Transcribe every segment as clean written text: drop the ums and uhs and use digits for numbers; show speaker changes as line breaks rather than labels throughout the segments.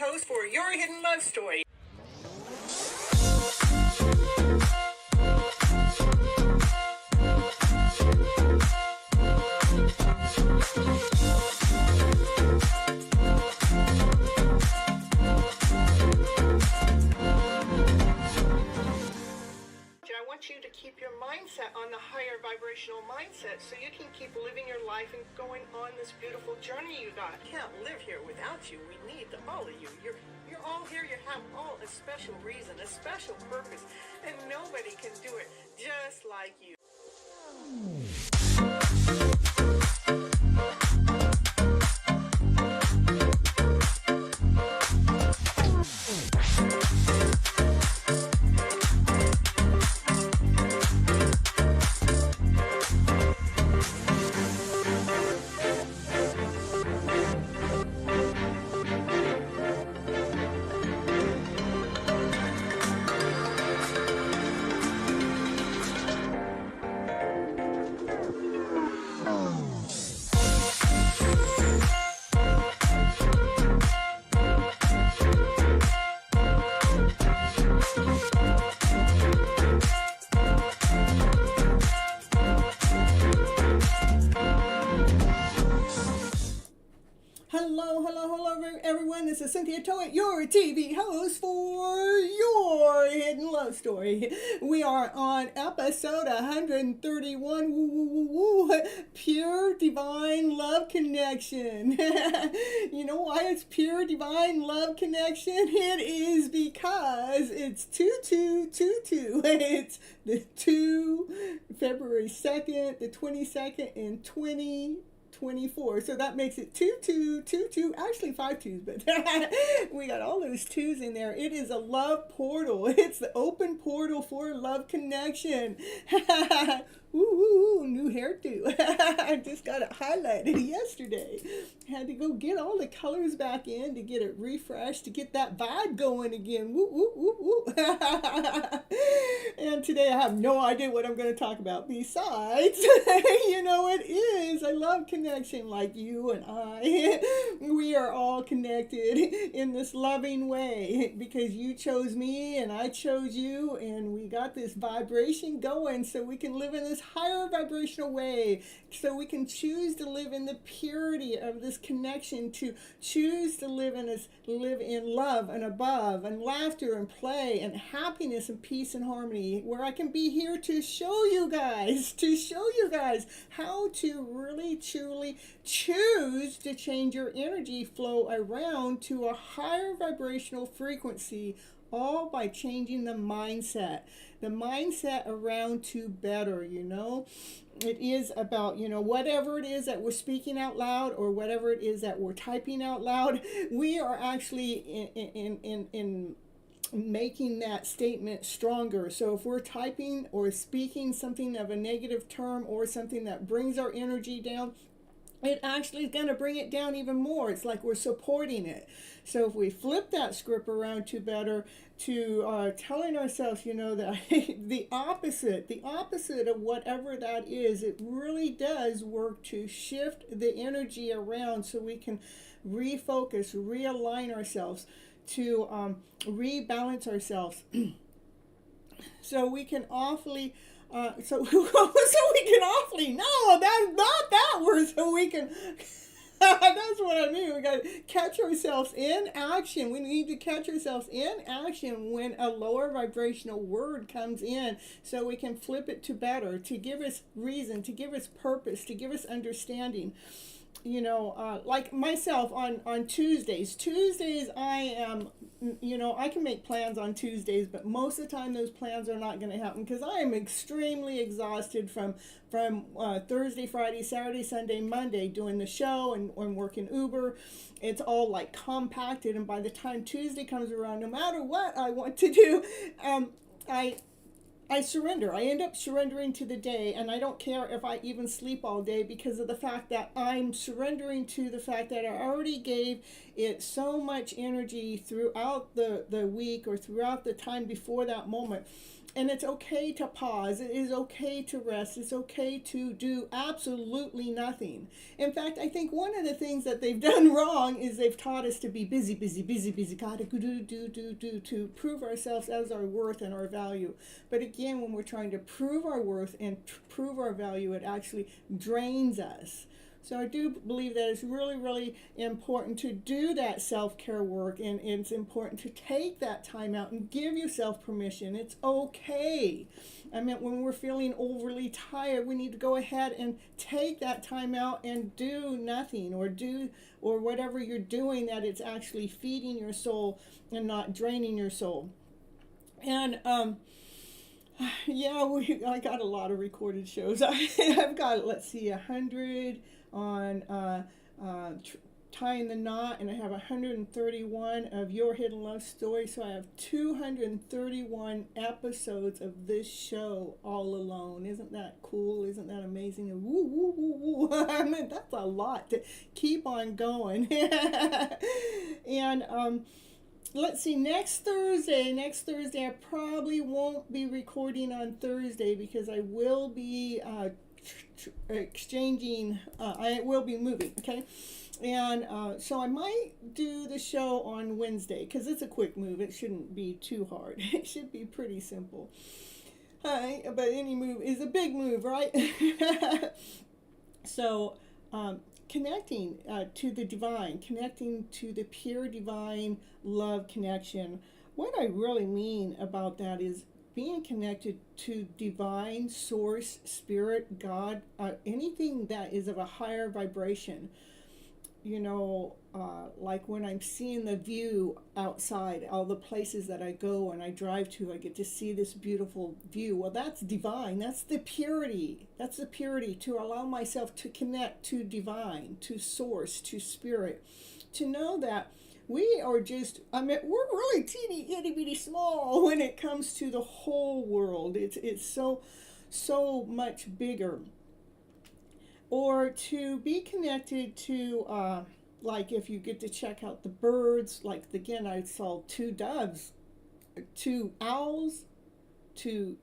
host for Your Hidden Love Story. I want you to keep your mindset on the higher vibrational mindset so you can keep living your life and going on this beautiful journey you got. I can't live here without you. We need all of you. You're all here. You have all a special reason, a special purpose, and nobody can do it just like you. Hello, everyone. This is Cynthia Toet, your TV host for Your Hidden Love Story. We are on episode 131, Pure Divine Love Connection. You know why it's Pure Divine Love Connection? It is because it's 2222. It's the 2 February 2nd, the 22nd, and 2024. So that makes it 2222, actually 5 2s, but we got all those 2s in there. It is a love portal. It's the open portal for love connection. Ooh, new hairdo. I just got it highlighted yesterday. Had to go get all the colors back in to get it refreshed, to get that vibe going again. Woo, woo, woo, woo. And today I have no idea what I'm going to talk about besides, you know, it is a love connection like you and I. We are all connected in this loving way because you chose me and I chose you, and we got this vibration going so we can live in this higher vibrational way, so we can choose to live in the purity of this connection, to choose to live in love and above and laughter and play and happiness and peace and harmony, where I can be here to show you guys how to really truly choose to change your energy flow around to a higher vibrational frequency, all by changing the mindset around to better. You know, it is about, you know, whatever it is that we're speaking out loud or whatever it is that we're typing out loud, we are actually in making that statement stronger. So if we're typing or speaking something of a negative term or something that brings our energy down, it actually is going to bring it down even more. It's like we're supporting it. So if we flip that script around to better, to telling ourselves, you know, that the opposite of whatever that is, it really does work to shift the energy around so we can refocus, realign ourselves, to rebalance ourselves. So we can awfully so we can awfully, no, that's not that word, so we can that's what I mean. We got to catch ourselves in action. We need to catch ourselves in action when a lower vibrational word comes in, so we can flip it to better, to give us reason, to give us purpose, to give us understanding. You know, like myself on Tuesdays I am, you know, I can make plans on Tuesdays, but most of the time those plans are not going to happen because I am extremely exhausted from Thursday, Friday, Saturday, Sunday, Monday doing the show and working Uber. It's all like compacted, and by the time Tuesday comes around, no matter what I want to do, I surrender. I end up surrendering to the day, and I don't care if I even sleep all day because of the fact that I'm surrendering to the fact that I already gave it's so much energy throughout the week or throughout the time before that moment. And it's okay to pause. It is okay to rest. It's okay to do absolutely nothing. In fact, I think one of the things that they've done wrong is they've taught us to be busy, busy, busy, busy. Gotta do to prove ourselves as our worth and our value. But again, when we're trying to prove our worth and prove our value, it actually drains us. So I do believe that it's really, really important to do that self-care work, and it's important to take that time out and give yourself permission. It's okay. I mean, when we're feeling overly tired, we need to go ahead and take that time out and do nothing, or whatever you're doing that it's actually feeding your soul and not draining your soul. And yeah, I got a lot of recorded shows. I've got, let's see, 100 on tying the knot, and I have 131 of Your Hidden Love Story. So I have 231 episodes of this show all alone. Isn't that cool? Isn't that amazing? And woo, woo, woo, woo. I mean, that's a lot to keep on going. And let's see, next Thursday, I probably won't be recording on Thursday because I will be exchanging, I will be moving, okay? And so I might do the show on Wednesday because it's a quick move. It shouldn't be too hard. It should be pretty simple. But any move is a big move, right? So connecting to the divine, connecting to the pure divine love connection. What I really mean about that is being connected to divine source, spirit, God, anything that is of a higher vibration. You know, like when I'm seeing the view outside, all the places that I go and I drive to, I get to see this beautiful view. Well, that's divine. That's the purity. That's the purity, to allow myself to connect to divine, to source, to spirit, to know that we are just, I mean, we're really teeny, itty bitty small when it comes to the whole world. It's so much bigger. Or to be connected to, like if you get to check out the birds, like again, I saw 2 doves, 2 owls, 2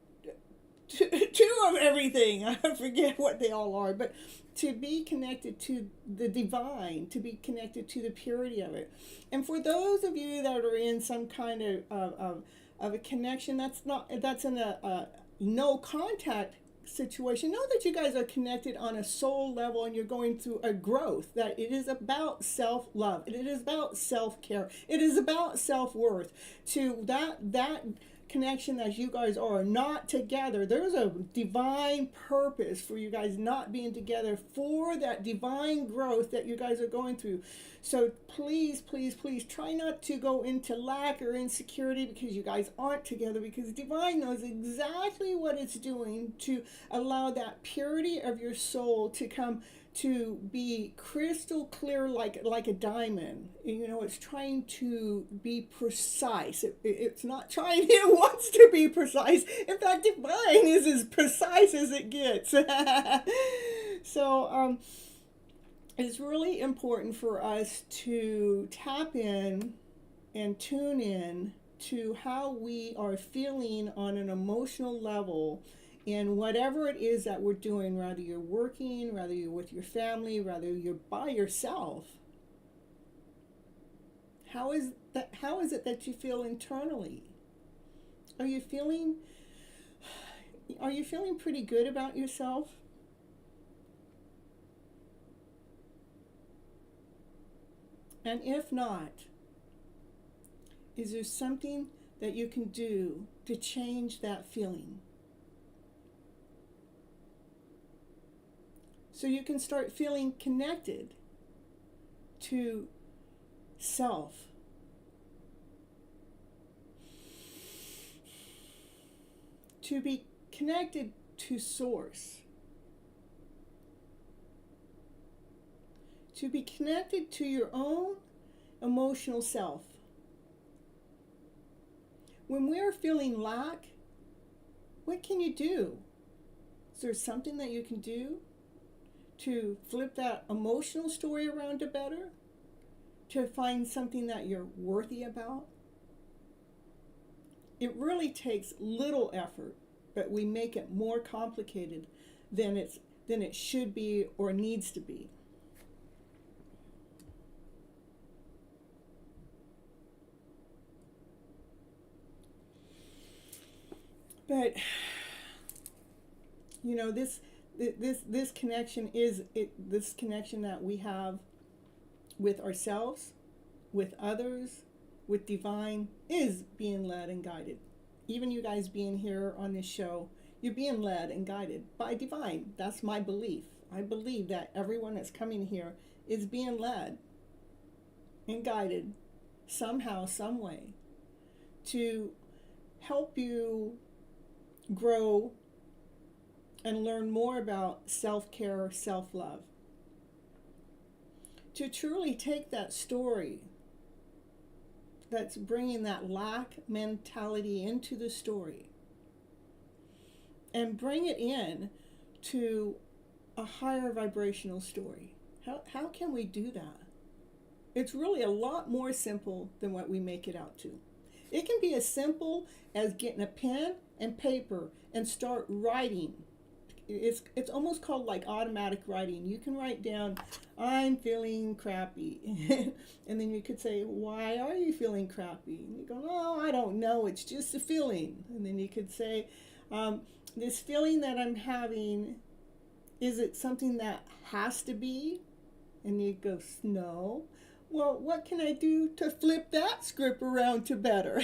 of everything. I forget what they all are, but to be connected to the divine, to be connected to the purity of it. And for those of you that are in some kind of a connection, that's in a no contact situation, know that you guys are connected on a soul level and you're going through a growth, that it is about self-love, it is about self-care, it is about self-worth. To that connection that you guys are not together, there's a divine purpose for you guys not being together, for that divine growth that you guys are going through. So please, please, please try not to go into lack or insecurity because you guys aren't together, because divine knows exactly what it's doing to allow that purity of your soul to come to be crystal clear, like a diamond. You know, it's trying to be precise. It's not trying, it wants to be precise. In fact, divine is as precise as it gets. So it's really important for us to tap in and tune in to how we are feeling on an emotional level in whatever it is that we're doing, whether you're working, whether you're with your family, whether you're by yourself. How is it that you feel internally? Are you feeling pretty good about yourself? And if not, is there something that you can do to change that feeling? So you can start feeling connected to self. To be connected to source. To be connected to your own emotional self. When we're feeling lack, what can you do? Is there something that you can do to flip that emotional story around to better? to find something that you're worthy about. It really takes little effort, but we make it more complicated than it should be or needs to be. But you know, this connection is this connection that we have with ourselves, with others, with divine, is being led and guided. Even you guys being here on this show, you're being led and guided by divine. That's my belief. I believe that everyone that's coming here is being led and guided somehow, some way, to help you grow and learn more about self-care, self-love. To truly take that story that's bringing that lack mentality into the story and bring it in to a higher vibrational story. How can we do that? It's really a lot more simple than what we make it out to. It can be as simple as getting a pen and paper and start writing. It's almost called like automatic writing. You can write down, I'm feeling crappy. And then you could say, why are you feeling crappy? And you go, oh, I don't know, it's just a feeling. And then you could say, this feeling that I'm having, is it something that has to be? And you go, no. Well, what can I do to flip that script around to better?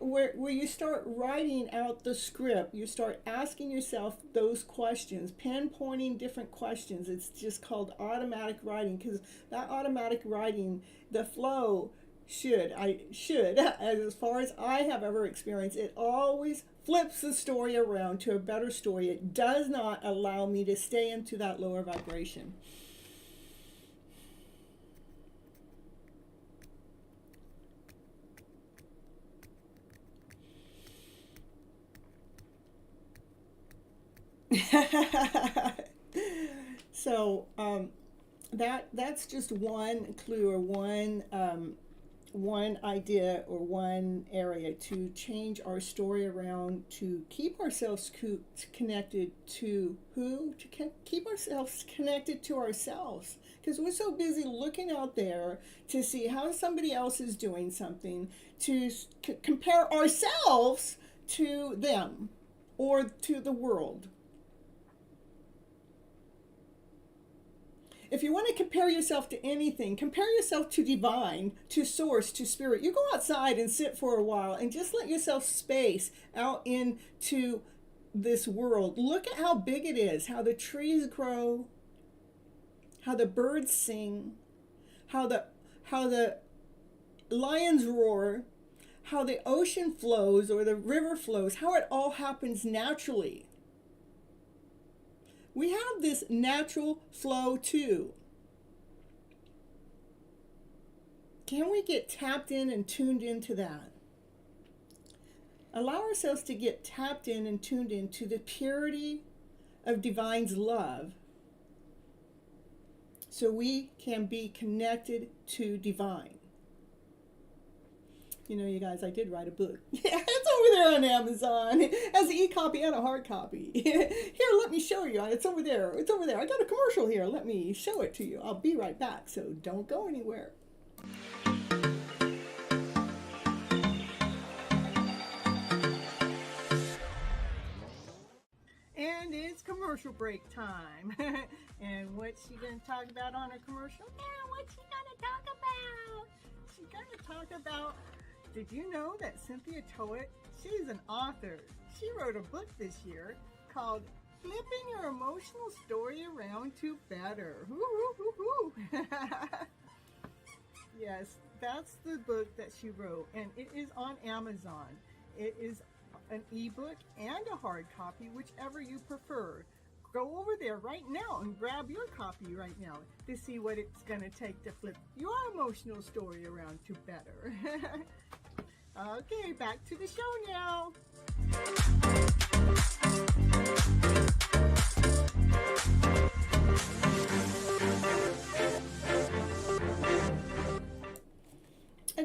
where you start writing out the script, you start asking yourself those questions, pinpointing different questions. It's just called automatic writing, because that automatic writing, the flow should, as far as I have ever experienced, it always flips the story around to a better story. It does not allow me to stay into that lower vibration. So that's just one clue, or one idea, or one area to change our story around, to keep ourselves connected to who? To keep ourselves connected to ourselves. Because we're so busy looking out there to see how somebody else is doing something, to compare ourselves to them or to the world. If you want to compare yourself to anything, compare yourself to divine, to source, to spirit. You go outside and sit for a while and just let yourself space out into this world. Look at how big it is, how the trees grow, how the birds sing, how the lions roar, how the ocean flows or the river flows, how it all happens naturally. We have this natural flow too. Can we get tapped in and tuned into that? Allow ourselves to get tapped in and tuned into the purity of divine's love, so we can be connected to divine. You know, you guys, I did write a book. Yeah, it's over there on Amazon. It has an e-copy and a hard copy. Here, let me show you. It's over there. It's over there. I got a commercial here. Let me show it to you. I'll be right back, so don't go anywhere. And it's commercial break time. And what's she going to talk about on her commercial? Yeah, what's she going to talk about? She's going to talk about, did you know that Cynthia Toet, she's an author. She wrote a book this year called Flipping Your Emotional Story Around to Better. Yes, that's the book that she wrote, and it is on Amazon. It is an ebook and a hard copy, whichever you prefer. Go over there right now and grab your copy right now to see what it's going to take to flip your emotional story around to better. Okay, back to the show now.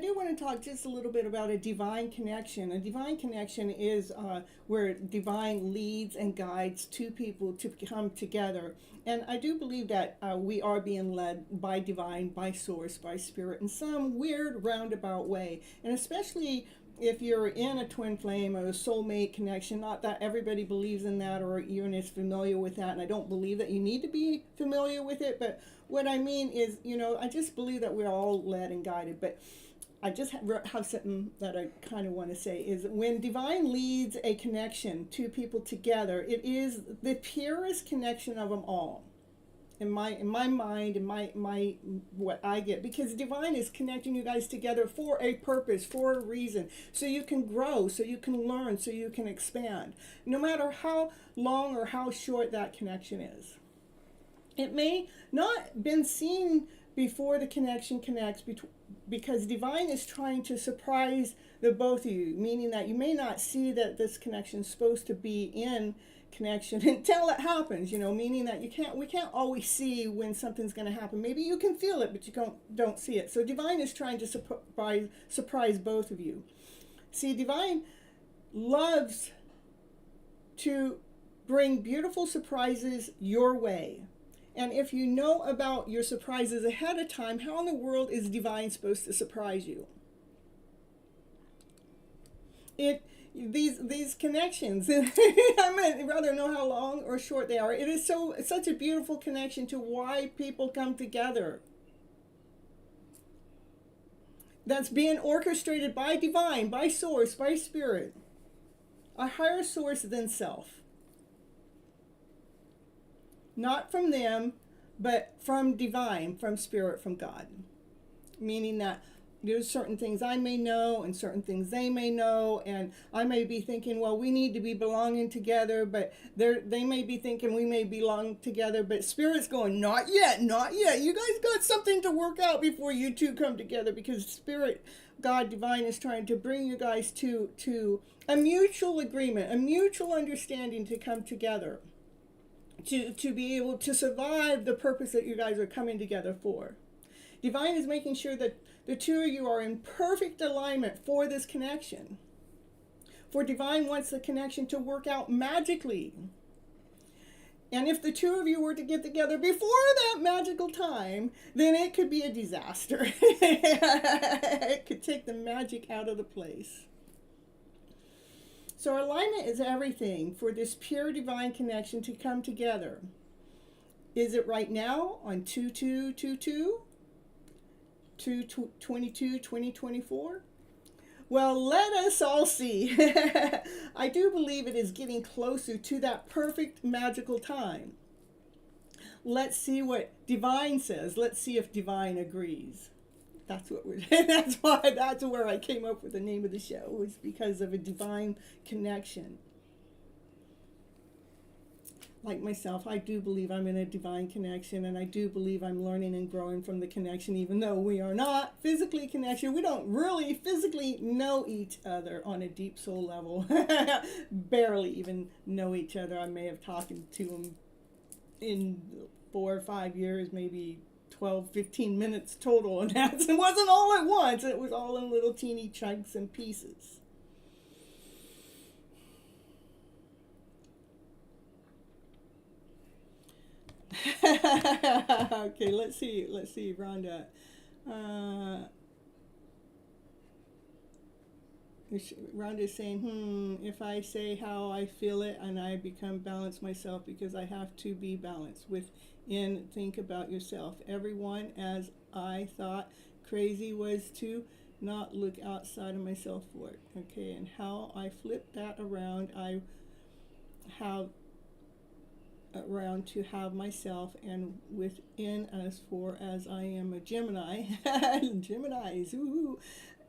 do want to talk just a little bit about a divine connection. A divine connection is where divine leads and guides two people to come together. And I do believe that we are being led by divine, by source, by spirit in some weird roundabout way. And especially if you're in a twin flame or a soulmate connection, not that everybody believes in that or even is familiar with that, and I don't believe that you need to be familiar with it, but what I mean is, I just believe that we're all led and guided. But I just have something that I kind of want to say is when divine leads a connection, two people together, it is the purest connection of them all. In my mind, in my what I get, because divine is connecting you guys together for a purpose, for a reason, so you can grow, so you can learn, so you can expand, no matter how long or how short that connection is. It may not been seen before the connection connects, because divine is trying to surprise the both of you, meaning that you may not see that this connection is supposed to be in connection until it happens, meaning that we can't always see when something's going to happen. Maybe you can feel it, but you don't see it. So divine is trying to surprise both of you. See, divine loves to bring beautiful surprises your way. And if you know about your surprises ahead of time, how in the world is divine supposed to surprise you? These connections, I might rather know how long or short they are. It is such a beautiful connection to why people come together. That's being orchestrated by divine, by source, by spirit. A higher source than self. Not from them, but from divine, from spirit, from God. Meaning that there's certain things I may know and certain things they may know, and I may be thinking, well, we need to be belonging together, but they may be thinking we may belong together, but spirit's going, not yet, not yet. You guys got something to work out before you two come together, because spirit, God, divine is trying to bring you guys to a mutual agreement, a mutual understanding to come together, to be able to survive the purpose that you guys are coming together for. Divine is making sure that the two of you are in perfect alignment for this connection. For divine wants the connection to work out magically. And if the two of you were to get together before that magical time, then it could be a disaster. It could take the magic out of the place. So alignment is everything for this pure divine connection to come together. Is it right now on 2222? 2024? Well, let us all see. I do believe it is getting closer to that perfect magical time. Let's see what divine says. Let's see if divine agrees. That's where I came up with the name of the show, was because of a divine connection. Like myself, I do believe I'm in a divine connection, and I do believe I'm learning and growing from the connection, even though we are not physically connected. We don't really physically know each other on a deep soul level. Barely even know each other. I may have talked to them in 4 or 5 years, maybe 12, 15 minutes total, and it wasn't all at once. It was all in little teeny chunks and pieces. Okay, let's see, Rhonda. Rhonda's saying, if I say how I feel it and I become balanced myself, because I have to be balanced within. Think about yourself. Everyone, as I thought crazy was to not look outside of myself for it. Okay, and how I flip that around, I have around to have myself and within us, for as I am a Gemini. Geminis, ooh.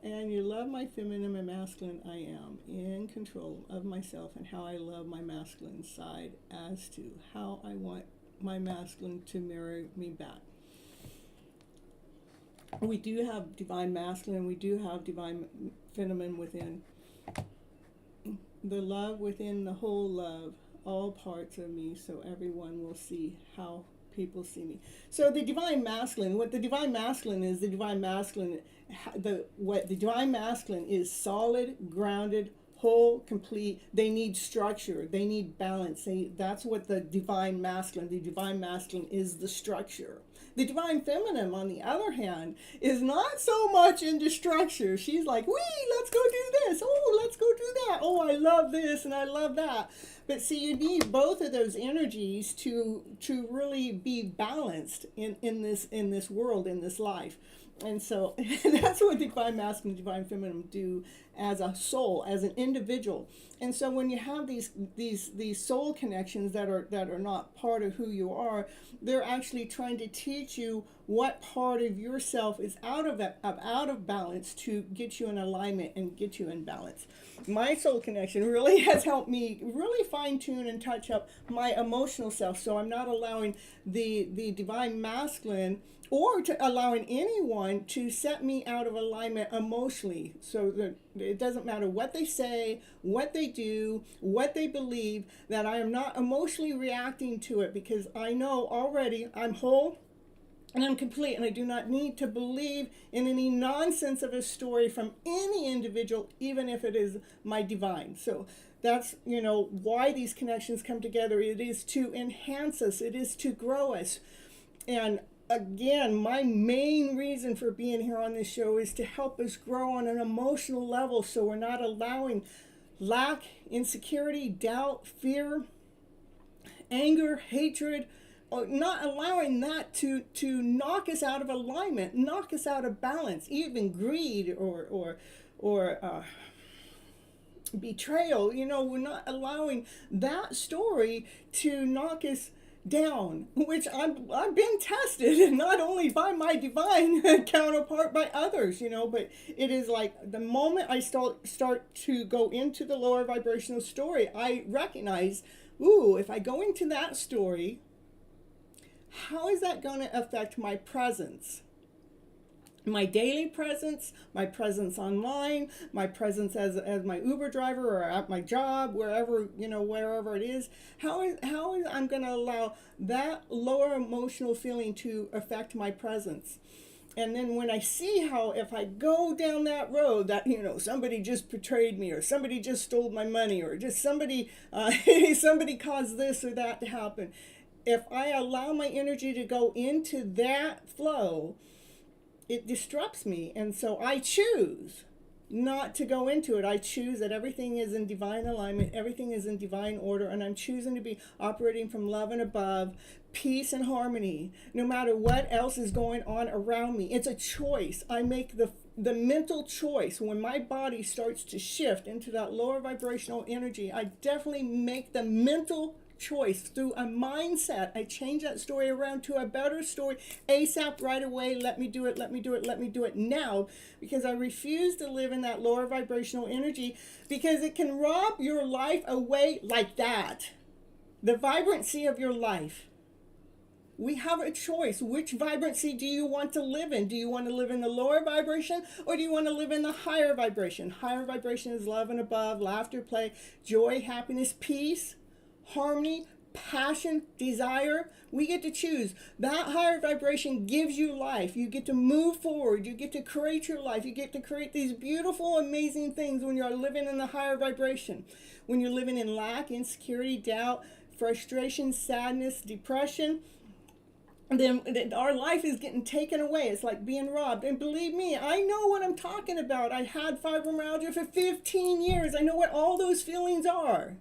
And you love my feminine and masculine, I am in control of myself and how I love my masculine side, as to how I want my masculine to mirror me back. We do have divine masculine, we do have divine feminine within. The love within the whole love, all parts of me, so everyone will see how people see me. So the divine masculine, what the divine masculine is, what the divine masculine is solid, grounded, whole, complete. They need structure. They need balance. That's what the divine masculine is, the structure. The divine feminine, on the other hand, is not so much into structure. She's like, wee, let's go do this. Oh, let's go do that. Oh, I love this and I love that. But see, you need both of those energies to really be balanced in this world, in this life. And so that's what divine masculine and divine feminine do as a soul, as an individual. And so when you have these soul connections that are not part of who you are, they're actually trying to teach you what part of yourself is out of balance to get you in alignment and get you in balance. My soul connection really has helped me really fine tune and touch up my emotional self, so I'm not allowing the divine masculine or to allowing anyone to set me out of alignment emotionally, so that it doesn't matter what they say, what they do, what they believe, that I am not emotionally reacting to it, because I know already I'm whole and I'm complete, and I do not need to believe in any nonsense of a story from any individual, even if it is my divine. So that's, why these connections come together. It is to enhance us. It is to grow us. And again, my main reason for being here on this show is to help us grow on an emotional level, so we're not allowing lack, insecurity, doubt, fear, anger, hatred, or not allowing that to knock us out of alignment, knock us out of balance, even greed or betrayal. We're not allowing that story to knock us down, which I've been tested, not only by my divine counterpart, by others, but it is like the moment I start to go into the lower vibrational story, I recognize, if I go into that story, how is that going to affect my presence? My daily presence, my presence online, my presence as my Uber driver or at my job, wherever it is. How is I'm going to allow that lower emotional feeling to affect my presence? And then when I see how, if I go down that road that, somebody just betrayed me, or somebody just stole my money, or just somebody caused this or that to happen, if I allow my energy to go into that flow, it disrupts me. And so I choose not to go into it. I choose that everything is in divine alignment, everything is in divine order, and I'm choosing to be operating from love and above, peace and harmony, no matter what else is going on around me. It's a choice. I make the mental choice. When my body starts to shift into that lower vibrational energy, I definitely make the mental choice through a mindset. I change that story around to a better story ASAP, right away. Let me do it now, because I refuse to live in that lower vibrational energy, because it can rob your life away like that. The vibrancy of your life. We have a choice. Which vibrancy do you want to live in? Do you want to live in the lower vibration, or do you want to live in the higher vibration? Higher vibration is love and above, laughter, play, joy, happiness, peace, harmony, passion, desire. We get to choose. That higher vibration gives you life. You get to move forward. You get to create your life. You get to create these beautiful, amazing things when you're living in the higher vibration. When you're living in lack, insecurity, doubt, frustration, sadness, depression, then our life is getting taken away. It's like being robbed. And believe me, I know what I'm talking about. I had fibromyalgia for 15 years. I know what all those feelings are.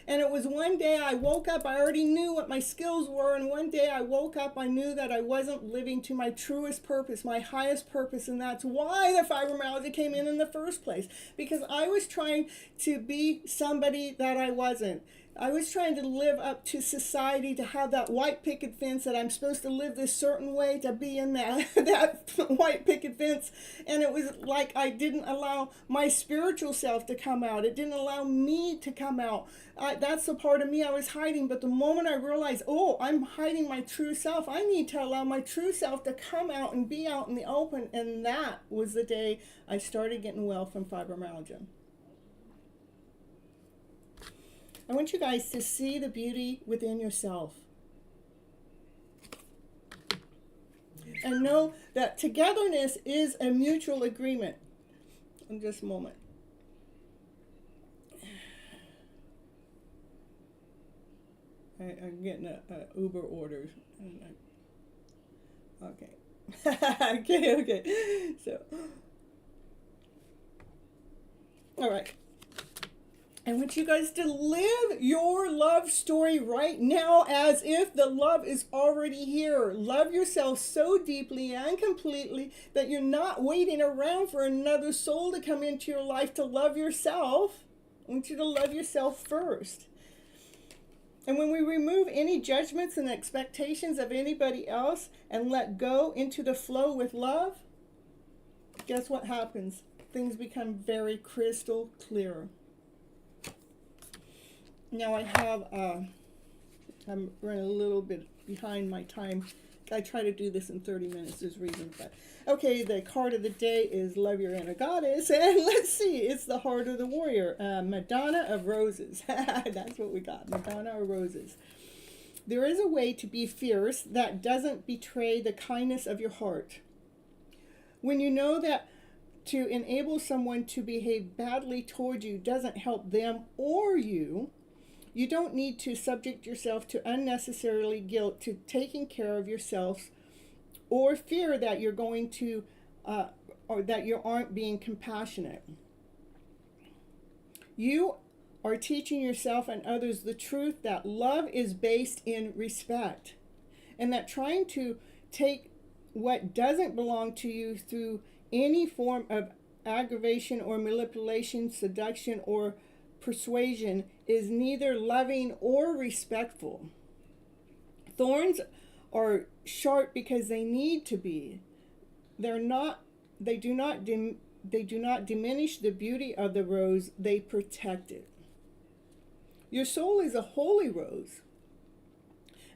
And it was one day I woke up, I already knew what my skills were, and one day I woke up, I knew that I wasn't living to my truest purpose, my highest purpose, and that's why the fibromyalgia came in the first place. Because I was trying to be somebody that I wasn't. I was trying to live up to society, to have that white picket fence, that I'm supposed to live this certain way, to be in that white picket fence. And it was like I didn't allow my spiritual self to come out. It didn't allow me to come out. That's the part of me I was hiding. But the moment I realized, I'm hiding my true self, I need to allow my true self to come out and be out in the open. And that was the day I started getting well from fibromyalgia. I want you guys to see the beauty within yourself. And know that togetherness is a mutual agreement. In just a moment. I'm getting a Uber order. Okay. okay. So, all right. I want you guys to live your love story right now as if the love is already here. Love yourself so deeply and completely that you're not waiting around for another soul to come into your life to love yourself. I want you to love yourself first. And when we remove any judgments and expectations of anybody else and let go into the flow with love, guess what happens? Things become very crystal clear. Now I have, I'm running a little bit behind my time. I try to do this in 30 minutes, there's reasons, but okay, the card of the day is Love Your Inner Goddess, and let's see, it's the Heart of the Warrior, Madonna of Roses. That's what we got, Madonna of Roses. There is a way to be fierce that doesn't betray the kindness of your heart. When you know that to enable someone to behave badly toward you doesn't help them or you, you don't need to subject yourself to unnecessarily guilt to taking care of yourself or fear that you're going to, or that you aren't being compassionate. You are teaching yourself and others the truth that love is based in respect, and that trying to take what doesn't belong to you through any form of aggravation or manipulation, seduction, or persuasion is neither loving or respectful. Thorns are sharp because they need to be. They do not diminish the beauty of the rose, they protect it. Your soul is a holy rose,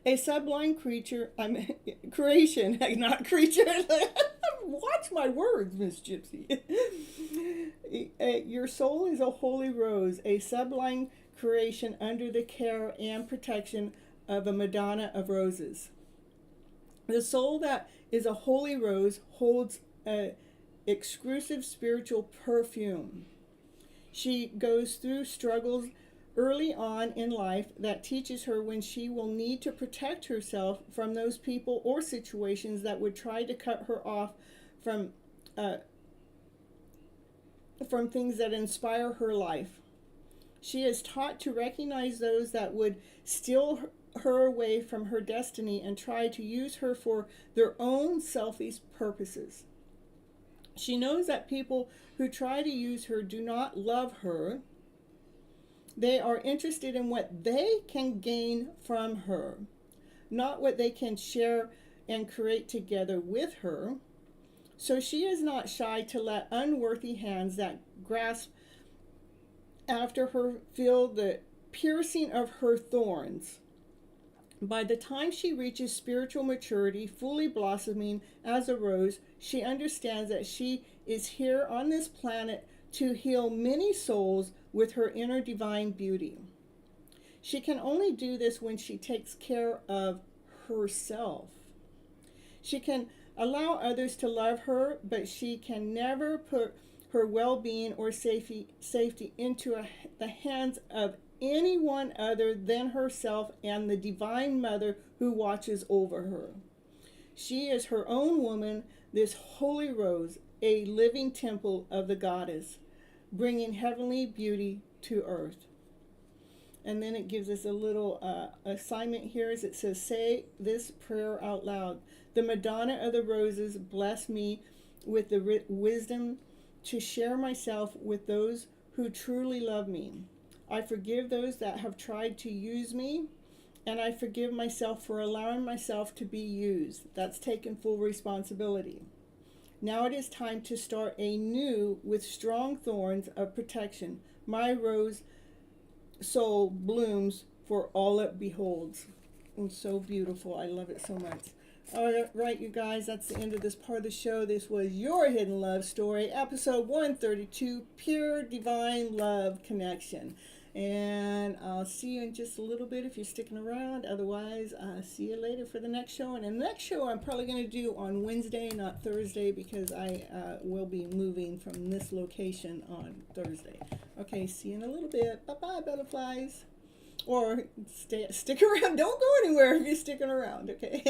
a sublime creation, not creature. Watch my words, Miss Gypsy. Your soul is a holy rose, a sublime creation under the care and protection of a Madonna of Roses. The soul that is a holy rose holds an exclusive spiritual perfume. She goes through struggles early on in life that teaches her when she will need to protect herself from those people or situations that would try to cut her off from things that inspire her life. She is taught to recognize those that would steal her away from her destiny and try to use her for their own selfish purposes. She knows that people who try to use her do not love her. They are interested in what they can gain from her, not what they can share and create together with her. So she is not shy to let unworthy hands that grasp after her feel the piercing of her thorns. By the time she reaches spiritual maturity, fully blossoming as a rose, she understands that she is here on this planet to heal many souls with her inner divine beauty. She can only do this when she takes care of herself. She can allow others to love her, but she can never put her well-being or safety into the hands of anyone other than herself and the Divine Mother who watches over her. She is her own woman, this holy rose, a living temple of the goddess, bringing heavenly beauty to earth. And then it gives us a little assignment here as it says, say this prayer out loud. The Madonna of the Roses, bless me with the wisdom to share myself with those who truly love me. I forgive those that have tried to use me, and I forgive myself for allowing myself to be used. That's taking full responsibility. Now it is time to start anew with strong thorns of protection. My rose soul blooms for all it beholds. And so beautiful. I love it so much. All right, you guys, that's the end of this part of the show. This was Your Hidden Love Story, episode 132, Pure Divine Love Connection. And I'll see you in just a little bit if you're sticking around. Otherwise, I'll see you later for the next show. And the next show I'm probably going to do on Wednesday, not Thursday, because I will be moving from this location on Thursday. Okay, see you in a little bit. Bye-bye, butterflies. Or stick around. Don't go anywhere if you're sticking around, okay?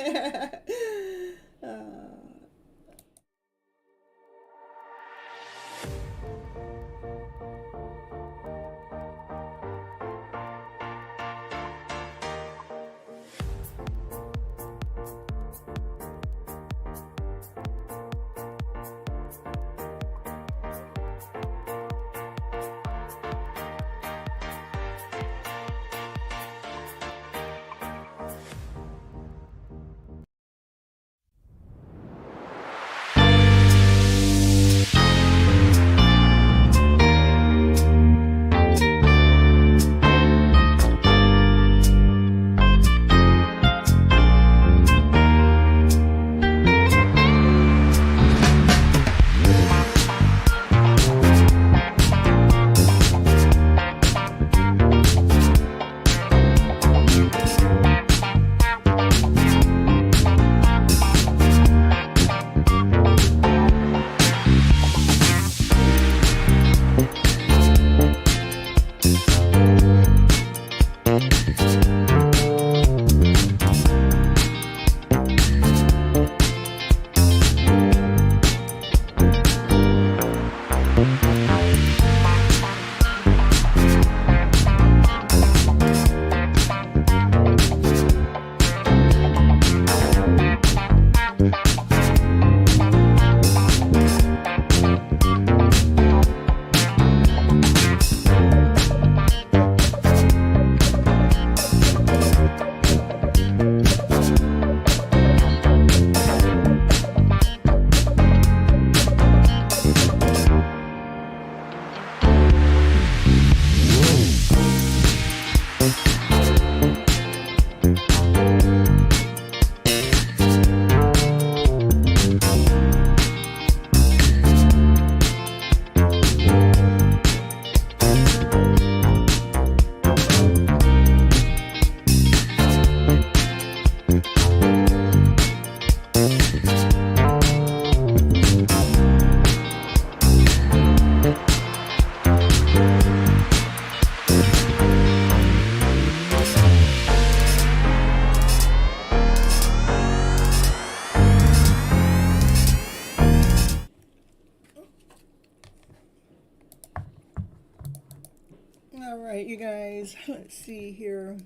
All right, you guys, let's see here.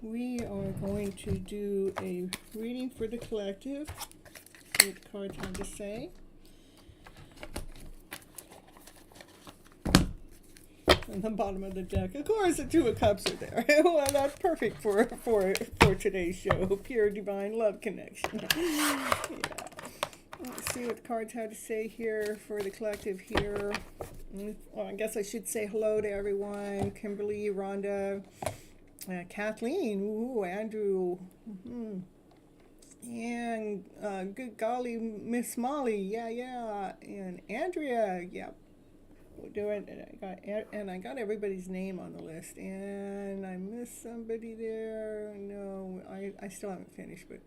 We are going to do a reading for the collective. See what the cards have to say. On the bottom of the deck, of course, the Two of Cups are there. Well, that's perfect for today's show. Pure divine love connection. Yeah. Let's see what the cards have to say here for the collective here. Well, I guess I should say hello to everyone. Kimberly, Rhonda, Kathleen, ooh, Andrew, and good golly, Miss Molly, yeah, and Andrea, yeah. We'll do it. I got everybody's name on the list, and I missed somebody there. No, I still haven't finished, but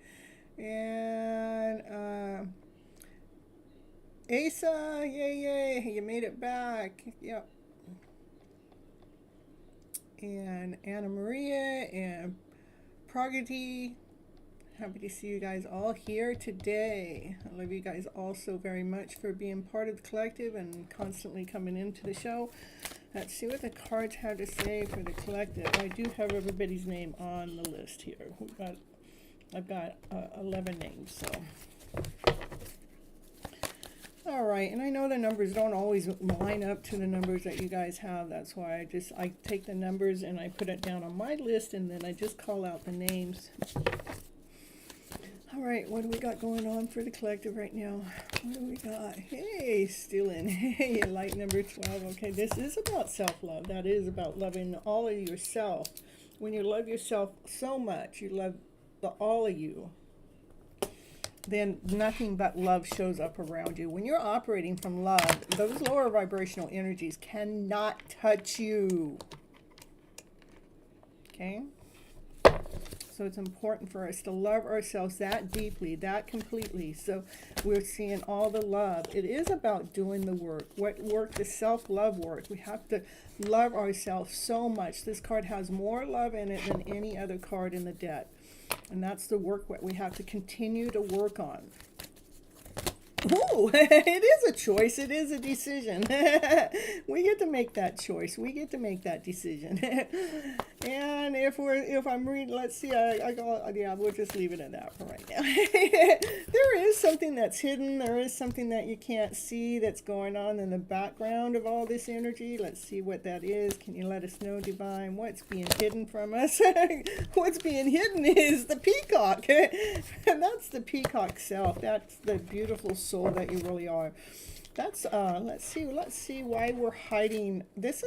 and Asa, yay, you made it back. Yep. And Anna Maria and Pragati. Happy to see you guys all here today. I love you guys all so very much for being part of the collective and constantly coming into the show. Let's see what the cards have to say for the collective. I do have everybody's name on the list here. I've got 11 names, so. All right, and I know the numbers don't always line up to the numbers that you guys have. That's why I take the numbers and I put it down on my list, and then I just call out the names. All right, what do we got going on for the collective right now? What do we got? Hey, still in. Hey, light number 12. Okay, this is about self-love. That is about loving all of yourself. When you love yourself so much, you love all of you. then nothing but love shows up around you. When you're operating from love, those lower vibrational energies cannot touch you. Okay? So it's important for us to love ourselves that deeply, that completely. So we're seeing all the love. It is about doing the work. What work? The self-love work. We have to love ourselves so much. This card has more love in it than any other card in the deck. And that's the work that we have to continue to work on. Ooh, it is a choice. It is a decision. We get to make that choice. We get to make that decision. And if I'm reading, let's see, yeah, we'll just leave it at that for right now. There is something that's hidden. There is something that you can't see that's going on in the background of all this energy. Let's see what that is. Can you let us know, Divine, what's being hidden from us? What's being hidden is the peacock. And that's the peacock self. That's the beautiful soul that you really are. That's let's see why we're hiding. This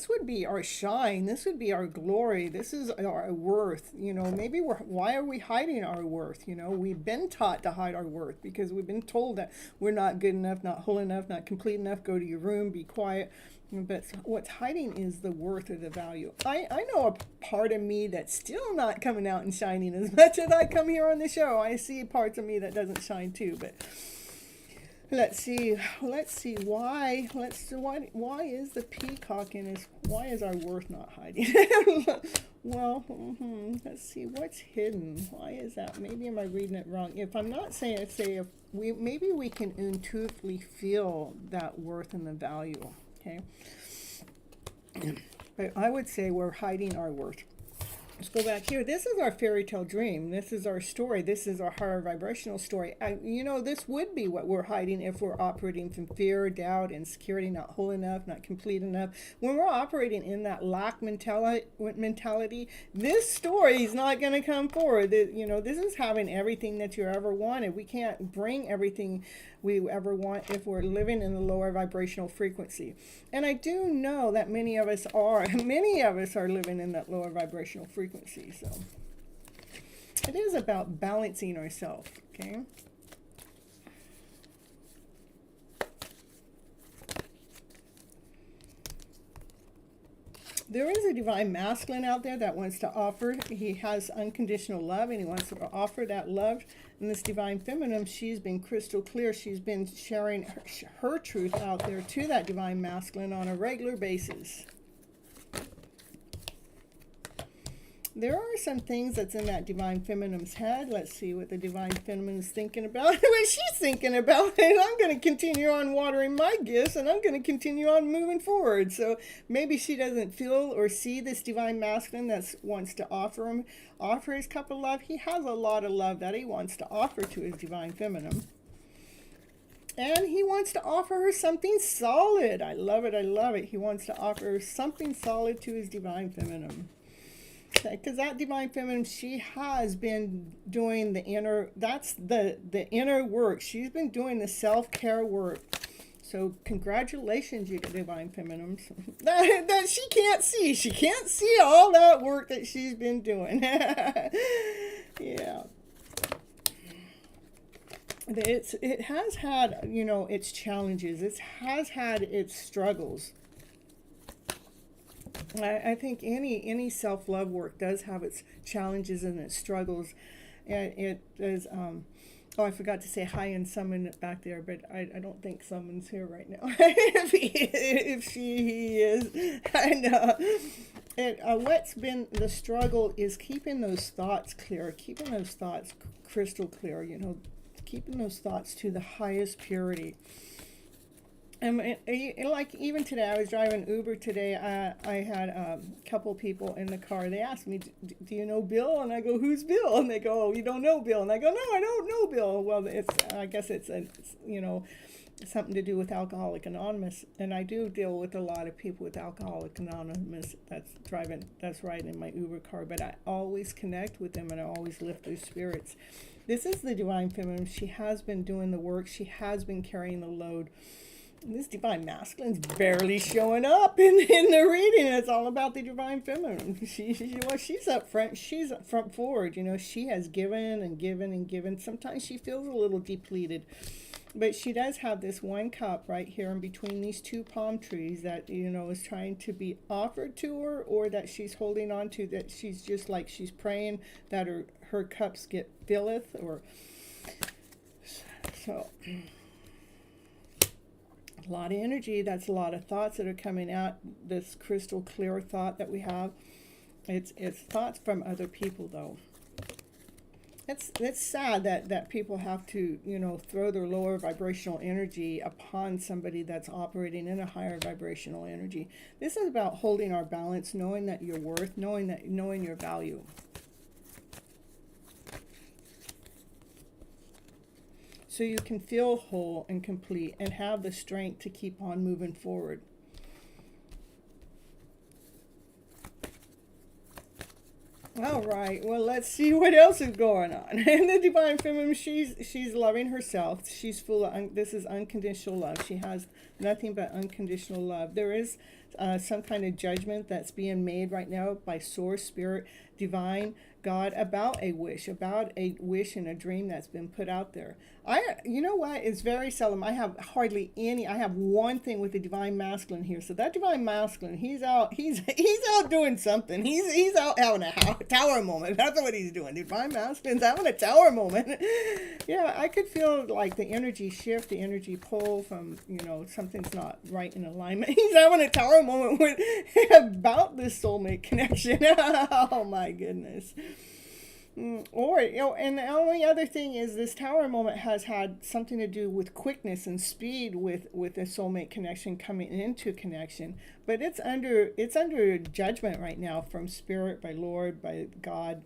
would be our shine. This would be our glory. This is our worth. You know, maybe why are we hiding our worth? You know, we've been taught to hide our worth because we've been told that we're not good enough, not whole enough, not complete enough. Go to your room, be quiet. But what's hiding is the worth or the value. I know a part of me that's still not coming out and shining as much as I come here on the show. I see parts of me that doesn't shine too, but let's see why is the peacock in his, why is our worth not hiding? Well, let's see what's hidden. Why is that? Maybe am I reading it wrong? If I'm not saying it, say if maybe we can intuitively feel that worth and the value. Okay, but I would say we're hiding our worth. Let's go back here. This is our fairy tale dream. This is our story. This is our higher vibrational story. You know, this would be what we're hiding if we're operating from fear, doubt, insecurity, not whole enough, not complete enough. When we're operating in that lack mentality, this story is not going to come forward. You know, this is having everything that you ever wanted. We can't bring everything we ever want if we're living in the lower vibrational frequency. And I do know that many of us are living in that lower vibrational frequency. So it is about balancing ourselves, okay? There is a divine masculine out there that wants to offer. He has unconditional love and he wants to offer that love. And this divine feminine, she's been crystal clear. She's been sharing her truth out there to that divine masculine on a regular basis. There are some things that's in that divine feminine's head. Let's see what the divine feminine is thinking about. What she's thinking about. And I'm going to continue on watering my gifts. And I'm going to continue on moving forward. So maybe she doesn't feel or see this divine masculine that wants to offer his cup of love. He has a lot of love that he wants to offer to his divine feminine. And he wants to offer her something solid. I love it. I love it. He wants to offer her something solid to his divine feminine. Because that divine feminine, she has been doing the inner, that's the inner work. She's been doing the self-care work. So congratulations, you divine feminine. that she can't see. She can't see all that work that she's been doing. Yeah. It has had, you know, its challenges. It has had its struggles. I think any self-love work does have its challenges and its struggles. And it is, oh, I forgot to say hi and Summon back there, but I don't think Summon's here right now. if he is. And what's been the struggle is keeping those thoughts clear, keeping those thoughts crystal clear, you know, keeping those thoughts to the highest purity. Like even today, I was driving Uber today. I had a couple people in the car. They asked me, "Do you know Bill?" And I go, "Who's Bill?" And they go, "Oh, you don't know Bill." And I go, "No, I don't know Bill." Well, I guess it's you know, something to do with Alcoholics Anonymous, and I do deal with a lot of people with Alcoholics Anonymous. That's right in my Uber car. But I always connect with them, and I always lift their spirits. This is the divine feminine. She has been doing the work. She has been carrying the load. This divine masculine's barely showing up in the reading. It's all about the divine feminine. She's up front. She's up front forward. She has given and given and given. Sometimes she feels a little depleted. But she does have this one cup right here in between these two palm trees that, is trying to be offered to her, or that she's holding on to, that she's just like she's praying that her cups get filleth. Or so a lot of energy. That's a lot of thoughts that are coming out. This crystal clear thought that we have. It's thoughts from other people, though. It's sad that people have to, throw their lower vibrational energy upon somebody that's operating in a higher vibrational energy. This is about holding our balance, knowing that you're worth, knowing your value. So you can feel whole and complete and have the strength to keep on moving forward. All right, well, let's see what else is going on. In the divine feminine, she's loving herself. She's full of, this is unconditional love. She has nothing but unconditional love. There is some kind of judgment that's being made right now by source, spirit, divine, God, about a wish and a dream that's been put out there. You know what? It's very seldom. I have hardly any. I have one thing with the divine masculine here. So that divine masculine, he's out doing something. He's out having a tower moment. That's what he's doing. The divine masculine's having a tower moment. Yeah, I could feel like the energy shift, the energy pull from, something's not right in alignment. He's having a tower moment with about this soulmate connection. Oh my goodness. Or, and the only other thing is this tower moment has had something to do with quickness and speed with a soulmate connection coming into connection. But it's under judgment right now from spirit, by Lord, by God.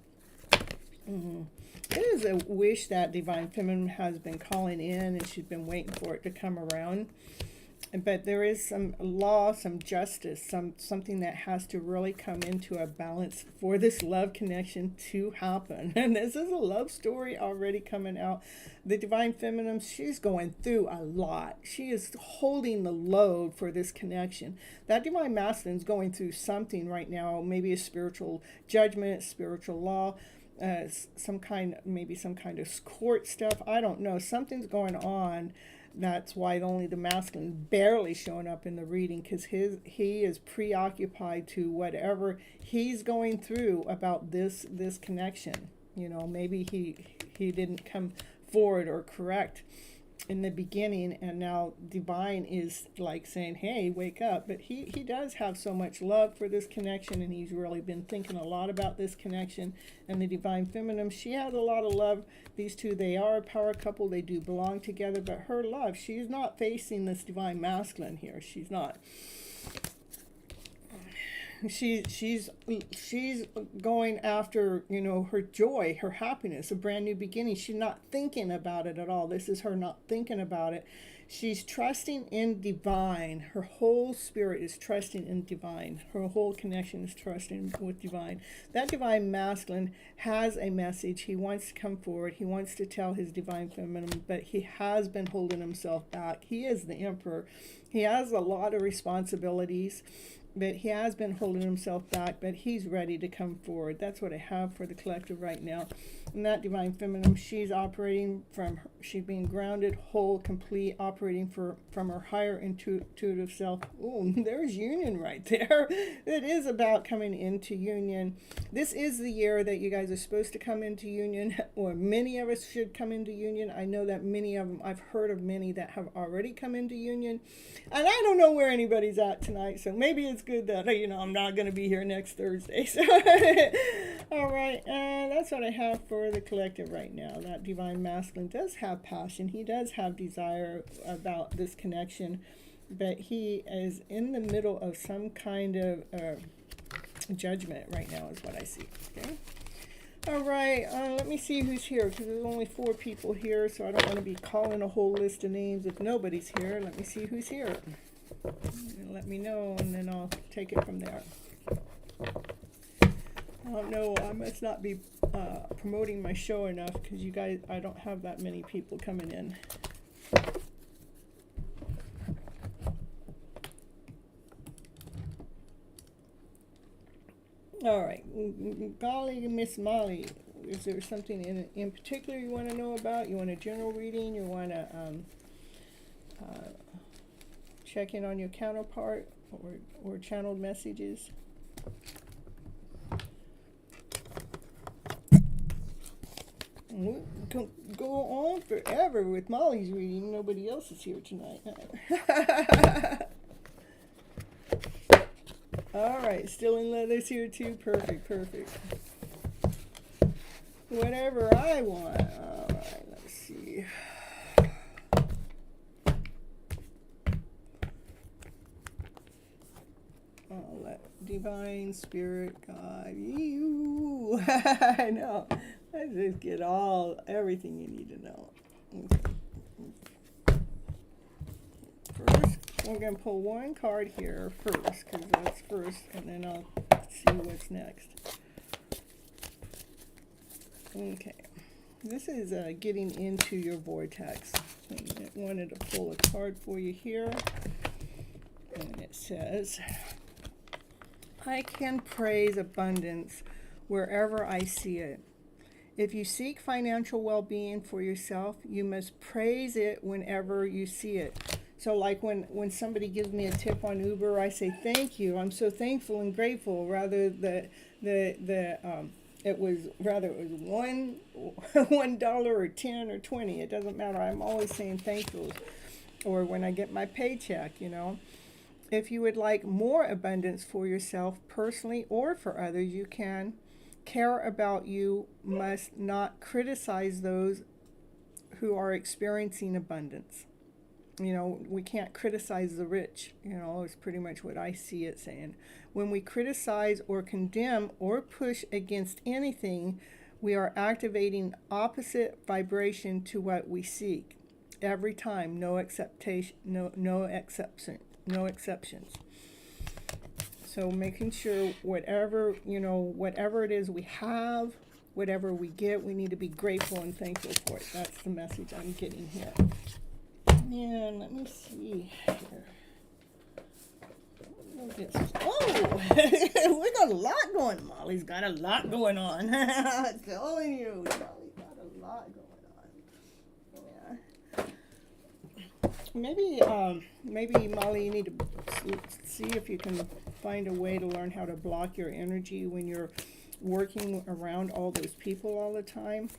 It is a wish that divine feminine has been calling in, and she's been waiting for it to come around. But there is some law, some justice, something that has to really come into a balance for this love connection to happen. And this is a love story already coming out. The divine feminine, she's going through a lot. She is holding the load for this connection. That divine masculine is going through something right now, maybe a spiritual judgment, spiritual law, some kind of court stuff. I don't know. Something's going on. That's why only the masculine barely showing up in the reading, because he is preoccupied to whatever he's going through about this connection. Maybe he didn't come forward or correct in the beginning, and now divine is like saying, hey, wake up. But he does have so much love for this connection, and he's really been thinking a lot about this connection. And the divine feminine, she has a lot of love. These two, they are a power couple, they do belong together, but her love, she's not facing this divine masculine here. She's not. She's going after, her joy, her happiness, a brand new beginning. She's not thinking about it at all. This is her not thinking about it. She's trusting in divine. Her whole spirit is trusting in divine. Her whole connection is trusting with divine. That divine masculine has a message. He wants to come forward. He wants to tell his divine feminine, but he has been holding himself back. He is the emperor. He has a lot of responsibilities, but he has been holding himself back, but he's ready to come forward. That's what I have for the collective right now. And that divine feminine, she's operating she's being grounded, whole, complete, operating from her higher intuitive self. Oh, there's union right there. It is about coming into union. This is the year that you guys are supposed to come into union, or many of us should come into union. I know that many of them, I've heard of many that have already come into union. And I don't know where anybody's at tonight, so maybe it's good that, I'm not going to be here next Thursday. So, all right, that's what I have for the collective right now. That divine masculine does have passion. He does have desire about this connection, but he is in the middle of some kind of judgment right now is what I see. Okay. All right, let me see who's here, because there's only 4 people here, so I don't want to be calling a whole list of names if nobody's here. Let me see who's here. Let me know, and then I'll take it from there. I don't know, I must not be promoting my show enough, because you guys, I don't have that many people coming in. All right, golly, Miss Molly, is there something in particular you want to know about? You want a general reading? You want to uh, check in on your counterpart or channeled messages? We can go on forever with Molly's reading. Nobody else is here tonight. All right, still in leathers here too. Perfect, perfect. Whatever I want. All right, let's see. I'll let Divine Spirit guide you. I know. I just get everything you need to know. Okay. First, we're going to pull one card here first, because that's first, and then I'll see what's next. Okay. This is getting into your vortex. I wanted to pull a card for you here. And it says, I can praise abundance wherever I see it. If you seek financial well-being for yourself, you must praise it whenever you see it. So like when somebody gives me a tip on Uber, I say, thank you. I'm so thankful and grateful. Rather it was $1 or 10 or 20. It doesn't matter. I'm always saying thank you. Or when I get my paycheck, you know. If you would like more abundance for yourself personally or for others, you can. Care about you must not criticize those who are experiencing abundance. You know, we can't criticize the rich. You know, it's pretty much what I see it saying. When we criticize or condemn or push against anything, we are activating opposite vibration to what we seek. Every time, no exception, no exceptions. So making sure whatever it is we have, whatever we get, we need to be grateful and thankful for it. That's the message I'm getting here. And let me see here. Oh, we got a lot going. Molly's got a lot going on. I'm telling you, Molly's got a lot going on. Yeah. Maybe Molly, you need to see if you can find a way to learn how to block your energy when you're working around all those people all the time.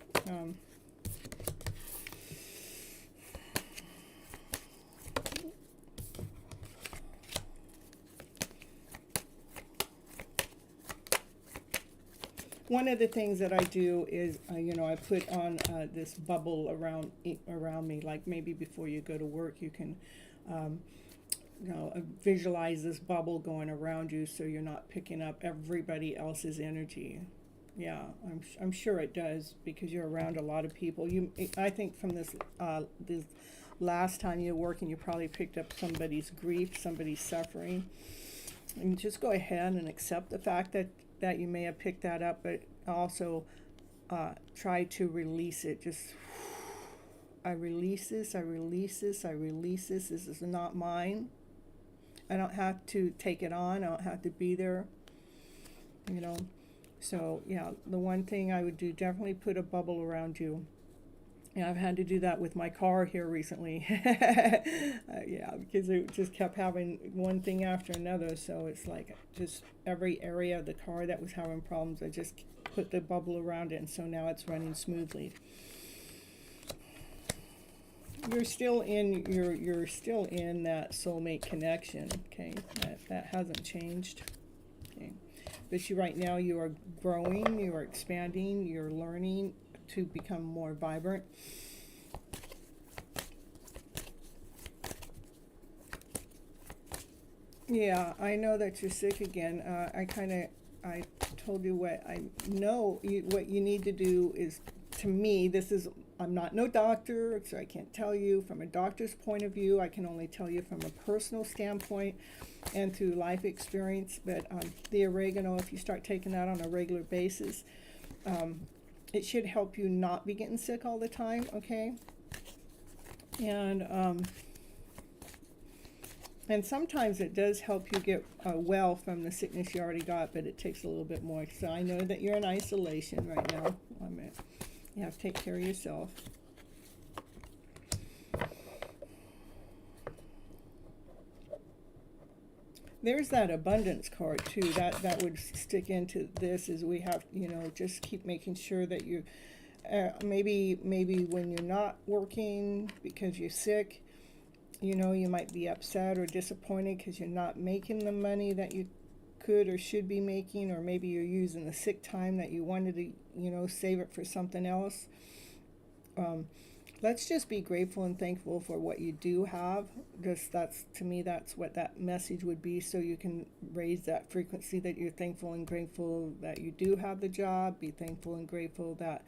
One of the things that I do is, I put on this bubble around me. Like maybe before you go to work, you can, visualize this bubble going around you, so you're not picking up everybody else's energy. Yeah, I'm sure it does, because you're around a lot of people. I think from this last time you were working, you probably picked up somebody's grief, somebody's suffering, and just go ahead and accept the fact that you may have picked that up, but also try to release it. Just, I release this, I release this, I release this. This is not mine. I don't have to take it on. I don't have to be there. So yeah, the one thing I would do, definitely put a bubble around you. Yeah, I've had to do that with my car here recently. Yeah, because it just kept having one thing after another. So it's like just every area of the car that was having problems, I just put the bubble around it, and so now it's running smoothly. You're still in that soulmate connection. Okay, that hasn't changed. Okay, but right now you are growing, you are expanding, you're learning to become more vibrant. Yeah, I know that you're sick again. I told you what I know. What you need to do is, to me, I'm not no doctor, so I can't tell you from a doctor's point of view. I can only tell you from a personal standpoint and through life experience. But the oregano, if you start taking that on a regular basis, it should help you not be getting sick all the time, okay? And And sometimes it does help you get well from the sickness you already got, but it takes a little bit more. So I know that you're in isolation right now. You have to take care of yourself. There's that abundance card too. That would stick into this, is we have, just keep making sure that you, maybe when you're not working because you're sick, you might be upset or disappointed because you're not making the money that you could or should be making, or maybe you're using the sick time that you wanted to, save it for something else. Let's just be grateful and thankful for what you do have. To me, that's what that message would be, so you can raise that frequency that you're thankful and grateful that you do have the job. Be thankful and grateful that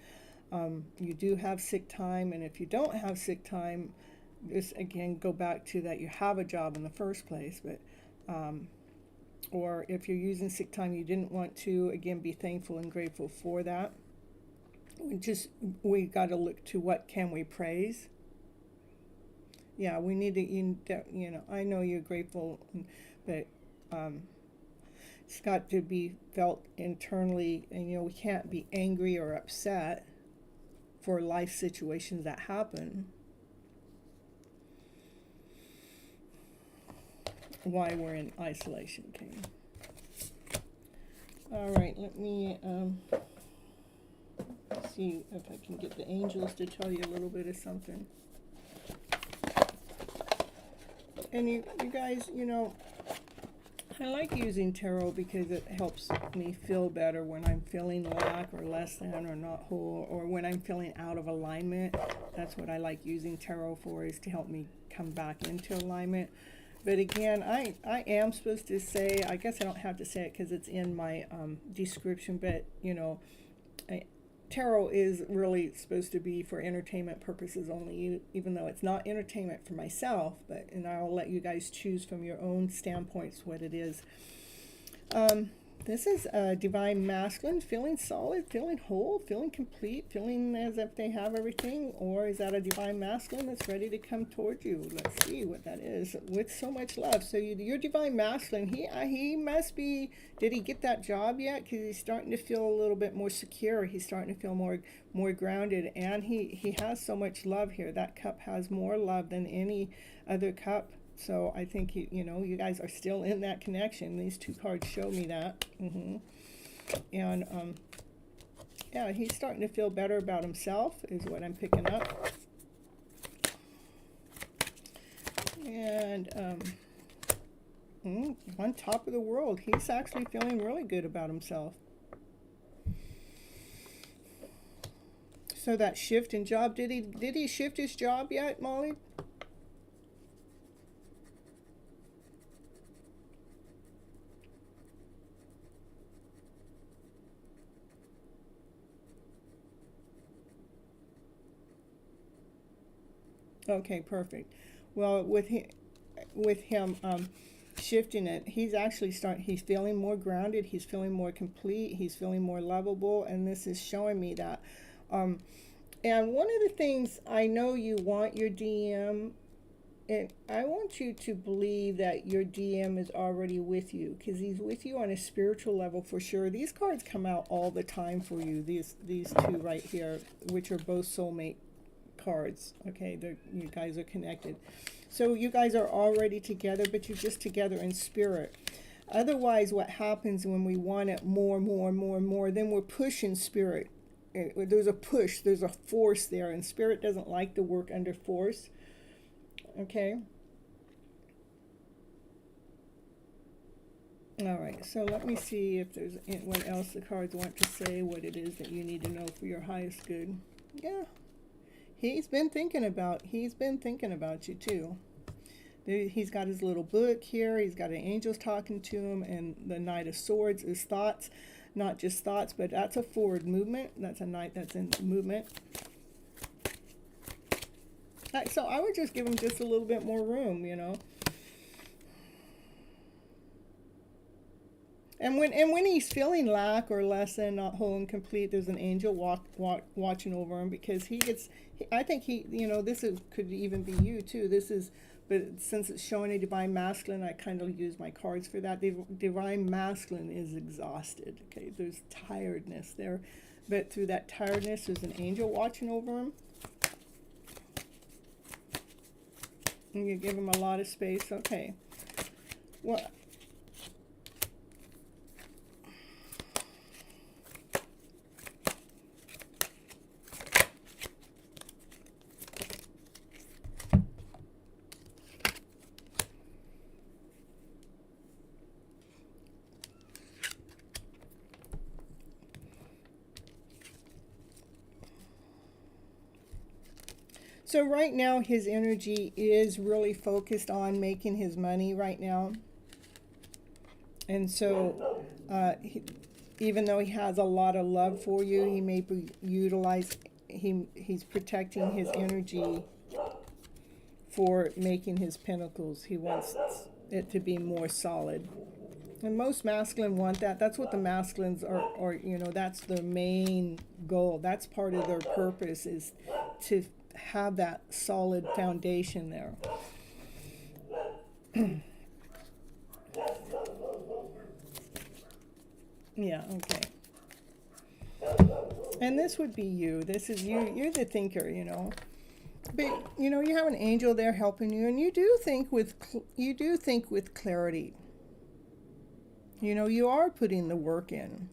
you do have sick time, and if you don't have sick time, just again go back to that you have a job in the first place. But or if you're using sick time you didn't want to, again, be thankful and grateful for that. We got to look to what can we praise. Yeah, we need to, I know you're grateful, but it's got to be felt internally, and we can't be angry or upset for life situations that happen. Why we're in isolation, okay? All right, let me see if I can get the angels to tell you a little bit of something. And you guys, I like using tarot because it helps me feel better when I'm feeling lack or less than or not whole, or when I'm feeling out of alignment. That's what I like using tarot for, is to help me come back into alignment. But again, I am supposed to say, I guess I don't have to say it because it's in my description, but tarot is really supposed to be for entertainment purposes only, even though it's not entertainment for myself, and I'll let you guys choose from your own standpoints what it is. This is a divine masculine, feeling solid, feeling whole, feeling complete, feeling as if they have everything. Or is that a divine masculine that's ready to come toward you? Let's see what that is. With so much love. So your divine masculine, he must be, did he get that job yet? Because he's starting to feel a little bit more secure. He's starting to feel more grounded. And he has so much love here. That cup has more love than any other cup. So I think, you guys are still in that connection. These two cards show me that. And, yeah, he's starting to feel better about himself is what I'm picking up. And on top of the world, he's actually feeling really good about himself. So that shift in job, did he shift his job yet, Molly? Okay, perfect. Well, with him shifting it, he's actually he's feeling more grounded, he's feeling more complete, he's feeling more lovable, and this is showing me that. And one of the things, I know you want your DM, and I want you to believe that your DM is already with you, because he's with you on a spiritual level for sure. These cards come out all the time for you, these two right here, which are both soulmate cards. Okay, you guys are connected, so you guys are already together, but you're just together in spirit. Otherwise, what happens when we want it more, then we're pushing spirit. There's a push, there's a force there, and spirit doesn't like to work under force. Okay, all right, so let me see if there's what else the cards want to say, what it is that you need to know for your highest good. Yeah, he's been thinking about you too. He's got his little book here. He's got an angels talking to him, and the Knight of Swords is thoughts, not just thoughts, but that's a forward movement. That's a knight that's in movement. So I would just give him just a little bit more room, And when he's feeling lack or less than, not whole and complete, there's an angel watching over him, because I think this could even be you too. This is but since it's showing a divine masculine, I kind of use my cards for that. The divine masculine is exhausted. Okay, there's tiredness there, but through that tiredness, there's an angel watching over him. And you give him a lot of space. Okay. Well, so right now his energy is really focused on making his money right now. And so even though he has a lot of love for you, he may be he's protecting his energy for making his pinnacles. He wants it to be more solid. And most masculine want that. That's what the masculines are, you know, that's their main goal. That's part of their purpose, is to have that solid foundation there. Yeah, okay. And this would be you. This is you. You're the thinker, you know. But you know, you have an angel there helping you, and you do think with clarity. You know, you are putting the work in.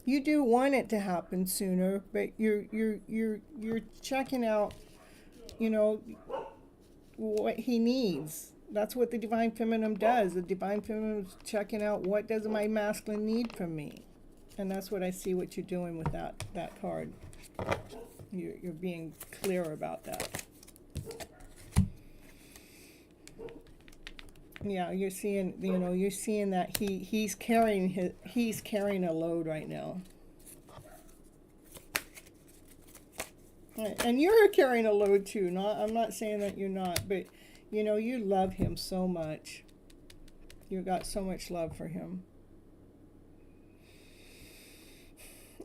You do want it to happen sooner, but you're checking out, you know, what he needs. That's what the divine feminine does. The divine feminine is checking out, what does my masculine need from me, and that's what I see. What you're doing with that card. You're being clear about that. Yeah, you're seeing, you know, you're seeing that he's carrying a load right now. And you're carrying a load too. I'm not saying that you're not, but you know, you love him so much. You've got so much love for him.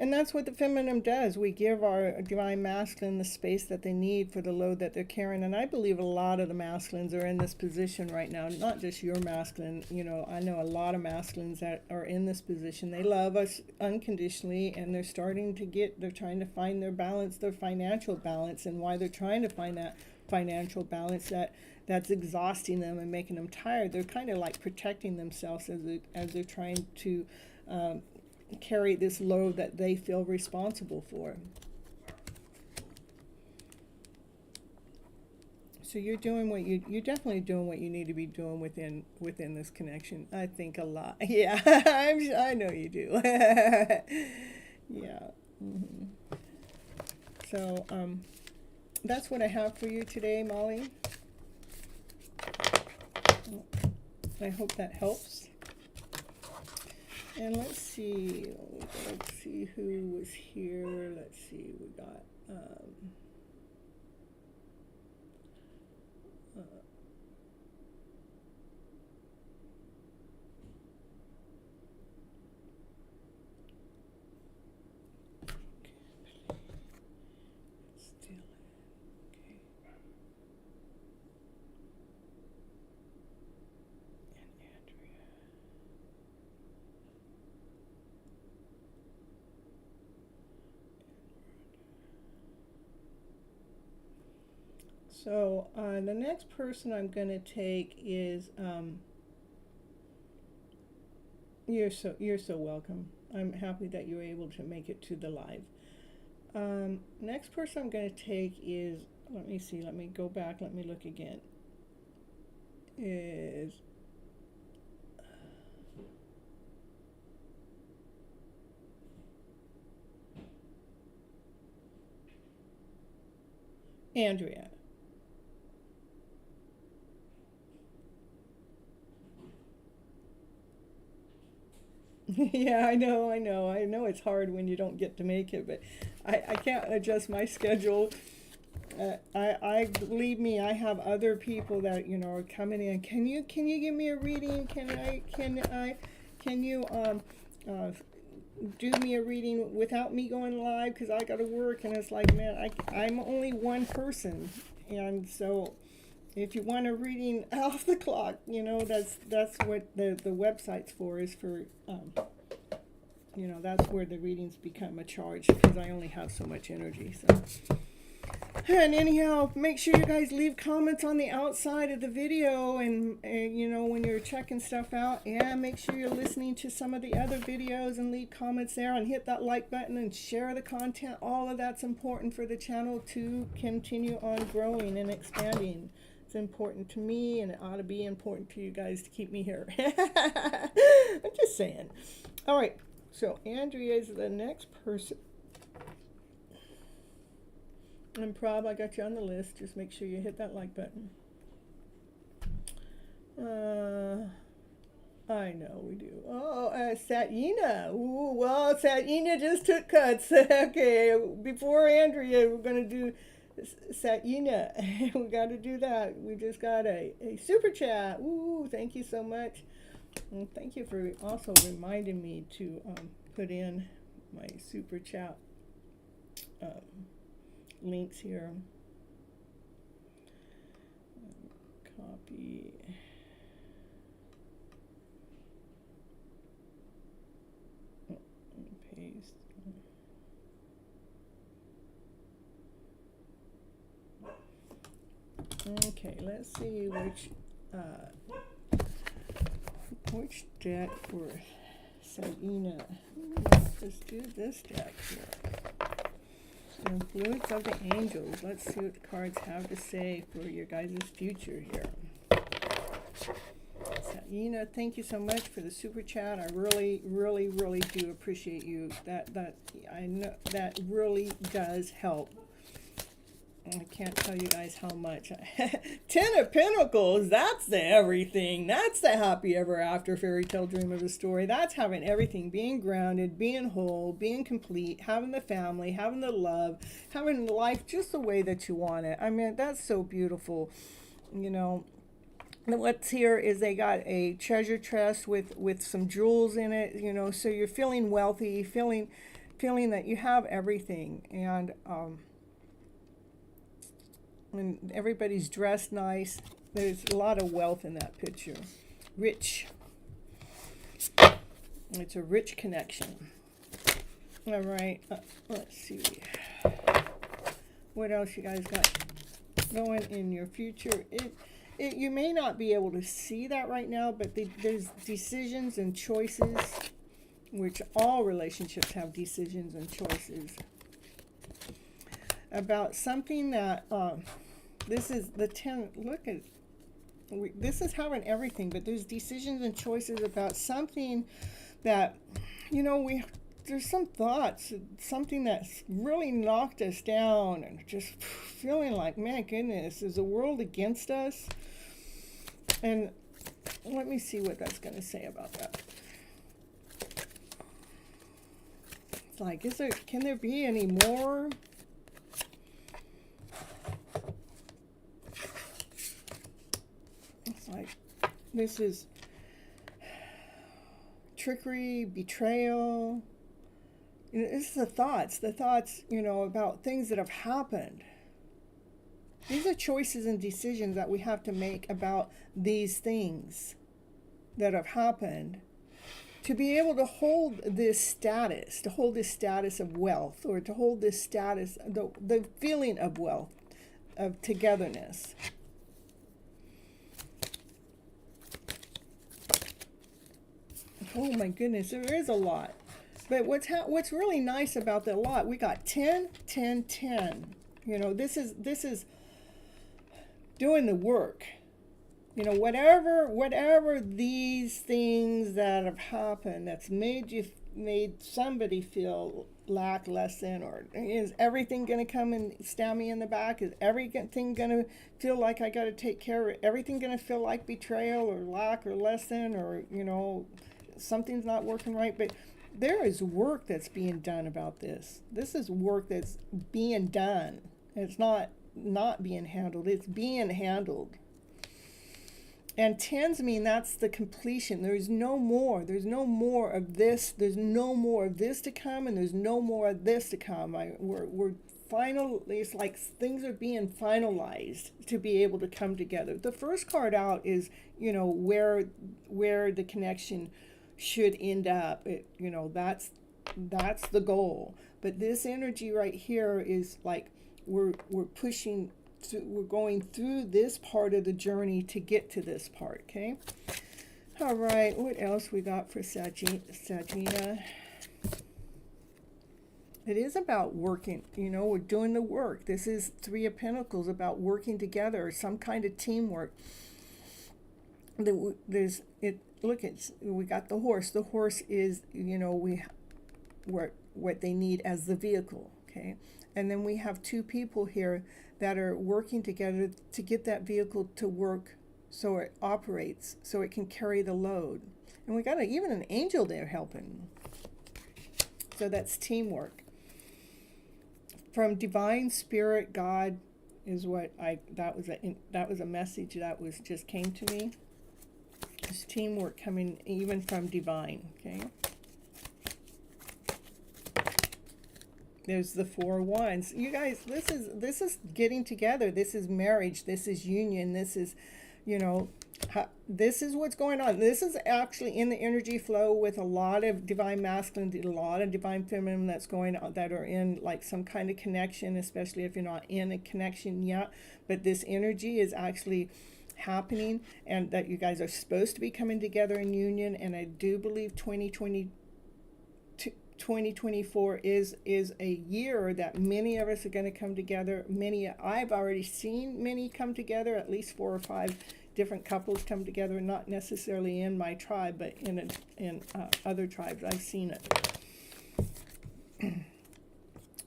And that's what the feminine does. We give our divine masculine the space that they need for the load that they're carrying. And I believe a lot of the masculines are in this position right now. Not just your masculine. You know, I know a lot of masculines that are in this position. They love us unconditionally, and they're trying to find their balance, their financial balance. And why they're trying to find that financial balance that's exhausting them and making them tired. They're kind of like protecting themselves as they're trying to carry this load that they feel responsible for. So you're you're definitely doing what you need to be doing within this connection. I think a lot. Yeah, I know you do. Yeah. Mm-hmm. So that's what I have for you today, Molly. I hope that helps. And let's see who was here. Let's see, we got so the next person I'm going to take is you're so welcome. I'm happy that you were able to make it to the live. Next person I'm going to take is, let me go back, let me look again. Is Andrea. Yeah, I know it's hard when you don't get to make it, but I can't adjust my schedule. I believe me, I have other people that, you know, are coming in. Can you give me a reading? Can you do me a reading without me going live because I got to work, and it's like, man, I'm only one person, and so if you want a reading off the clock, you know, that's what the website's for, is for you know, that's where the readings become a charge because I only have so much energy. So, and anyhow, make sure you guys leave comments on the outside of the video, and you know, when you're checking stuff out, and make sure you're listening to some of the other videos and leave comments there, and hit that like button and share the content. All of that's important for the channel to continue on growing and expanding. It's important to me, and it ought to be important to you guys to keep me here. I'm just saying. All right, so Andrea is the next person. And Prob, I got you on the list. Just make sure you hit that like button. I know we do. Oh, Satina. Ooh, well, Satina just took cuts. Okay, before Andrea, we're going to do Satina. We got to do that. We just got a super chat. Ooh, thank you so much. And thank you for also reminding me to put in my super chat links here. Copy. And paste. Okay, let's see which deck for Sabina. Let's do this deck here. Influence of the Angels. Let's see what the cards have to say for your guys' future here. Sabina, thank you so much for the super chat. I really, really, really do appreciate you. That I know that really does help. I can't tell you guys how much. 10 of Pentacles, that's the everything. That's the happy ever after fairy tale dream of a story. That's having everything, being grounded, being whole, being complete, having the family, having the love, having life just the way that you want it. I mean, that's so beautiful. You know, and what's here is they got a treasure chest with some jewels in it, you know, so you're feeling wealthy, feeling that you have everything. And everybody's dressed nice. There's a lot of wealth in that picture. Rich. It's a rich connection. All right. Let's see. What else you guys got going in your future? You may not be able to see that right now, but there's decisions and choices, which all relationships have decisions and choices. About something that this is the 10. Look at this is having everything, but there's decisions and choices about something that, you know, there's some thoughts, something that's really knocked us down, and just feeling like, man, goodness, is the world against us? And let me see what that's going to say about that. It's like, can there be any more? Like, this is trickery, betrayal. You know, this is the thoughts, you know, about things that have happened. These are choices and decisions that we have to make about these things that have happened to be able to hold this status, of wealth, or to hold this status, the feeling of wealth, of togetherness. Oh my goodness, there is a lot. But what's really nice about the lot, we got 10, 10, 10. You know, this is doing the work. You know, whatever these things that have happened that's made somebody feel lack, less than, or is everything going to come and stab me in the back? Is everything going to feel like I got to take care of it? Everything going to feel like betrayal or lack or less than, or, you know, something's not working right? But there is work that's being done about this. This is work that's being done. It's not being handled. It's being handled. And tens mean that's the completion. There's no more. There's no more of this. There's no more of this to come, and there's no more of this to come. We're final. It's like things are being finalized to be able to come together. The first card out is, where the connection should end up. That's the goal. But this energy right here is like we're pushing. We're going through this part of the journey to get to this part, okay? All right, what else we got for Sagina? It is about working, we're doing the work. This is Three of Pentacles, about working together, some kind of teamwork. We got the horse. The horse is, what they need as the vehicle, okay? And then we have two people here that are working together to get that vehicle to work so it operates, so it can carry the load. And we got even an angel there helping. So that's teamwork. From divine spirit, God is what that was a message that just came to me. This teamwork coming even from divine, okay? There's the Four of Wands. You guys, this is getting together. This is marriage. This is union. This is, this is what's going on. This is actually in the energy flow with a lot of divine masculine, a lot of divine feminine that's going on, that are in like some kind of connection, especially if you're not in a connection yet. But this energy is actually happening, and that you guys are supposed to be coming together in union. And I do believe 2024 is a year that many of us are going to come together. I've already seen many come together, at least 4 or 5 different couples come together, not necessarily in my tribe, but in other tribes. I've seen it.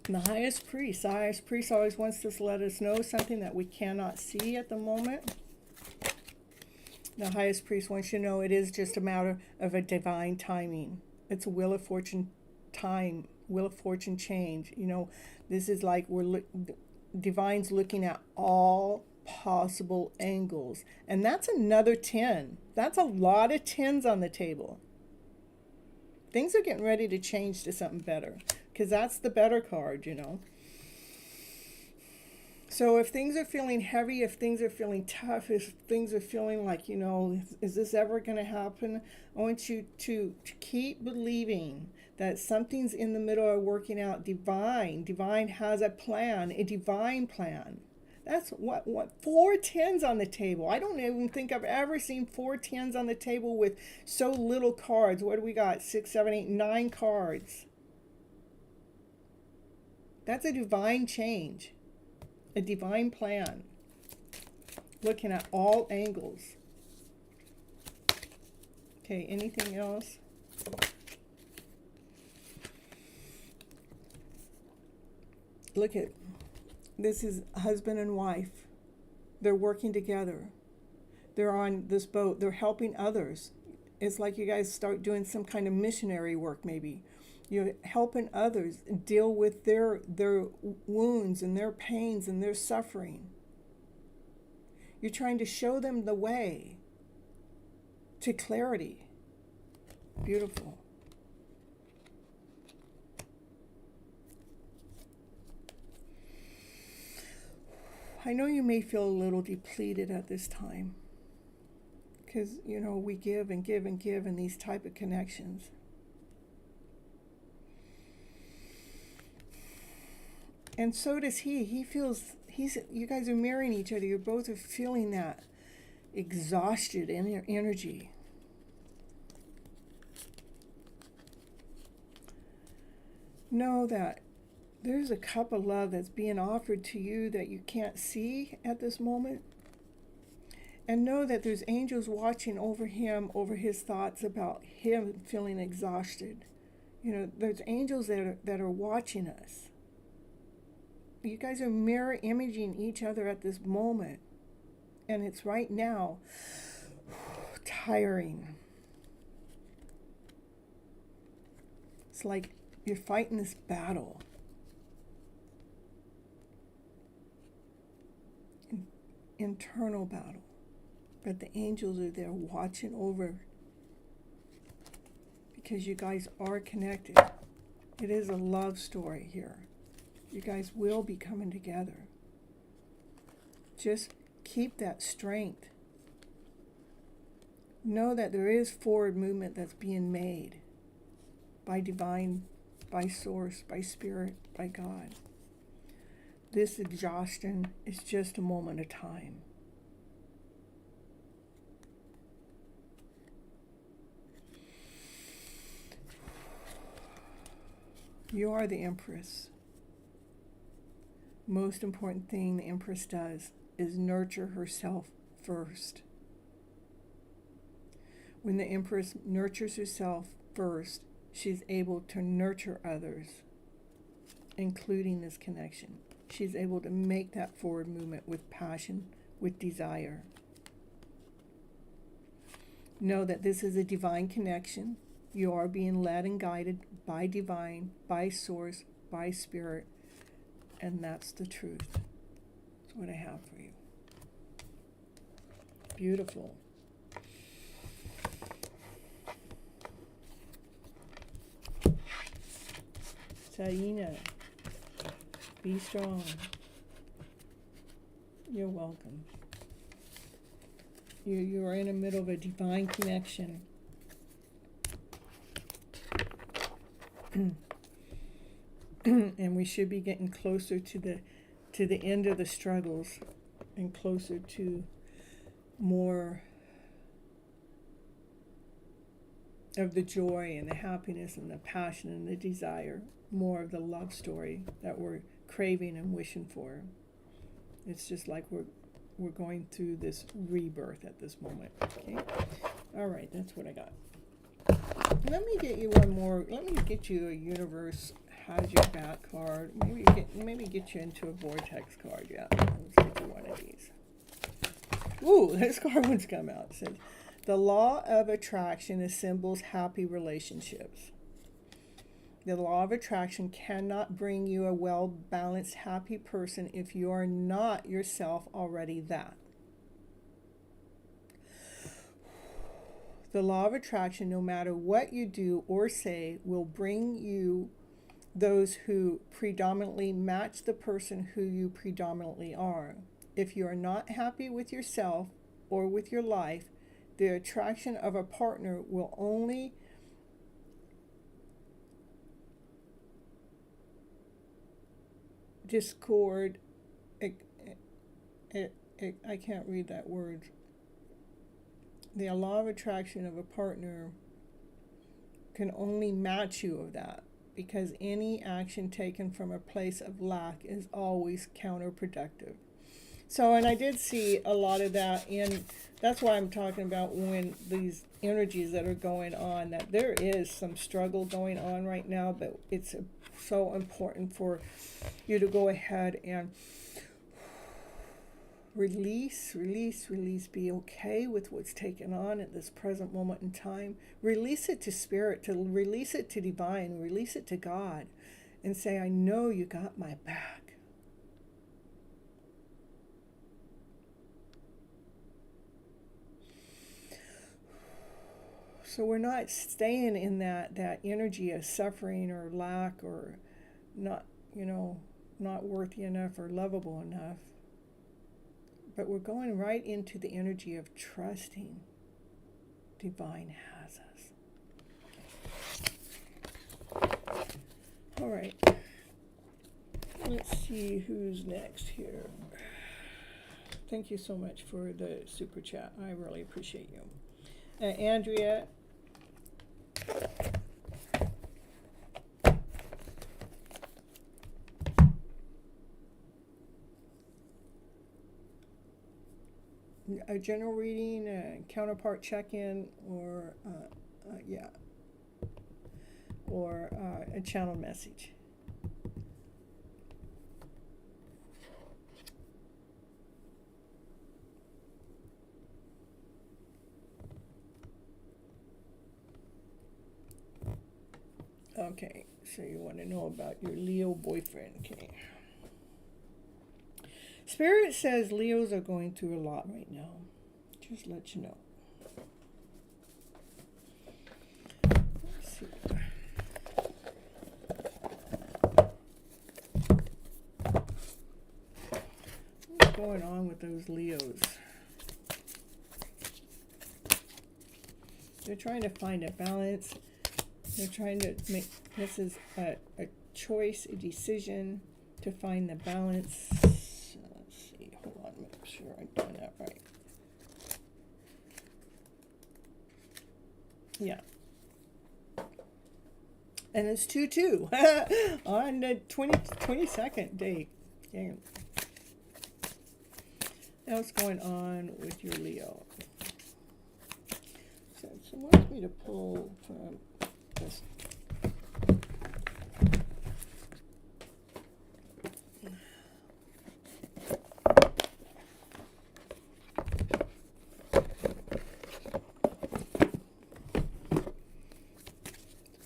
The highest priest. The highest priest always wants to let us know something that we cannot see at the moment. The highest priest wants you to know it is just a matter of a divine timing. It's a wheel of fortune time, wheel of fortune change. This is like divine's looking at all possible angles, and that's another 10. That's a lot of 10s on the table. Things are getting ready to change to something better, because that's the better card. So if things are feeling heavy, if things are feeling tough, if things are feeling like, is this ever going to happen? I want you to keep believing that something's in the middle of working out. Divine has a plan, a divine plan. That's what 4 10s on the table. I don't even think I've ever seen 4 10s on the table with so little cards. What do we got? 6, 7, 8, 9 cards. That's a divine change. A divine plan, looking at all angles. Okay, anything else? Look at, this is husband and wife. They're working together. They're on this boat. They're helping others. It's like you guys start doing some kind of missionary work maybe. You're helping others deal with their wounds and their pains and their suffering. You're trying to show them the way to clarity. Beautiful. I know you may feel a little depleted at this time, because, we give and give and give in these type of connections. And so does he. He feels, you guys are mirroring each other. You both are feeling that exhausted energy. Know that there's a cup of love that's being offered to you that you can't see at this moment. And know that there's angels watching over him, over his thoughts about him feeling exhausted. There's angels that are watching us. You guys are mirror imaging each other at this moment. And it's right now tiring. It's like you're fighting this battle. Internal battle. But the angels are there watching over, because you guys are connected. It is a love story here. You guys will be coming together. Just keep that strength. Know that there is forward movement that's being made by divine, by source, by spirit, by God. This exhaustion is just a moment of time. You are the Empress. Most important thing the Empress does is nurture herself first. When the Empress nurtures herself first, she's able to nurture others, including this connection. She's able to make that forward movement with passion, with desire. Know that this is a divine connection. You are being led and guided by divine, by source, by spirit, and that's the truth. That's what I have for you. Beautiful. Sarina, be strong. You're welcome. You are in the middle of a divine connection. And we should be getting closer to the end of the struggles and closer to more of the joy and the happiness and the passion and the desire, more of the love story that we're craving and wishing for. It's just like we're going through this rebirth at this moment. Okay? All right, that's what I got. Let me get you one more. Let me get you a universe has your back card. Maybe get you into a vortex card. Yeah, let's get you one of these. Ooh, this card one's come out. It says, the law of attraction assembles happy relationships. The law of attraction cannot bring you a well-balanced, happy person if you are not yourself already that. The law of attraction, no matter what you do or say, will bring you those who predominantly match the person who you predominantly are. If you are not happy with yourself or with your life, the attraction of a partner will only discord. I can't read that word. The law of attraction of a partner can only match you of that, because any action taken from a place of lack is always counterproductive. So, and I did see a lot of that, and that's why I'm talking about when these energies that are going on, that there is some struggle going on right now, but it's so important for you to go ahead and release, be okay with what's taken on at this present moment in time. Release it to spirit, to release it to divine, release it to God, and say, I know you got my back. So we're not staying in that energy of suffering or lack or not, not worthy enough or lovable enough. But we're going right into the energy of trusting divine has us. All right. Let's see who's next here. Thank you so much for the super chat. I really appreciate you. Andrea. A general reading, a counterpart check-in, or a channel message. Okay, so you want to know about your Leo boyfriend, okay? Spirit says Leos are going through a lot right now. Just let you know. Let's see. What's going on with those Leos? They're trying to find a balance. They're trying to make, this is a choice, a decision to find the balance. Let's see, hold on, make sure I'm doing that right. Yeah. And it's 2-2 on the 22nd day. Damn. Now what's going on with your Leo? So it wants me to pull from this.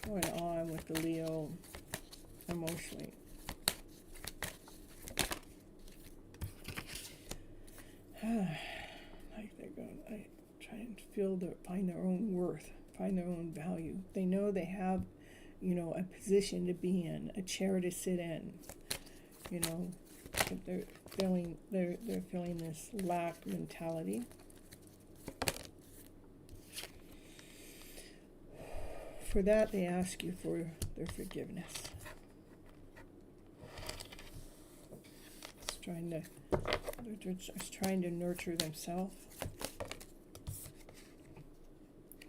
What's going on with the Leo emotionally? Like they're going, I try and find their own worth, find their own value. They know they have, you know, a position to be in, a chair to sit in. You know, but they're feeling this lack mentality. For that, they ask you for their forgiveness. They're just trying to nurture themselves,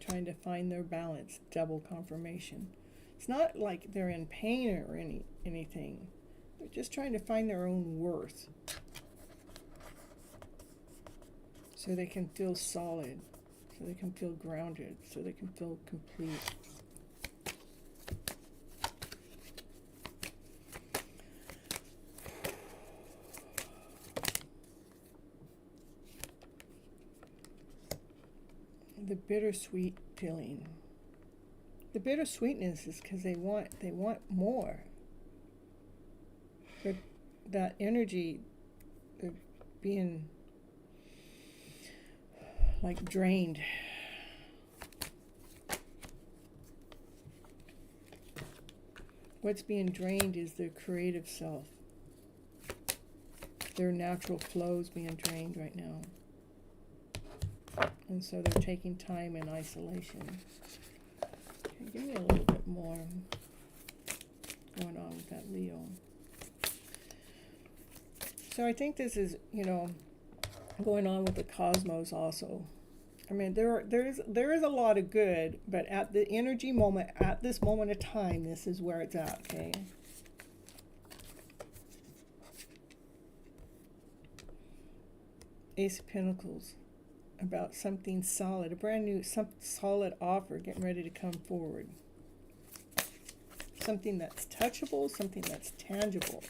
trying to find their balance. Double confirmation. It's not like they're in pain or anything. They're just trying to find their own worth, so they can feel solid, so they can feel grounded, so they can feel complete. The bittersweet feeling. The bittersweetness is because they want more. That energy, they're being like drained. What's being drained is their creative self. Their natural flow is being drained right now. And so they're taking time in isolation. Okay, give me a little bit more going on with that Leo. So I think this is, you know, going on with the cosmos also. I mean, there is a lot of good, but at the energy moment, at this moment of time, this is where it's at, okay? Ace of Pentacles. About something solid, a brand new, solid offer getting ready to come forward. Something that's touchable, something that's tangible.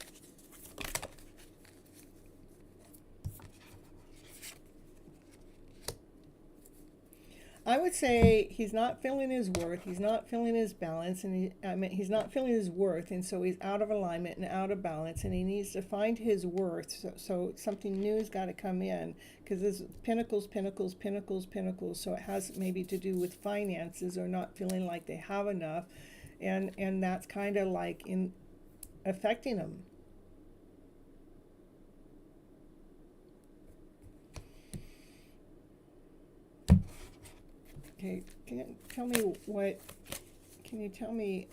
I would say he's not feeling his worth, he's not feeling his balance, and he's not feeling his worth, and so he's out of alignment and out of balance, and he needs to find his worth. So something new's got to come in, because this Pentacles, Pentacles, Pentacles, Pentacles. So it has maybe to do with finances or not feeling like they have enough, and that's kind of like affecting them. Okay, can you tell me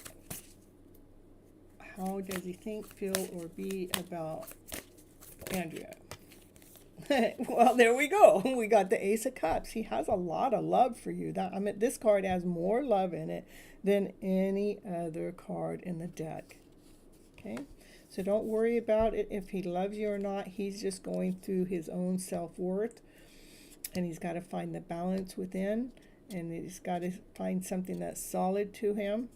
how does he think, feel, or be about Andrea? Well, there we go. We got the Ace of Cups. He has a lot of love for you. This card has more love in it than any other card in the deck. Okay, so don't worry about it if he loves you or not. He's just going through his own self-worth, and he's got to find the balance within. And he's got to find something that's solid to him.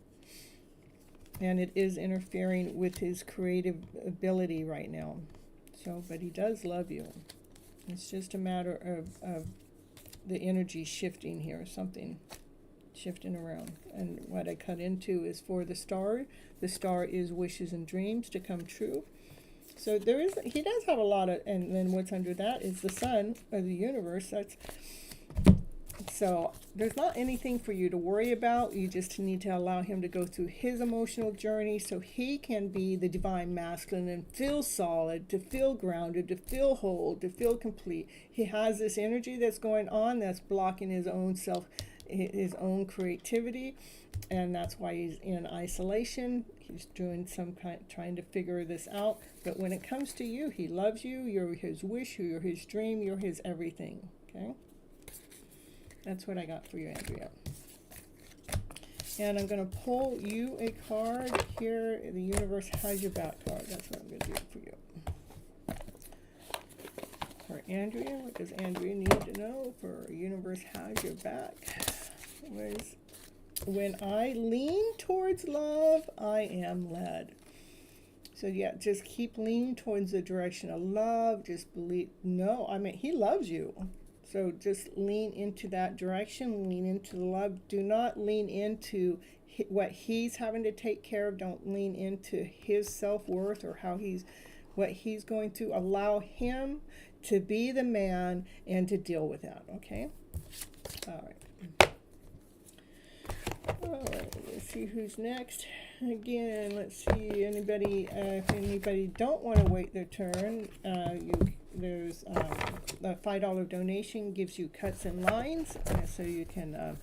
And it is interfering with his creative ability right now. So, but he does love you. It's just a matter of the energy shifting here, something shifting around. And what I cut into is for the star. The star is wishes and dreams to come true. So he does have a lot of, and then what's under that is the sun, or the universe. So there's not anything for you to worry about. You just need to allow him to go through his emotional journey so he can be the divine masculine and feel solid, to feel grounded, to feel whole, to feel complete. He has this energy that's going on that's blocking his own self, his own creativity, and that's why he's in isolation. He's doing some kind, trying to figure this out. But when it comes to you, he loves you. You're his wish. You're his dream. You're his everything. Okay? That's what I got for you, Andrea. And I'm going to pull you a card here. The universe has your back card. That's what I'm going to do for you. For Andrea, what does Andrea need to know for universe has your back? Was when I lean towards love, I am led. So yeah, just keep leaning towards the direction of love. Just believe, no, I mean, he loves you. So just lean into that direction, lean into the love. Do not lean into what he's having to take care of. Don't lean into his self-worth or what he's going to. Allow him to be the man and to deal with that, okay? All right. All right, let's see who's next. Again, let's see, if anybody don't want to wait their turn, there's a $5 donation gives you cuts and lines, so you can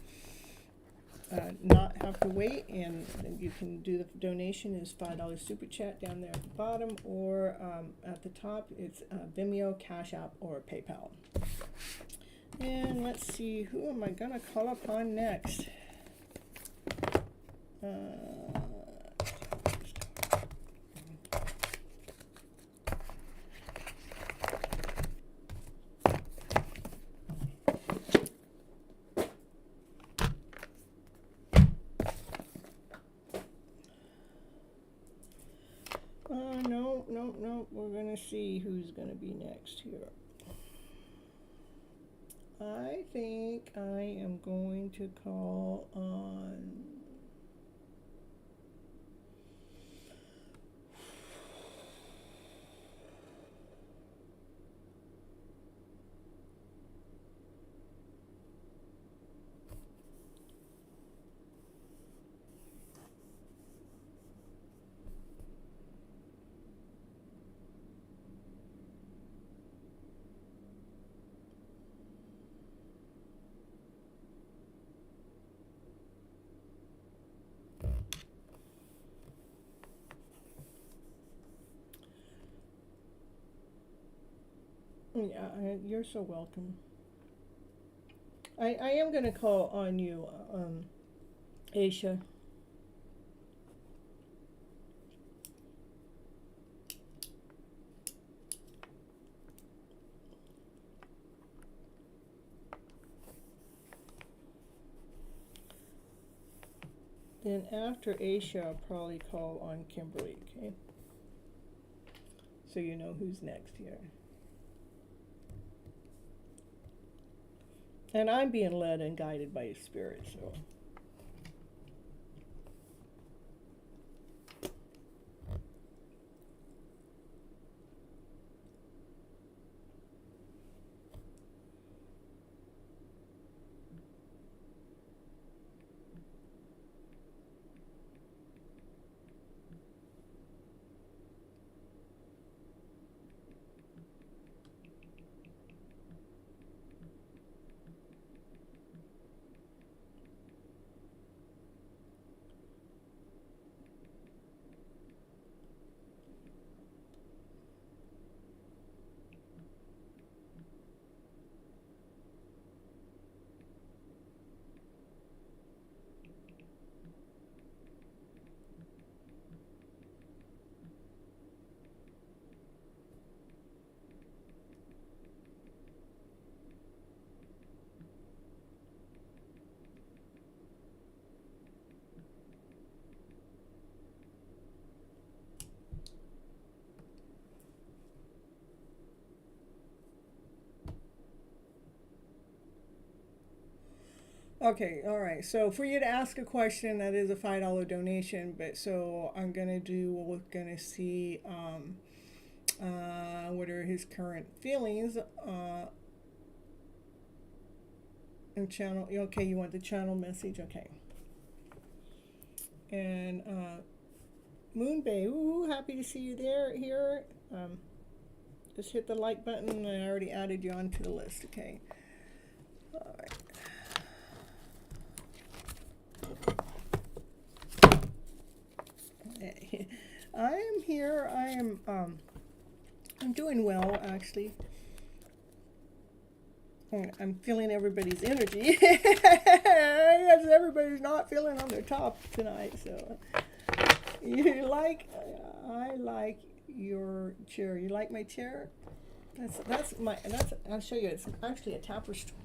not have to wait, and you can do the donation is $5 super chat down there at the bottom, or at the top it's Vimeo, Cash App, or PayPal. And let's see, who am I gonna call upon next? No. We're going to see who's going to be next here. I think I am going to call on... Yeah, you're so welcome. I am going to call on you, Aisha. Then after Aisha, I'll probably call on Kimberly, okay? So you know who's next here. And I'm being led and guided by His Spirit, so. Okay, all right. So for you to ask a question, that is a $5 donation. But so I'm gonna do. We're gonna see what are his current feelings. And channel, okay, you want the channel message, okay. And Moon Bay, ooh, happy to see you here. Just hit the like button, and I already added you onto the list, okay. All right. Okay. I am here. I'm doing well, actually. I'm feeling everybody's energy. Yes, everybody's not feeling on their top tonight, so I like your chair. You like my chair? I'll show you. It's actually a tapestry.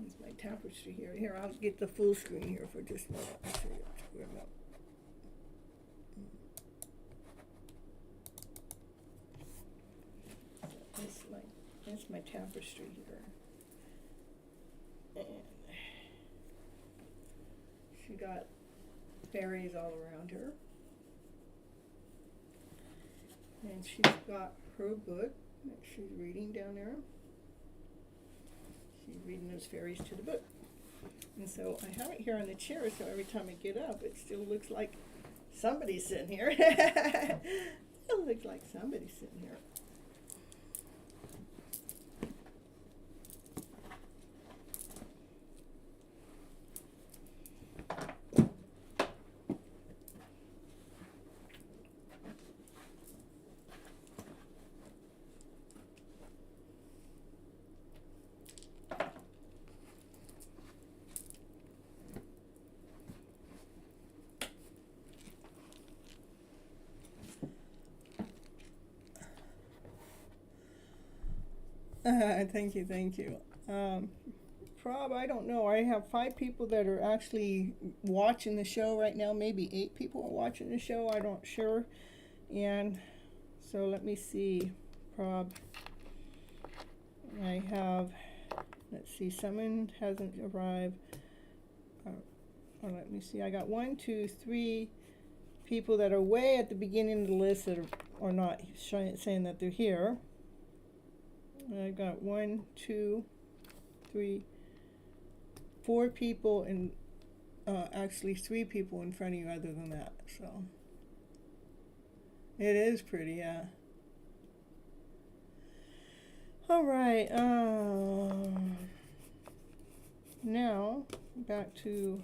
It's my tapestry here. Here, I'll get the full screen here for just a minute. I'll show you. That's my tapestry here. And she got fairies all around her. And she's got her book that she's reading down there. She's reading those fairies to the book. And so I have it here on the chair, so every time I get up, it still looks like somebody's sitting here. It looks like somebody's sitting here. Thank you. Prob, I don't know. I have 5 people that are actually watching the show right now. Maybe 8 people are watching the show. I don't sure. And so let me see. Prob. I have. Let's see. Someone hasn't arrived. Let me see. I got 1, 2, 3 people that are way at the beginning of the list that are not saying that they're here. I got 1, 2, 3, 4 people, and actually 3 people in front of you other than that. So it is pretty, yeah. All right. Now back to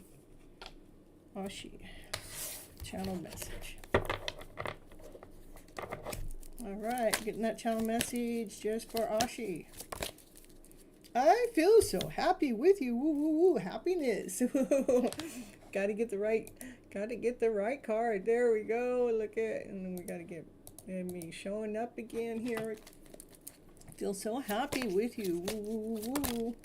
Ashi channel message. All right, getting that channel message just for Ashi. I feel so happy with you. Woo woo woo, happiness. Gotta get the right card. There we go. Look at, and then we gotta get me showing up again here. Feel so happy with you. Woo woo woo woo.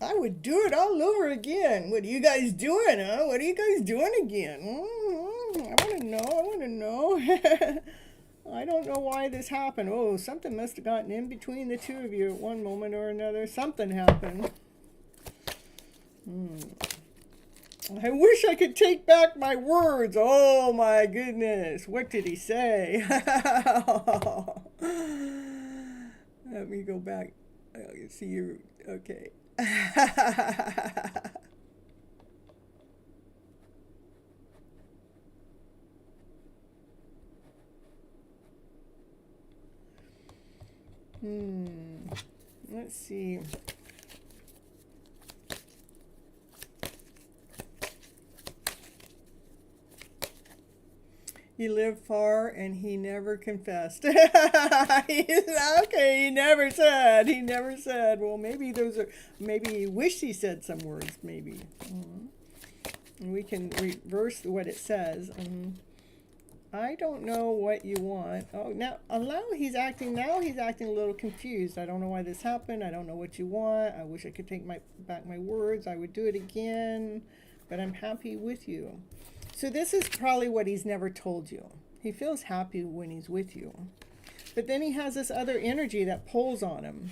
I would do it all over again. What are you guys doing, huh? What are you guys doing again? I want to know. I don't know why this happened. Oh, something must have gotten in between the two of you at one moment or another. Something happened. I wish I could take back my words. Oh my goodness. What did he say? Let me go back. I can see you. Okay. Let's see. He lived far and he never confessed. Okay, he never said. Well, maybe maybe he wished he said some words, maybe. And we can reverse what it says. I don't know what you want. Oh, now he's acting a little confused. I don't know why this happened. I don't know what you want. I wish I could take back my words. I would do it again, but I'm happy with you. So this is probably what he's never told you. He feels happy when he's with you. But then he has this other energy that pulls on him,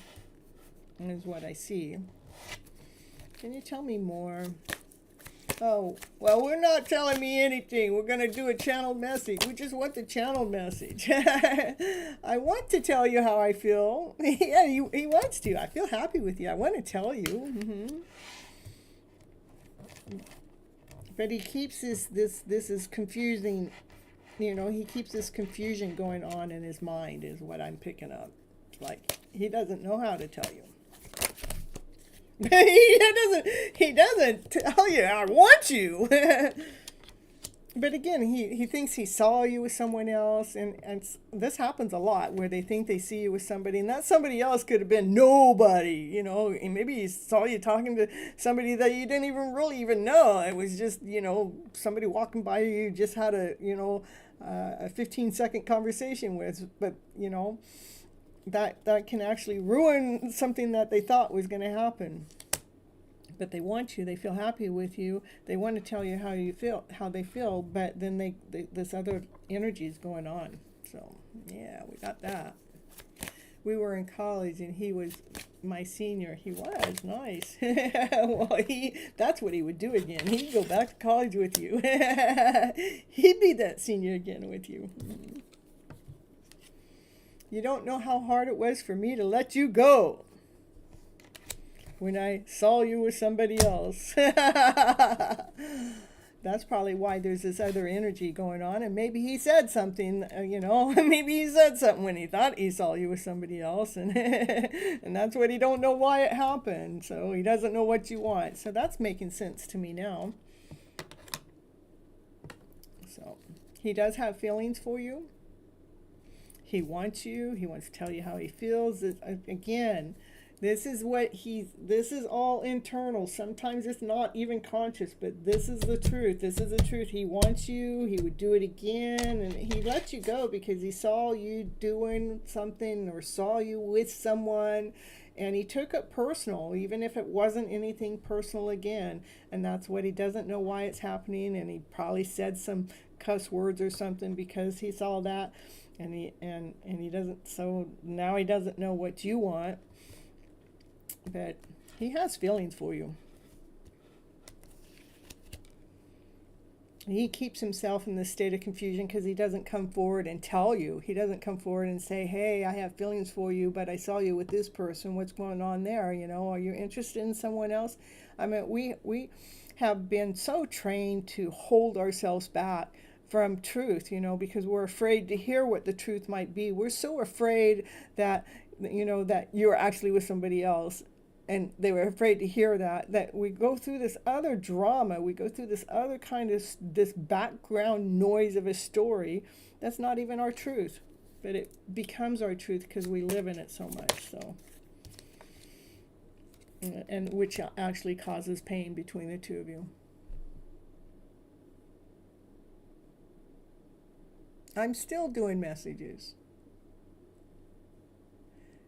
is what I see. Can you tell me more? Oh, well, we're not telling me anything. We're going to do a channeled message. We just want the channeled message. I want to tell you how I feel. Yeah, he wants to. I feel happy with you. I want to tell you. But he keeps this is confusing. He keeps this confusion going on in his mind is what I'm picking up. It's like he doesn't know how to tell you. he doesn't tell you I want you. But again, he thinks he saw you with someone else, and this happens a lot where they think they see you with somebody, and that somebody else could have been nobody, and maybe he saw you talking to somebody that you didn't really even know. It was just, somebody walking by you just had a 15-second conversation with, but that can actually ruin something that they thought was going to happen. But they want you, they feel happy with you, they want to tell you how they feel, but then this other energy is going on. So yeah, we got that. We were in college and he was my senior. He was nice. Well, that's what he would do again. He'd go back to college with you. He'd be that senior again with you. You don't know how hard it was for me to let you go when I saw you with somebody else. That's probably why there's this other energy going on, and maybe he said something, maybe he said something when he thought he saw you with somebody else, and and that's what he don't know why it happened, so he doesn't know what you want. So that's making sense to me now. So he does have feelings for you. He wants you. He wants to tell you how he feels. Again, this is all internal. Sometimes it's not even conscious, but this is the truth. This is the truth. He wants you. He would do it again. And he let you go because he saw you doing something or saw you with someone. And he took it personal, even if it wasn't anything personal again. And that's what he doesn't know why it's happening. And he probably said some cuss words or something because he saw that. And he doesn't, so now he doesn't know what you want. But he has feelings for you. He keeps himself in this state of confusion because he doesn't come forward and tell you. He doesn't come forward and say, hey, I have feelings for you, but I saw you with this person. What's going on there? Are you interested in someone else? I mean, we have been so trained to hold ourselves back from truth, because we're afraid to hear what the truth might be. We're so afraid that, that you're actually with somebody else. And they were afraid to hear that we go through this other drama. We go through this other kind of, this background noise of a story that's not even our truth. But it becomes our truth because we live in it so much. So, and which actually causes pain between the two of you. I'm still doing messages.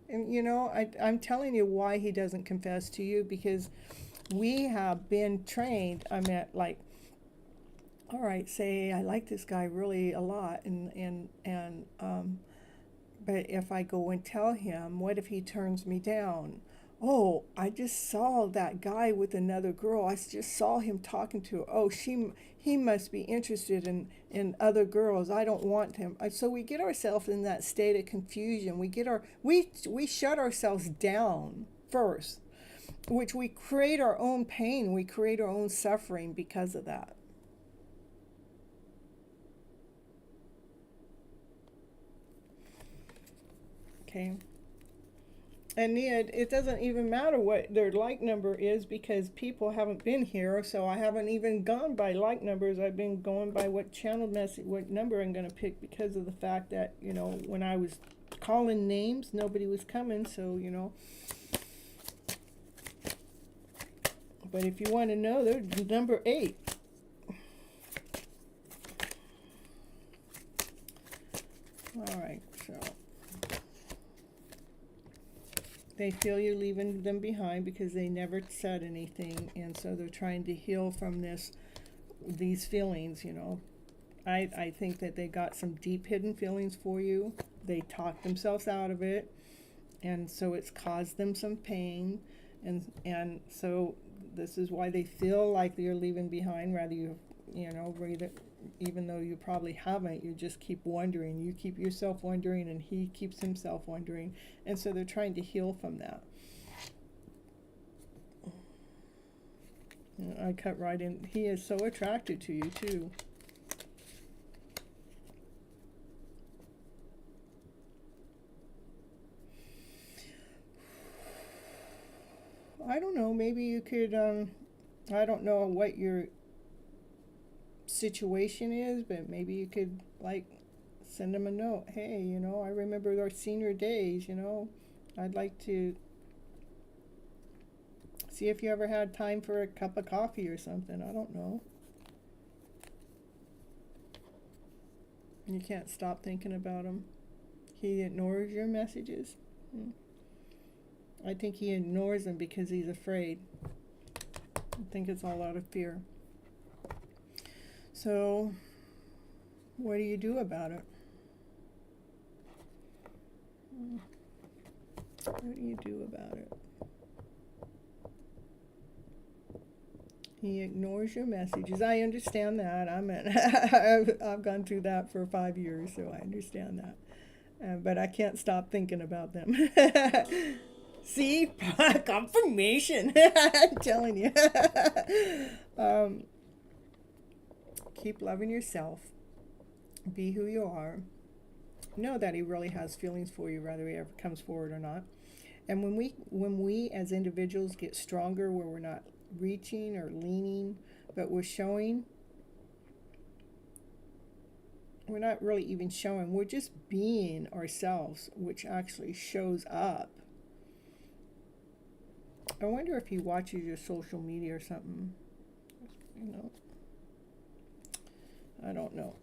And I'm telling you why he doesn't confess to you, because we have been trained. I mean, like, all right, say I like this guy really a lot, but if I go and tell him, what if he turns me down? Oh, I just saw that guy with another girl. I just saw him talking to her. Oh, he must be interested in other girls. I don't want him. So we get ourselves in that state of confusion. We shut ourselves down first, which we create our own pain. We create our own suffering because of that. Okay. And it doesn't even matter what their like number is because people haven't been here, so I haven't even gone by like numbers. I've been going by what channel message, what number I'm going to pick, because of the fact that, when I was calling names, nobody was coming, so, But if you want to know, they're number 8. All right, so they feel you're leaving them behind because they never said anything, and so they're trying to heal from these feelings. I think that they got some deep hidden feelings for you. They talked themselves out of it, and so it's caused them some pain, and so this is why they feel like they're leaving behind, rather even though you probably haven't. You just keep wondering. You keep yourself wondering, and he keeps himself wondering. And so they're trying to heal from that. I cut right in. He is so attracted to you, too. I don't know. Maybe you could, I don't know what your situation is, but maybe you could, like, send him a note. Hey, I remember our senior days, I'd like to see if you ever had time for a cup of coffee or something. I don't know. You can't stop thinking about him. He ignores your messages. I think he ignores them because he's afraid. I think it's all out of fear. So, what do you do about it? What do you do about it? He ignores your messages. I understand that. I've gone through that for 5 years, so I understand that. But I can't stop thinking about them. See? Confirmation. I'm telling you. Keep loving yourself. Be who you are. Know that he really has feelings for you, whether he ever comes forward or not. And when we as individuals get stronger, where we're not reaching or leaning, but we're showing, we're not really even showing, we're just being ourselves, which actually shows up. I wonder if he watches your social media or something. I don't know.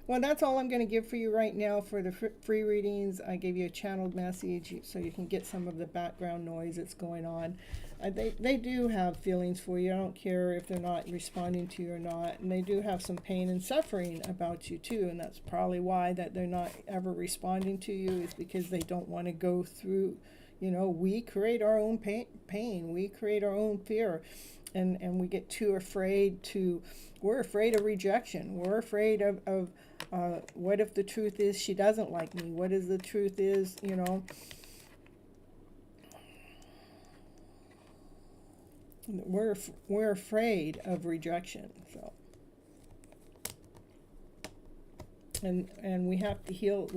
Well, that's all I'm going to give for you right now for the free readings. I gave you a channeled message so you can get some of the background noise that's going on. They do have feelings for you. I don't care if they're not responding to you or not. And they do have some pain and suffering about you too. And that's probably why that they're not ever responding to you, is because they don't want to go through, we create our own pain. We create our own fear. And we get too afraid we're afraid of rejection. We're afraid of what if the truth is she doesn't like me? What if the truth is, we're afraid of rejection. So, and we have to heal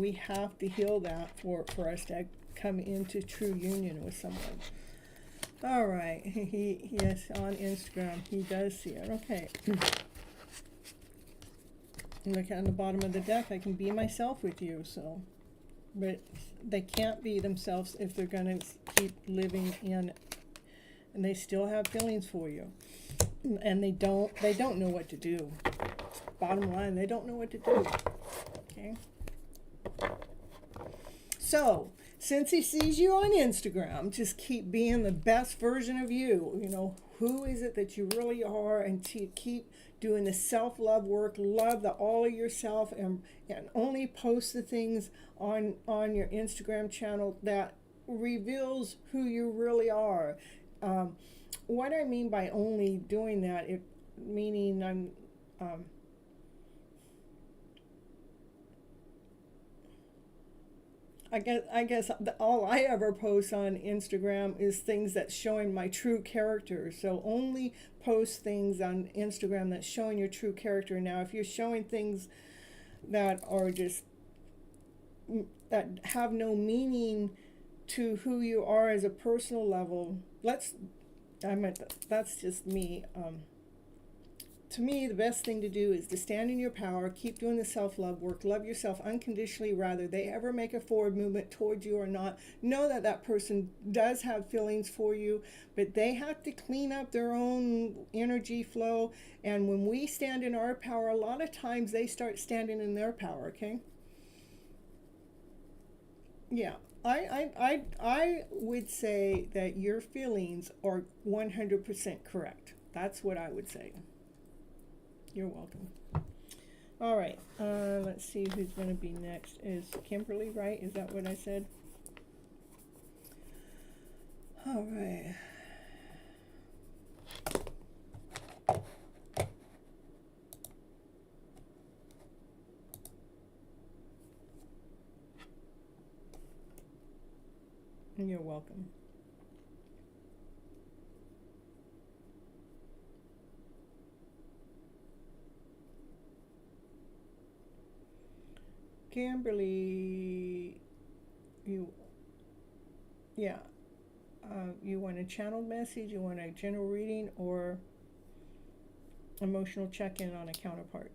that for us to come into true union with someone. All right, yes, on Instagram, he does see it. Okay. Look on the bottom of the deck, I can be myself with you, so. But they can't be themselves if they're going to keep living in, and they still have feelings for you. And they don't know what to do. Bottom line, they don't know what to do. Okay? So, since he sees you on Instagram, just keep being the best version of you. Who is it that you really are, and to keep doing the self-love work. Love all of yourself, and only post the things on your Instagram channel that reveals who you really are. What I mean by only doing that, meaning I guess all I ever post on Instagram is things that's showing my true character. So only post things on Instagram that's showing your true character. Now, if you're showing things that are that have no meaning to who you are as a personal level, that's just me. To me, the best thing to do is to stand in your power, keep doing the self-love work, love yourself unconditionally, whether they ever make a forward movement towards you or not. Know that that person does have feelings for you, but they have to clean up their own energy flow. And when we stand in our power, a lot of times they start standing in their power, okay? Yeah. I would say that your feelings are 100% correct. That's what I would say. You're welcome. All right. Let's see who's going to be next. Is Kimberly right? Is that what I said? All right. You're welcome. Kimberly, yeah, you want a channeled message, you want a general reading, or emotional check-in on a counterpart?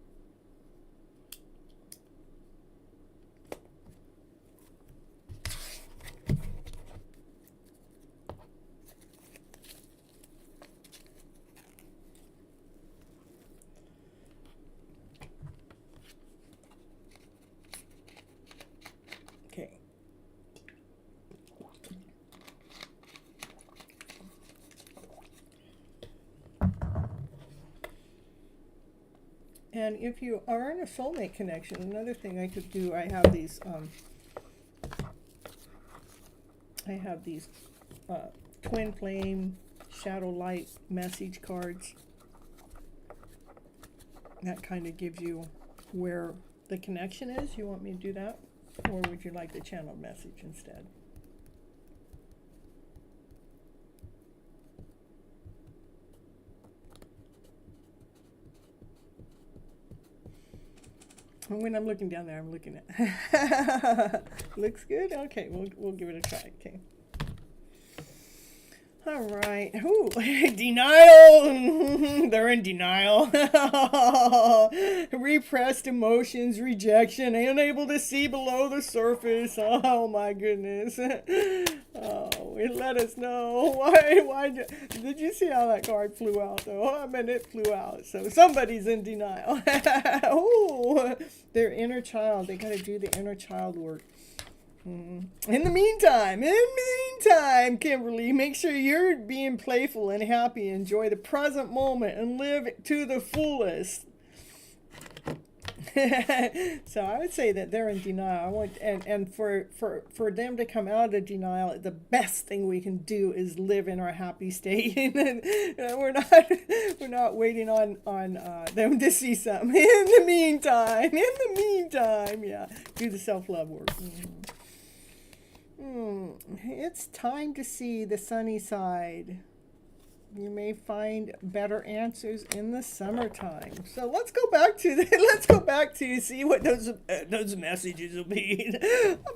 Okay. And if you are in a soulmate connection, another thing I could do, I have these twin flame shadow light message cards. That kind of gives you where the connection is. You want me to do that? Or would you like the channeled message instead? When I'm looking down there, I'm looking at. Looks good? Okay, we'll give it a try. Okay. All right. Ooh, denial. They're in denial. Repressed emotions, rejection, unable to see below the surface. Oh my goodness. Oh, it let us know. Why did you see how that card flew out though? I mean, it flew out. So somebody's in denial. Ooh, their inner child. They got to do the inner child work. In the meantime, Kimberly, make sure you're being playful and happy. Enjoy the present moment and live to the fullest. So I would say that they're in denial. I want and for them to come out of denial, the best thing we can do is live in our happy state. we're not waiting on them to see something. In the meantime, yeah, do the self-love work. It's time to see the sunny side. You may find better answers in the summertime. So let's go back to see what those messages will be.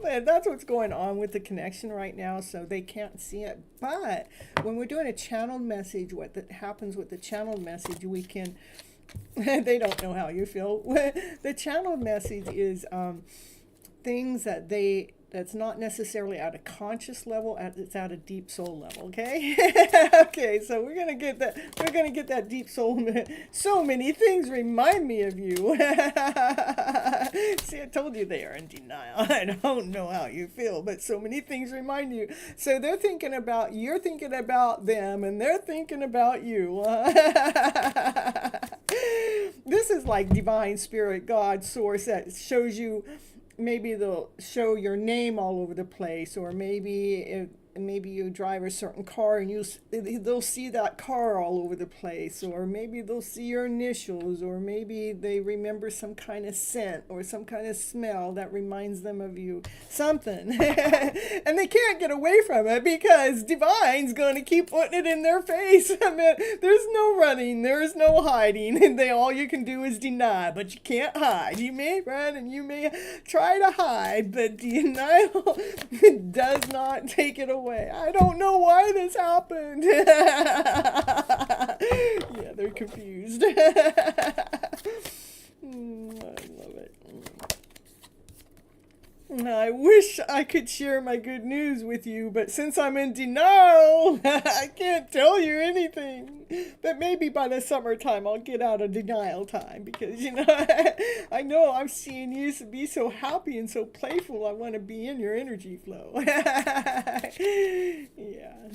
That's what's going on with the connection right now. So they can't see it. But when we're doing a channeled message, what happens with the channeled message, we can. They don't know how you feel. The channeled message is things that's not necessarily at a conscious level, it's at a deep soul level, okay? Okay, so we're gonna get that deep soul. So many things remind me of you. See, I told you they are in denial. I don't know how you feel, but so many things remind you. So you're thinking about them, and they're thinking about you. This is like divine spirit, God, source that shows you. Maybe they'll show your name all over the place, or maybe you drive a certain car and they'll see that car all over the place, or maybe they'll see your initials, or maybe they remember some kind of scent or some kind of smell that reminds them of you, something. And they can't get away from it because Divine's going to keep putting it in their face. I mean, there's no running, there's no hiding, and all you can do is deny, but you can't hide. You may run and you may try to hide, but denial does not take it away. I don't know why this happened. Yeah, they're confused. I love it. I wish I could share my good news with you, but since I'm in denial, I can't tell you anything. But maybe by the summertime I'll get out of denial time, because, I know I'm seeing you to be so happy and so playful. I want to be in your energy flow. Yeah,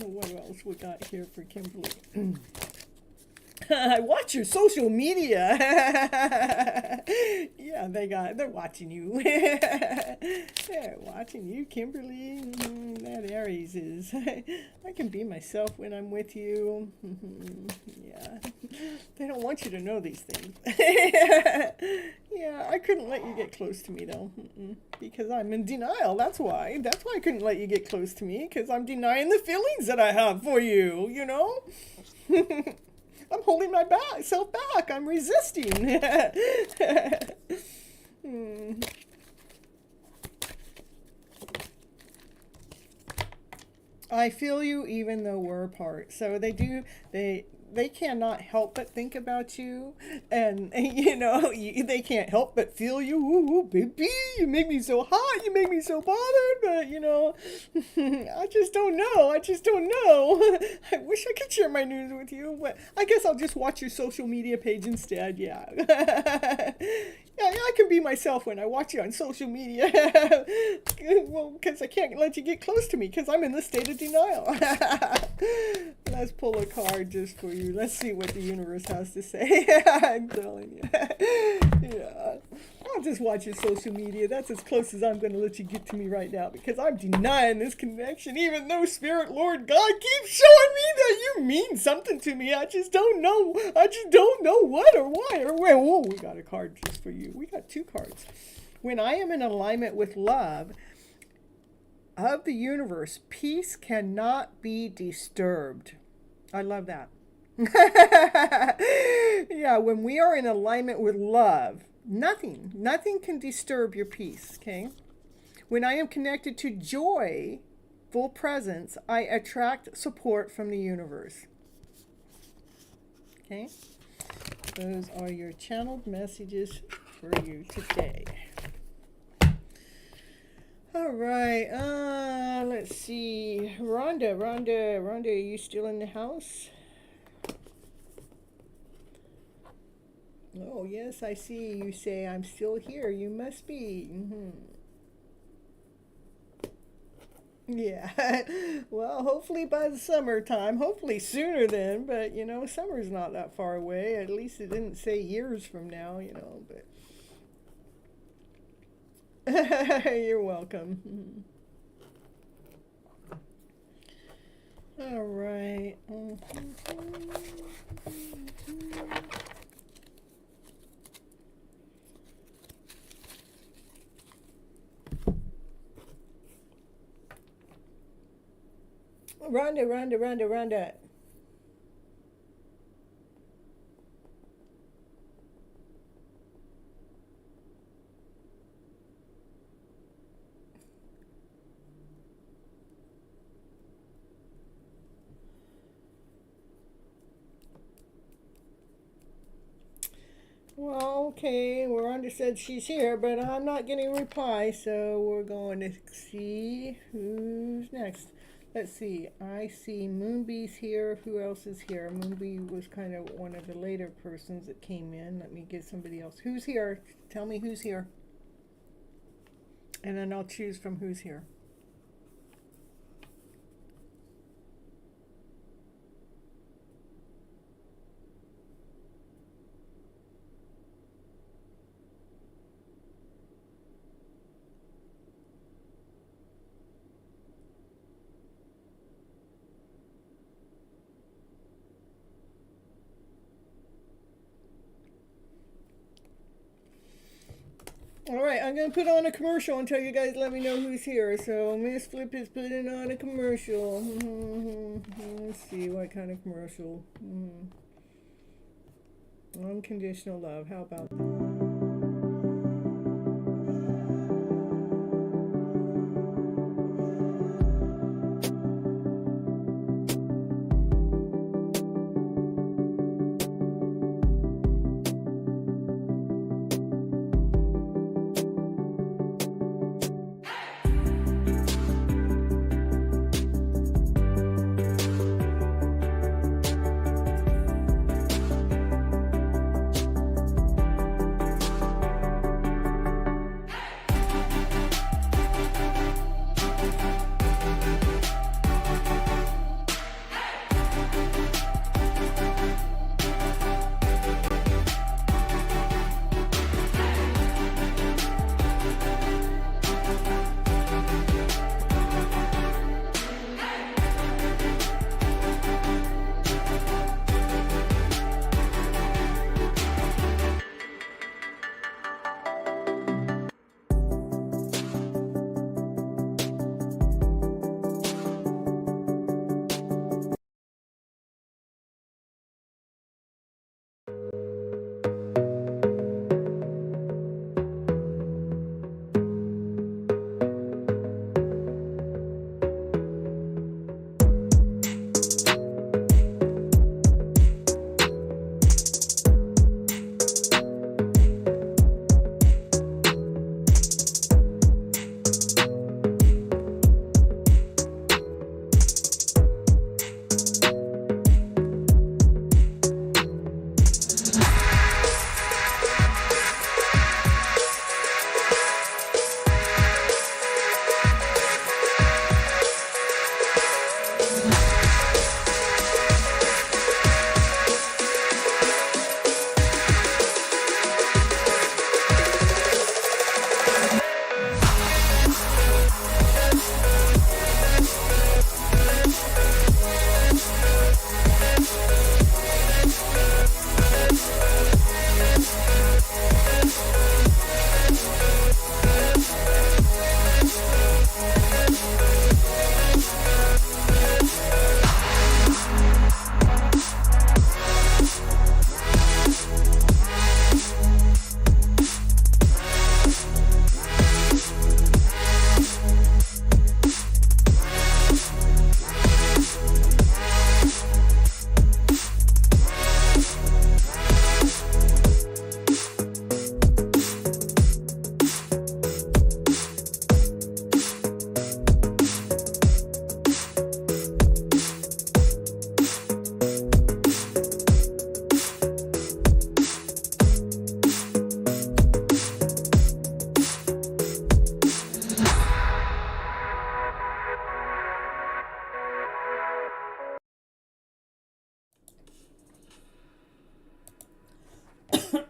what else we got here for Kimberly? I watch your social media. Yeah, they're watching you. They're watching you, Kimberly. That Aries is. I can be myself when I'm with you. Yeah. They don't want you to know these things. Yeah, I couldn't let you get close to me though. Because I'm in denial. That's why. That's why I couldn't let you get close to me. Because I'm denying the feelings that I have for you, you know? I'm holding myself back. I'm resisting. I feel you even though we're apart. So they cannot help but think about you, and you know, they can't help but feel you. Ooh, baby, you make me so hot, you make me so bothered, but you know, I just don't know. I wish I could share my news with you, but I guess I'll just watch your social media page instead. Yeah. Yeah, I can be myself when I watch you on social media. Well, because I can't let you get close to me because I'm in the state of denial. Let's pull a card just for you. Let's see what the universe has to say. I'm telling you. Yeah. I'll just watch your social media. That's as close as I'm going to let you get to me right now because I'm denying this connection even though Spirit Lord God keeps showing me that you mean something to me. I just don't know. What or why or where. Whoa, we got a card just for you. We got two cards. When I am in alignment with love of the universe, peace cannot be disturbed. I love that. Yeah, when we are in alignment with love, nothing can disturb your peace, okay? When I am connected to joy, full presence, I attract support from the universe. Okay? Those are your channeled messages for you today. All right, let's see. Rhonda, are you still in the house? Oh, yes, I see. You say, I'm still here. You must be. Yeah. Well, hopefully by the summertime. Hopefully sooner then. But, you know, summer's not that far away. At least it didn't say years from now, you know. But you're welcome. All right. Rhonda. Well, okay, Rhonda said she's here, but I'm not getting a reply, so we're going to see who's next. Let's see. I see Moonbee's here. Who else is here? Moonbee was kind of one of the later persons that came in. Let me get somebody else. Who's here? Tell me who's here. And then I'll choose from who's here. All right, I'm going to put on a commercial until you guys let me know who's here. So Miss Flip is putting on a commercial. Let's see what kind of commercial. Unconditional love. How about that?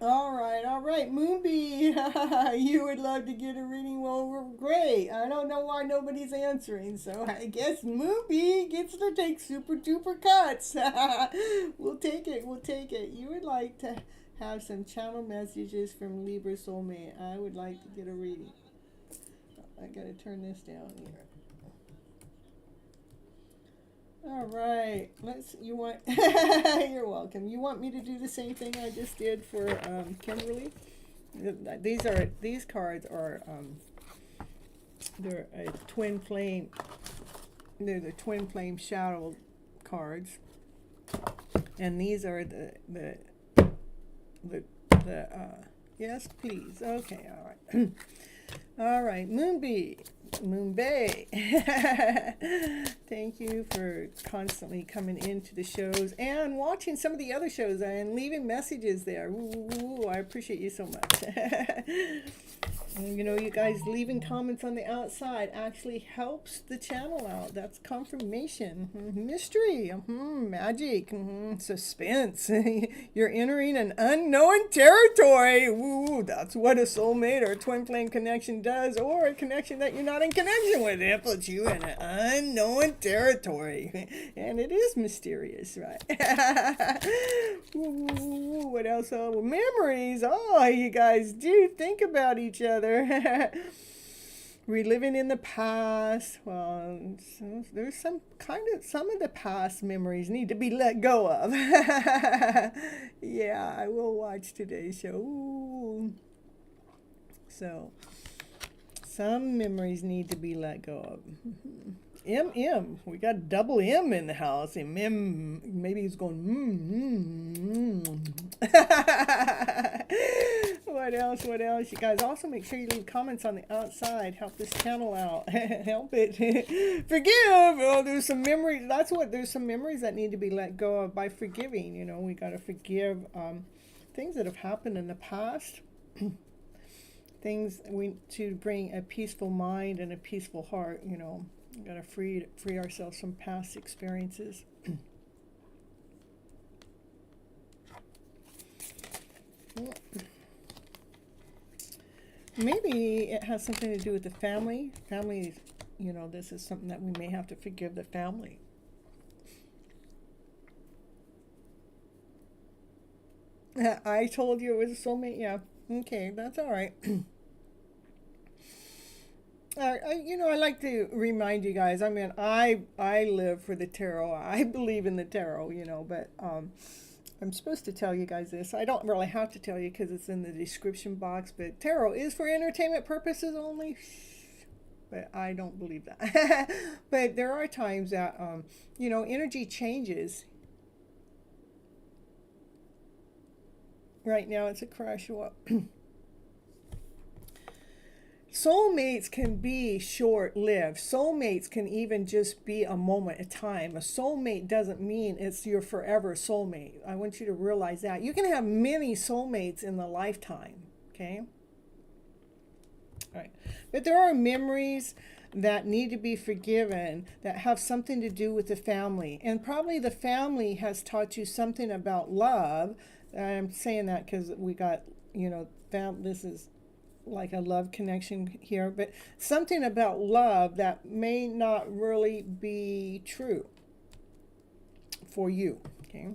All right, Moonbee. You would love to get a reading. Well, great. I don't know why nobody's answering, so I guess Moonbee gets to take super duper cuts. We'll take it. We'll take it. You would like to have some channel messages from Libra Soulmate. I would like to get a reading. I gotta turn this down here. All right, you want, you're welcome. You want me to do the same thing I just did for Kimberly? These cards are, they're a twin flame, they're the twin flame shadow cards. And these are the yes, please. Okay, all right. All right, Moonbee. Moonbay. Thank you for constantly coming into the shows and watching some of the other shows and leaving messages there. Ooh, I appreciate you so much. You know, you guys leaving comments on the outside actually helps the channel out. That's confirmation. Mystery, magic, suspense. You're entering an unknown territory. Ooh, that's what a soulmate or a twin flame connection does, or a connection that you're not in connection with. It puts you in an unknown territory. And it is mysterious, right? Ooh, what else? Oh, memories. Oh, you guys do think about each other. Reliving in the past. Well, there's some of the past memories need to be let go of. Yeah, I will watch today's show. Ooh. So, some memories need to be let go of. We got double M in the house, and maybe he's going What else? You guys also make sure you leave comments on the outside. Help this channel out. Help it. Forgive. Oh, there's some memories. There's some memories that need to be let go of by forgiving. You know, we got to forgive things that have happened in the past. Things to bring a peaceful mind and a peaceful heart. You know, we got to free ourselves from past experiences. Maybe it has something to do with the family. Family, you know, this is something that we may have to forgive the family. I told you it was a soulmate. Yeah. Okay, that's all right. I like to remind you guys. I mean, I live for the tarot. I believe in the tarot, you know, but I'm supposed to tell you guys this. I don't really have to tell you because it's in the description box, but tarot is for entertainment purposes only. But I don't believe that. But there are times that, you know, energy changes. Right now it's a crash. Soulmates can be short-lived. Soulmates can even just be a moment of time. A soulmate doesn't mean it's your forever soulmate. I want you to realize that. You can have many soulmates in the lifetime, okay? All right. But there are memories that need to be forgiven that have something to do with the family. And probably the family has taught you something about love. I'm saying that because we got, you know, this is like a love connection here, but something about love that may not really be true for you, okay?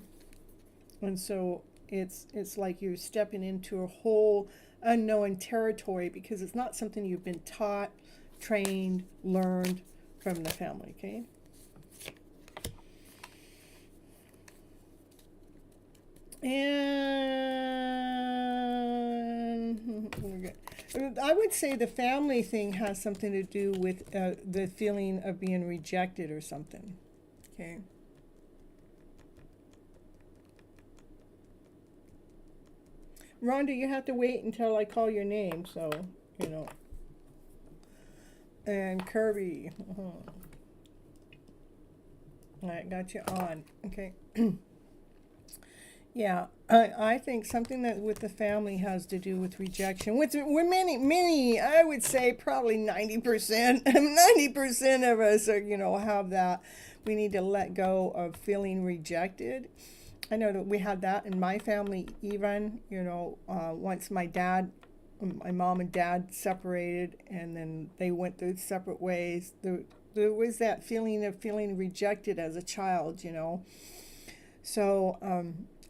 And so it's like you're stepping into a whole unknown territory because it's not something you've been taught, trained, learned from the family, okay? And we're good. I would say the family thing has something to do with the feeling of being rejected or something. Okay. Rhonda, you have to wait until I call your name, so, you know. And Kirby. All right, got you on. Okay. Yeah, I think something that with the family has to do with rejection. With many, I would say probably 90%, 90% of us are, you know, have that. We need to let go of feeling rejected. I know that we had that in my family, even, you know, once my mom and dad separated and then they went their separate ways. There was that feeling of feeling rejected as a child, you know. So,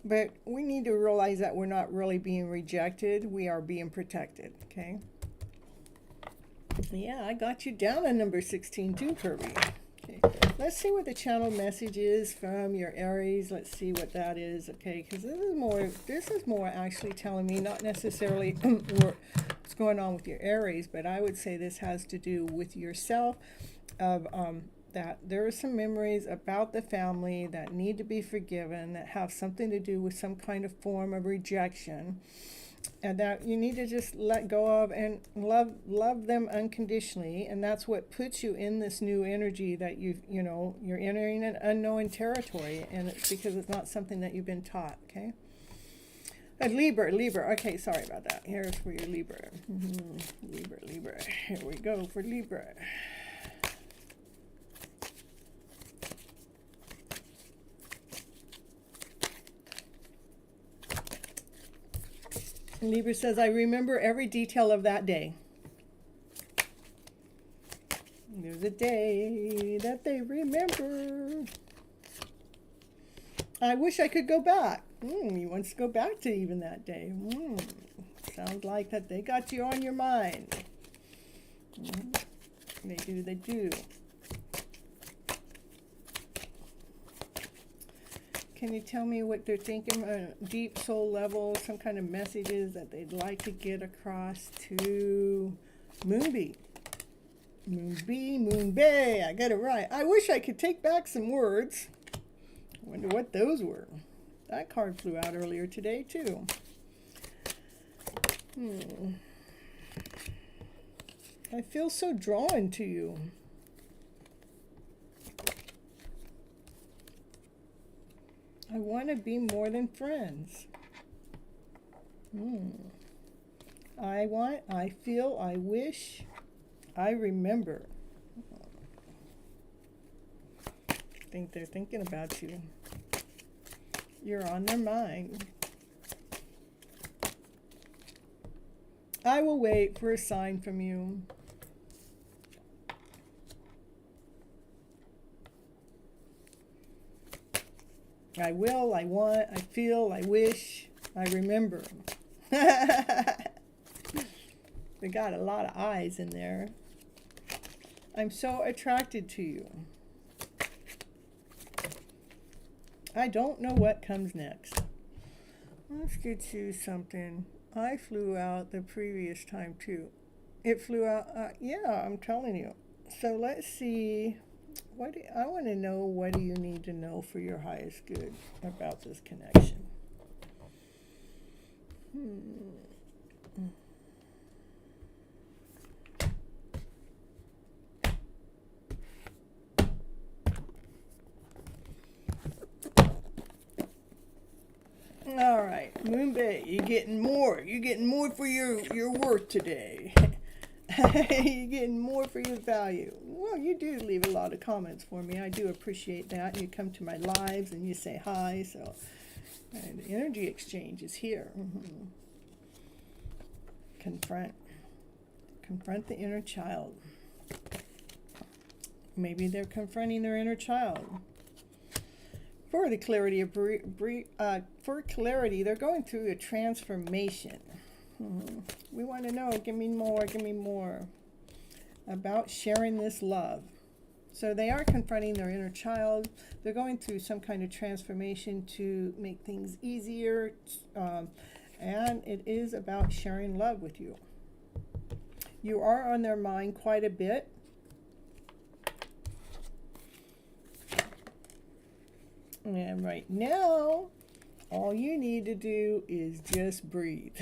but we need to realize that we're not really being rejected. We are being protected, okay? Yeah, I got you down on number 16 too, Kirby. Okay, let's see what the channel message is from your Aries. Let's see what that is, okay? Because this is more actually telling me not necessarily what's going on with your Aries, but I would say this has to do with yourself. Of that there are some memories about the family that need to be forgiven, that have something to do with some kind of form of rejection, and that you need to just let go of and love them unconditionally. And that's what puts you in this new energy that you're entering an unknown territory, and it's because it's not something that you've been taught. Okay. Libra. Okay, sorry about that. Here's for your Libra. Libra. Here we go for Libra. Libra says, I remember every detail of that day. There's a day that they remember. I wish I could go back. He wants to go back to even that day. Sounds like that they got you on your mind. They do. Can you tell me what they're thinking on a deep soul level, some kind of messages that they'd like to get across to Moonbee? Moonbee, I got it right. I wish I could take back some words. I wonder what those were. That card flew out earlier today, too. I feel so drawn to you. I want to be more than friends. I feel, I wish, I remember. I think they're thinking about you. You're on their mind. I will wait for a sign from you. I will, I want, I feel, I wish, I remember. They got a lot of eyes in there. I'm so attracted to you. I don't know what comes next. Let's get you something. I flew out the previous time too. It flew out, yeah, I'm telling you. So let's see. I want to know, what do you need to know for your highest good about this connection? All right, Moonbee, you're getting more. You're getting more for your worth today. You're getting more for your value. Well, you do leave a lot of comments for me. I do appreciate that. You come to my lives and you say hi. So the energy exchange is here. Confront the inner child. Maybe they're confronting their inner child. For the clarity of for clarity, they're going through a transformation. We want to know, give me more about sharing this love. So they are confronting their inner child. They're going through some kind of transformation to make things easier. And it is about sharing love with you. You are on their mind quite a bit. And right now, all you need to do is just breathe.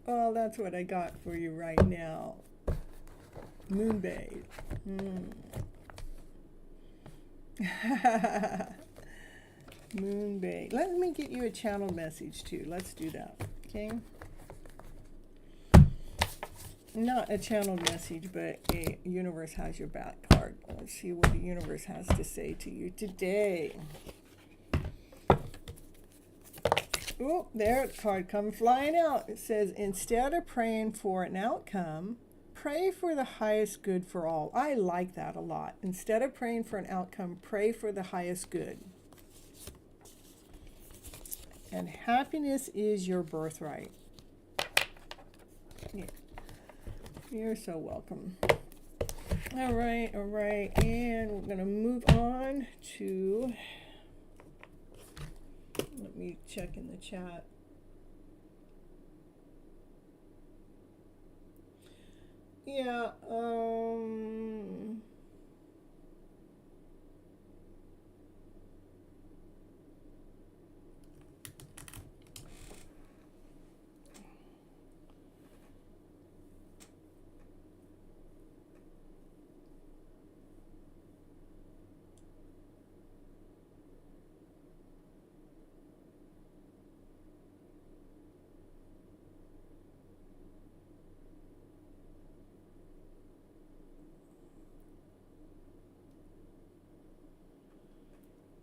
Well, that's what I got for you right now. Moonbee. Moonbee. Let me get you a channel message too. Let's do that. Okay? Not a channel message, but a universe has your back card. Let's see what the universe has to say to you today. Oh, there, the card come flying out. It says, instead of praying for an outcome, pray for the highest good for all. I like that a lot. Instead of praying for an outcome, pray for the highest good. And happiness is your birthright. Yeah. You're so welcome. All right. And we're going to move on to... Let me check in the chat. Yeah,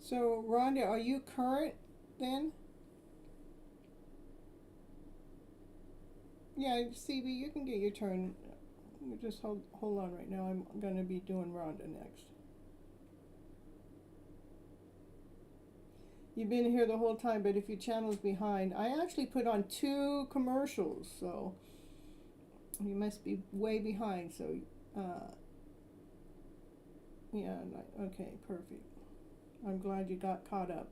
so Rhonda, are you current then? Yeah, CB, you can get your turn. Just hold on right now. I'm going to be doing Rhonda next. You've been here the whole time, but if your channel's behind, I actually put on 2 commercials, so you must be way behind. So, yeah, okay, perfect. I'm glad you got caught up.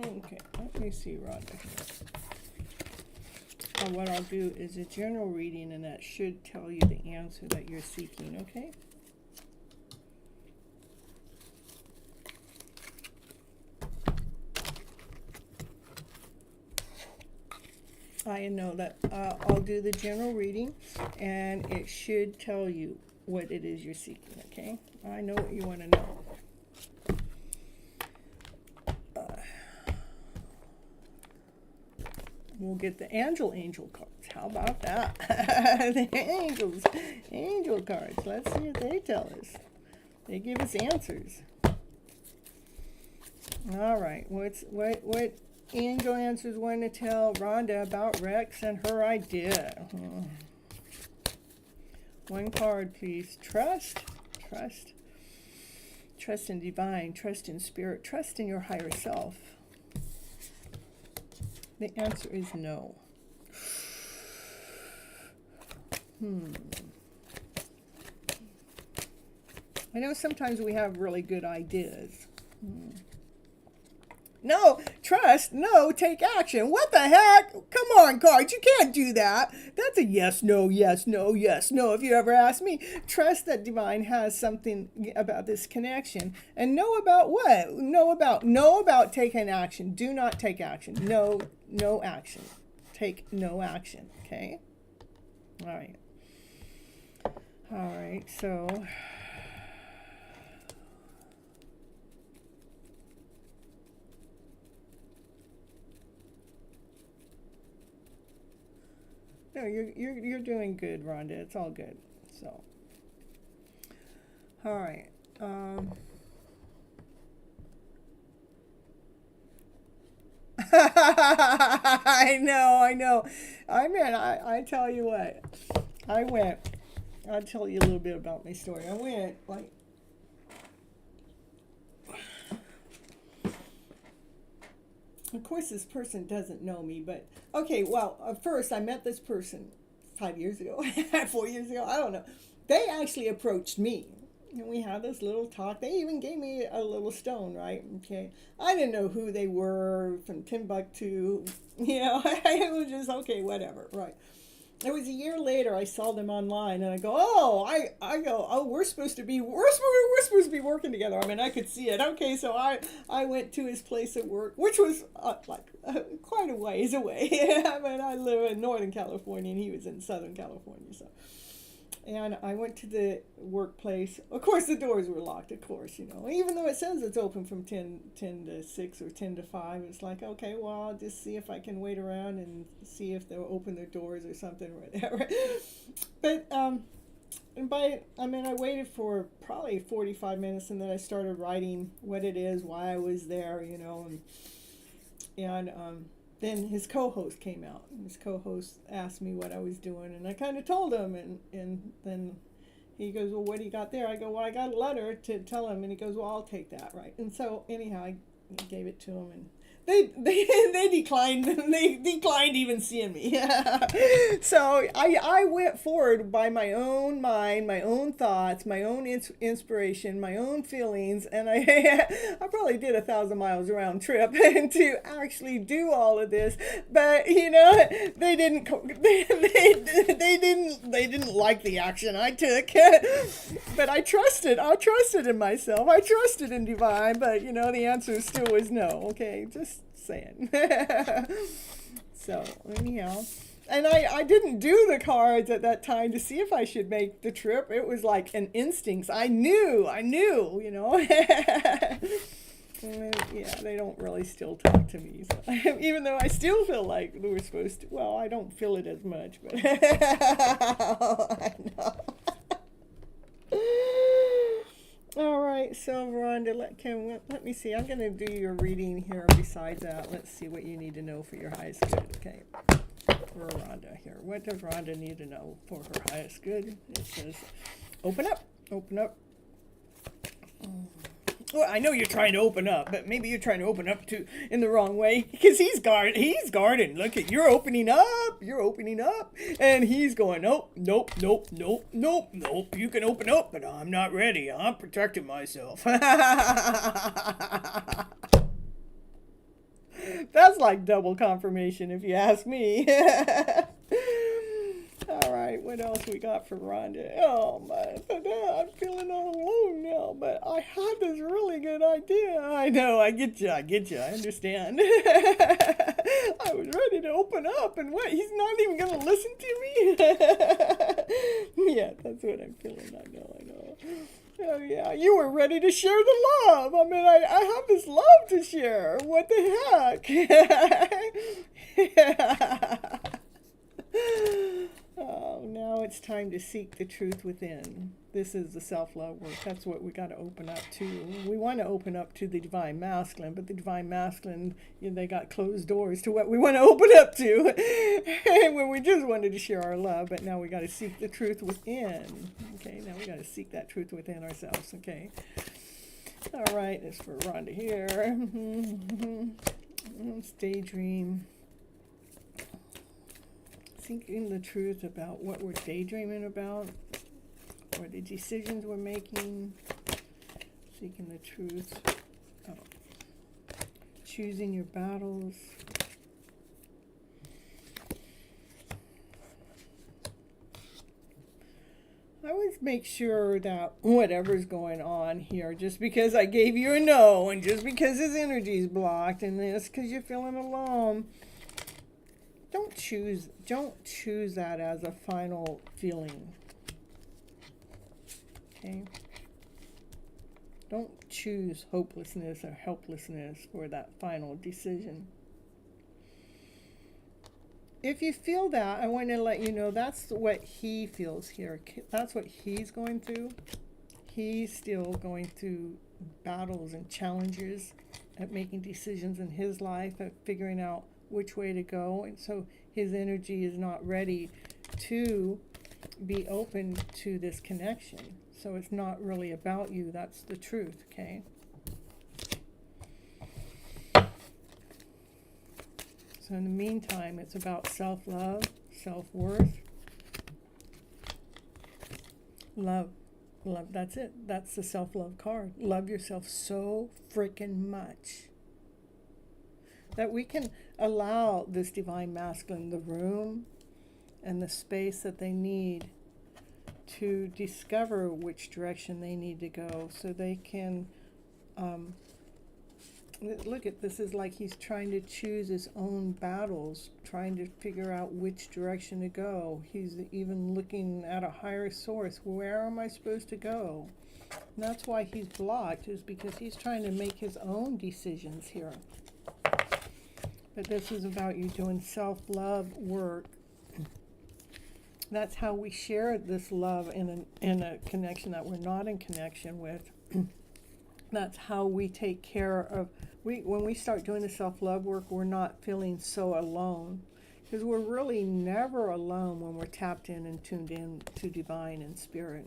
Okay, let me see, Rhonda. What I'll do is a general reading, and that should tell you the answer that you're seeking, okay? I know that I'll do the general reading, and it should tell you what it is you're seeking, okay? I know what you want to know. We'll get the angel cards. How about that? The angel cards. Let's see what they tell us. They give us answers. All right. What angel answers want to tell Rhonda about Rex and her idea? One card, please. Trust in divine, trust in spirit, trust in your higher self. The answer is no. I know sometimes we have really good ideas. No, trust, no, take action. What the heck? Come on, cards, you can't do that. That's a yes, no, yes, no, yes, no. If you ever ask me, trust that divine has something about this connection. And know about what? Know about taking action. Do not take action. No action. Take no action, okay? All right, so... No, you're doing good, Rhonda. It's all good. So, all right. I know. I tell you what. I'll tell you a little bit about my story. I went like. Of course, this person doesn't know me, but okay, well, first I met this person 5 years ago, 4 years ago, I don't know. They actually approached me. And we had this little talk. They even gave me a little stone, right? Okay. I didn't know who they were from Timbuktu. You know, it was just, okay, whatever, right? It was a year later. I saw them online, and I go, oh, I go, oh, we're supposed to be working together. I mean, I could see it. Okay, so I went to his place of work, which was quite a ways away. I mean, I live in Northern California, and he was in Southern California, so. And I went to the workplace. Of course, the doors were locked, of course, you know. Even though it says it's open from 10 to 6 or 10 to 5, it's like, okay, well, I'll just see if I can wait around and see if they'll open their doors or something or whatever. But, I waited for probably 45 minutes, and then I started writing what it is, why I was there, you know, and then his co-host came out, and his co-host asked me what I was doing, and I kind of told him, and then he goes, well, what do you got there? I go, well, I got a letter to tell him, and he goes, well, I'll take that, right? And so anyhow, I gave it to him, and they declined. They declined even seeing me. So I went forward by my own mind, my own thoughts, my own inspiration, my own feelings, and I probably did 1,000 miles round trip to actually do all of this. But you know, they didn't they didn't like the action I took. But I trusted in myself. I trusted in divine. But you know, the answer still was no. Okay, just saying. So anyhow, and I didn't do the cards at that time to see if I should make the trip. It was like an instinct. I knew, you know. Yeah, they don't really still talk to me, so. Even though I still feel like we were supposed to. Well, I don't feel it as much, but I know. All right, so Rhonda, let me see. I'm going to do your reading here. Besides that, let's see what you need to know for your highest good. Okay, for Rhonda here. What does Rhonda need to know for her highest good? It says, open up, open up. Well, I know you're trying to open up, but maybe you're trying to open up in the wrong way, because he's guarding. Look at, you're opening up, and he's going, nope, nope, nope, nope, nope, nope. You can open up, but I'm not ready. I'm protecting myself. That's like double confirmation, if you ask me. All right, what else we got for Rhonda? Oh my, I'm feeling all alone now, but I had this really good idea. I know, I get you, I understand. I was ready to open up, and what, he's not even going to listen to me? Yeah, that's what I'm feeling, I know. Oh yeah, you were ready to share the love. I mean, I have this love to share. What the heck? Oh, now it's time to seek the truth within. This is the self-love work. That's what we got to open up to. We want to open up to the divine masculine, but the divine masculine, you know, they got closed doors to what we want to open up to. When we just wanted to share our love, but now we got to seek the truth within. Okay, now we got to seek that truth within ourselves. Okay. All right, that's for Rhonda here. Let's daydream. Seeking the truth about what we're daydreaming about, or the decisions we're making. Seeking the truth about choosing your battles. I always make sure that whatever's going on here, just because I gave you a no, and just because his energy's blocked, and this because you're feeling alone, don't choose that as a final feeling. Okay? Don't choose hopelessness or helplessness for that final decision. If you feel that, I want to let you know that's what he feels here. That's what he's going through. He's still going through battles and challenges at making decisions in his life, at figuring out which way to go, and so his energy is not ready to be open to this connection. So it's not really about you. That's the truth. Okay. So in the meantime, it's about self-love, self-worth, love Love, that's it. That's the self-love card. Love yourself so freaking much that we can allow this divine masculine the room and the space that they need to discover which direction they need to go, so they can look at this is like he's trying to choose his own battles, trying to figure out which direction to go. He's even looking at a higher source. Where am I supposed to go? And that's why he's blocked, is because he's trying to make his own decisions here. But this is about you doing self-love work. That's how we share this love in a connection that we're not in connection with. That's how we take care of, when we start doing the self-love work, we're not feeling so alone. Because we're really never alone when we're tapped in and tuned in to divine and spirit.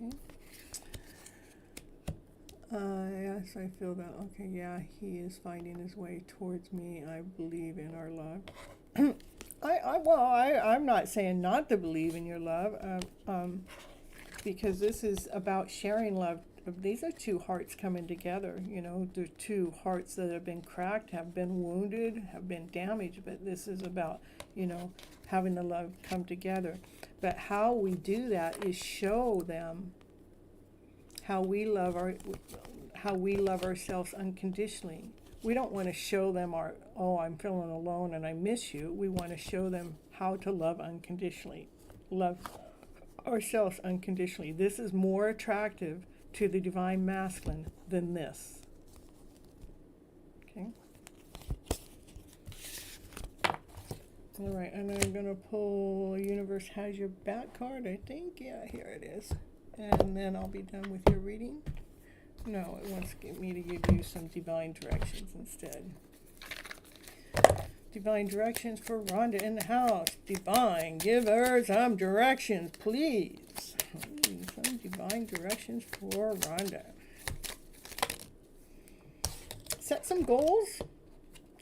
Okay? Yes, I feel that. Okay, yeah, he is finding his way towards me. I believe in our love. I'm not saying not to believe in your love, because this is about sharing love. These are two hearts coming together. You know, they're two hearts that have been cracked, have been wounded, have been damaged. But this is about, you know, having the love come together. But how we do that is show them how we love ourselves unconditionally. We don't want to show them I'm feeling alone and I miss you. We want to show them how to love unconditionally, love ourselves unconditionally. This is more attractive to the divine masculine than this. Okay. All right, and I'm going to pull Universe Has Your Back card, I think. Yeah, here it is. And then I'll be done with your reading. No, it wants me to give you some divine directions instead. Divine directions for Rhonda in the house. Divine, give her some directions, please. Some divine directions for Rhonda. Set some goals.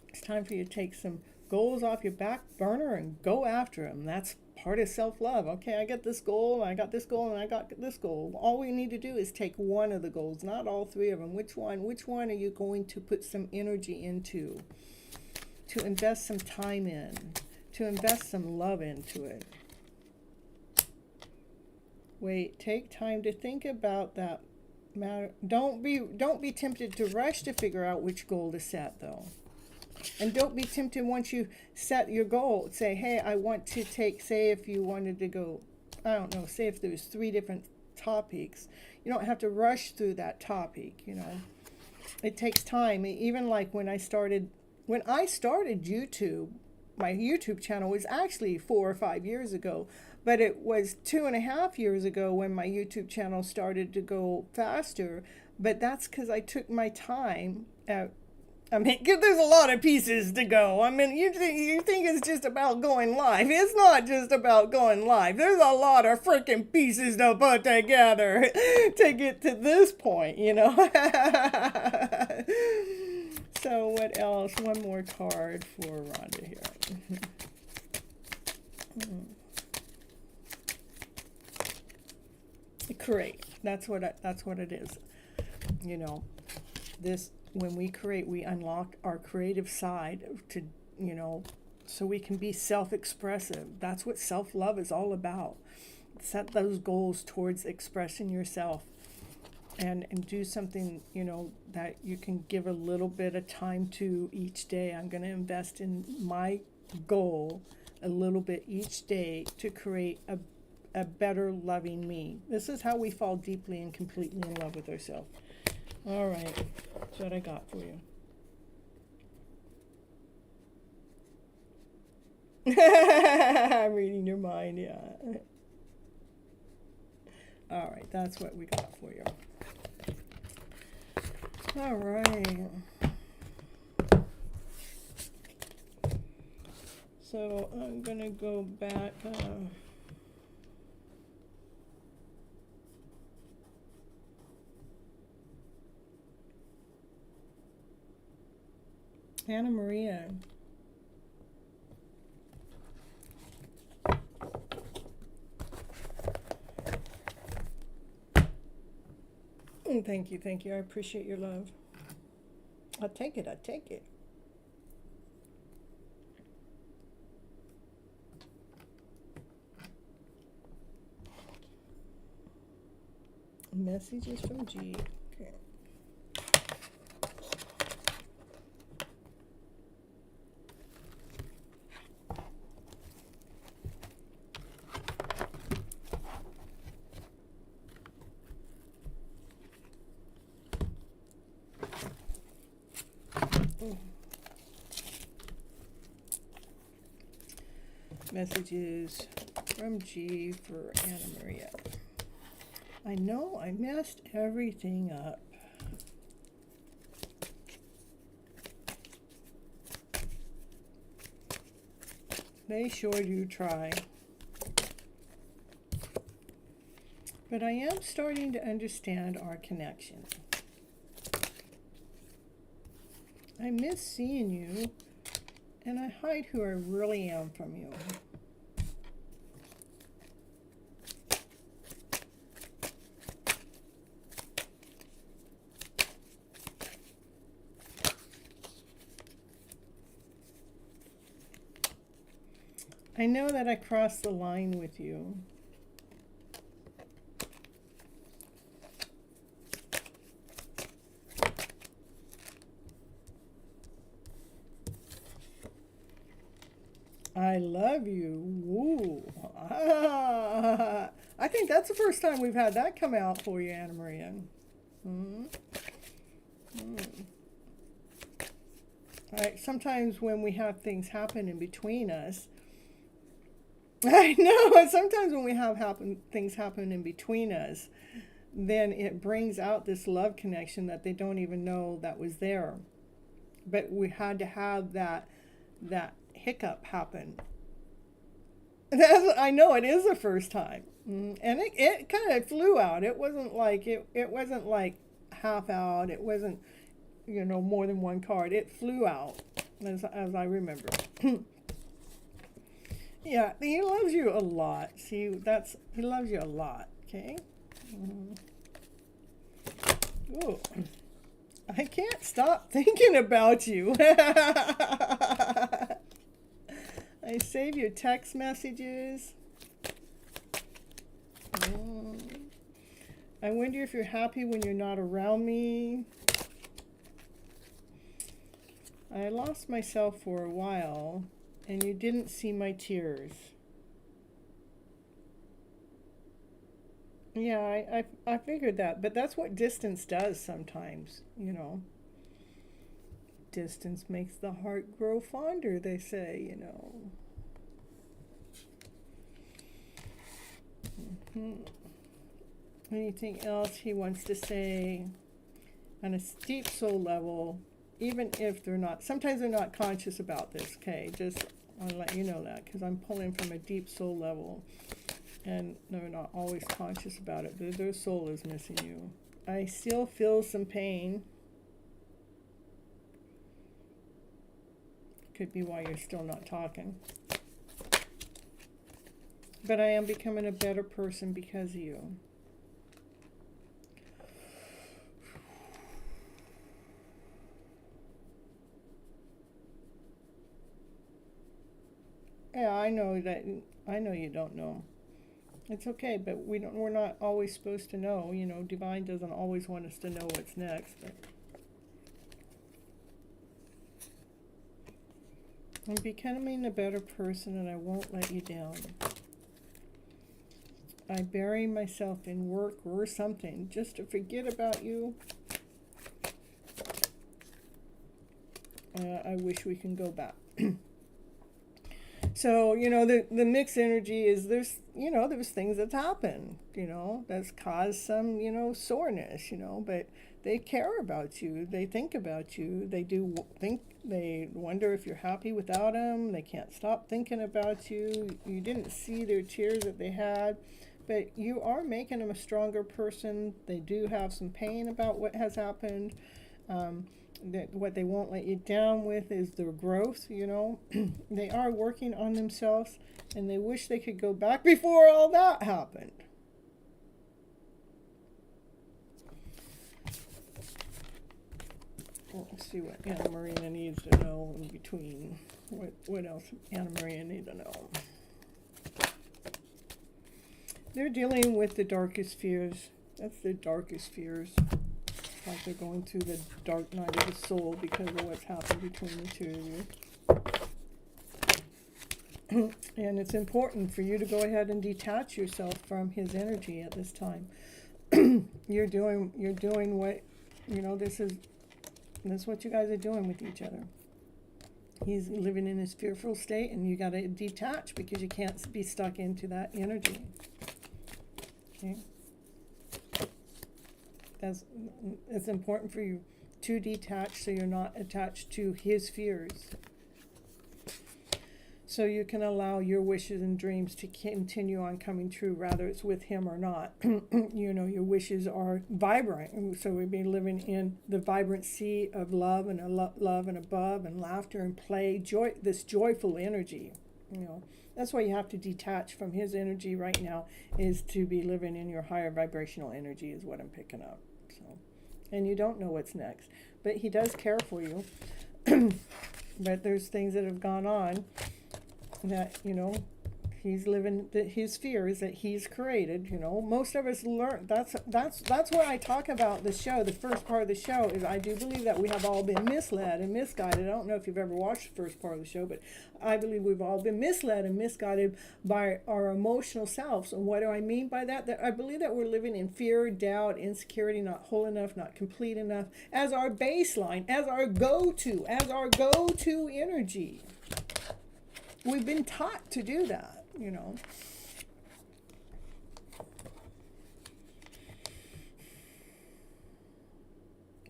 It's time for you to take some goals off your back burner and go after them. That's part of self-love. Okay, I got this goal, I got this goal, and I got this goal. All we need to do is take one of the goals, not all three of them. Which one are you going to put some energy into? To invest some time in, to invest some love into it. Wait, take time to think about that matter. Don't be tempted to rush to figure out which goal to set, though. And don't be tempted once you set your goal. Say, hey, I want to take, say if you wanted to go, I don't know, say if there's 3 different topics. You don't have to rush through that topic, you know. It takes time. Even like when I started YouTube, my YouTube channel was actually 4 or 5 years ago. But it was 2.5 years ago when my YouTube channel started to go faster. But that's because I took my time. There's a lot of pieces to go. I mean, you think it's just about going live. It's not just about going live. There's a lot of freaking pieces to put together to get to this point, you know. So what else? One more card for Rhonda here. Create. That's what it is. You know, this. When we create, we unlock our creative side to, you know, so we can be self-expressive. That's what self-love is all about. Set those goals towards expressing yourself and do something, you know, that you can give a little bit of time to each day. I'm going to invest in my goal a little bit each day to create a better loving me. This is how we fall deeply and completely in love with ourselves. All right, that's what I got for you. I'm reading your mind, yeah. All right, that's what we got for you. All right. So I'm going to go back. Anna Maria. Thank you, thank you. I appreciate your love. I'll take it, I'll take it. Messages from G. Okay. Messages from G for Anna Maria. I know I messed everything up. They sure do try. But I am starting to understand our connection. I miss seeing you, and I hide who I really am from you. I know that I crossed the line with you. I love you. Woo. Ah. I think that's the first time we've had that come out for you, Anna Maria. Mm-hmm. Mm. All right, sometimes when we have things happen in between us, I know, sometimes when we have things happen in between us, then it brings out this love connection that they don't even know that was there. But we had to have that hiccup happen. I know it is the first time. And it kind of flew out. It wasn't like half out. It wasn't, more than one card. It flew out, as I remember. Yeah, he loves you a lot. See, he loves you a lot, okay? Ooh. I can't stop thinking about you. I save your text messages. I wonder if you're happy when you're not around me. I lost myself for a while, and you didn't see my tears. Yeah, I figured that, but that's what distance does sometimes, Distance makes the heart grow fonder, they say, Anything else he wants to say on a deep soul level, even if sometimes they're not conscious about this, okay? Just I'll let you know that, because I'm pulling from a deep soul level, and they're not always conscious about it, but their soul is missing you. I still feel some pain. Could be why you're still not talking. But I am becoming a better person because of you. Yeah, I know you don't know. It's okay, but we're not always supposed to know. Divine doesn't always want us to know what's next. But I'm becoming a better person, and I won't let you down. I bury myself in work or something just to forget about you. I wish we can go back. So, the mixed energy is there's things that's happened, that's caused some, soreness, but they care about you. They think about you. They wonder if you're happy without them. They can't stop thinking about you. You didn't see their tears that they had, but you are making them a stronger person. They do have some pain about what has happened. What they won't let you down with is their growth, They are working on themselves, and they wish they could go back before all that happened. Let's see what Anna Maria needs to know in between. What else Anna Maria needs to know? They're dealing with the darkest fears. That's the darkest fears. Like they're going through the dark night of the soul because of what's happened between the two of you. And it's important for you to go ahead and detach yourself from his energy at this time. You're doing what, this is what you guys are doing with each other. He's living in his fearful state, and you got to detach because you can't be stuck into that energy. Okay? It's important for you to detach so you're not attached to his fears. So you can allow your wishes and dreams to continue on coming true, whether it's with him or not. Your wishes are vibrant. So we've been living in the vibrancy of love and love and above and laughter and play, joy, this joyful energy. That's why you have to detach from his energy right now, is to be living in your higher vibrational energy is what I'm picking up. So, and you don't know what's next, but he does care for you. But there's things that have gone on that, he's living his fears that he's created. Most of us learn. That's what I talk about the show. The first part of the show is I do believe that we have all been misled and misguided. I don't know if you've ever watched the first part of the show, but I believe we've all been misled and misguided by our emotional selves. And what do I mean by that? That I believe that we're living in fear, doubt, insecurity, not whole enough, not complete enough, as our baseline, as our go-to energy. We've been taught to do that,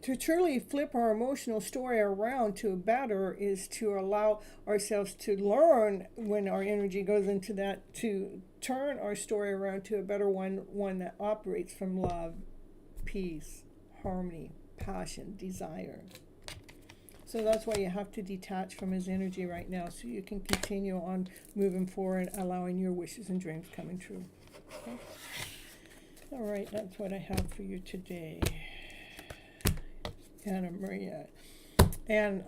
To truly flip our emotional story around to a better is to allow ourselves to learn when our energy goes into that, to turn our story around to a better one that operates from love, peace, harmony, passion, desire. So that's why you have to detach from his energy right now, so you can continue on moving forward, allowing your wishes and dreams coming true. Okay? All right, that's what I have for you today, Anna Maria. And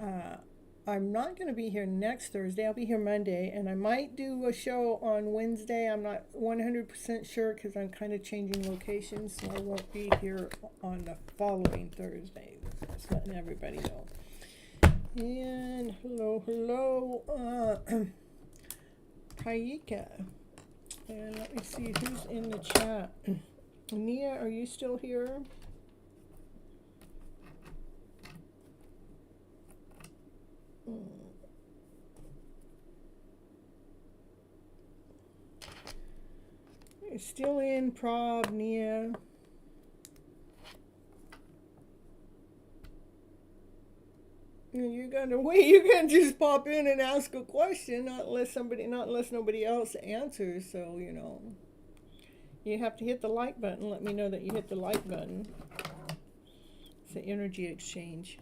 I'm not going to be here next Thursday. I'll be here Monday, and I might do a show on Wednesday. I'm not 100% sure because I'm kind of changing locations, so I won't be here on the following Thursday. Just letting everybody know. And hello, Kaika. And let me see who's in the chat. Nia, are you still here? You're still in, Prob, Nia. You gotta wait. You can't just pop in and ask a question, not unless nobody else answers. So you have to hit the like button. Let me know that you hit the like button. It's an energy exchange.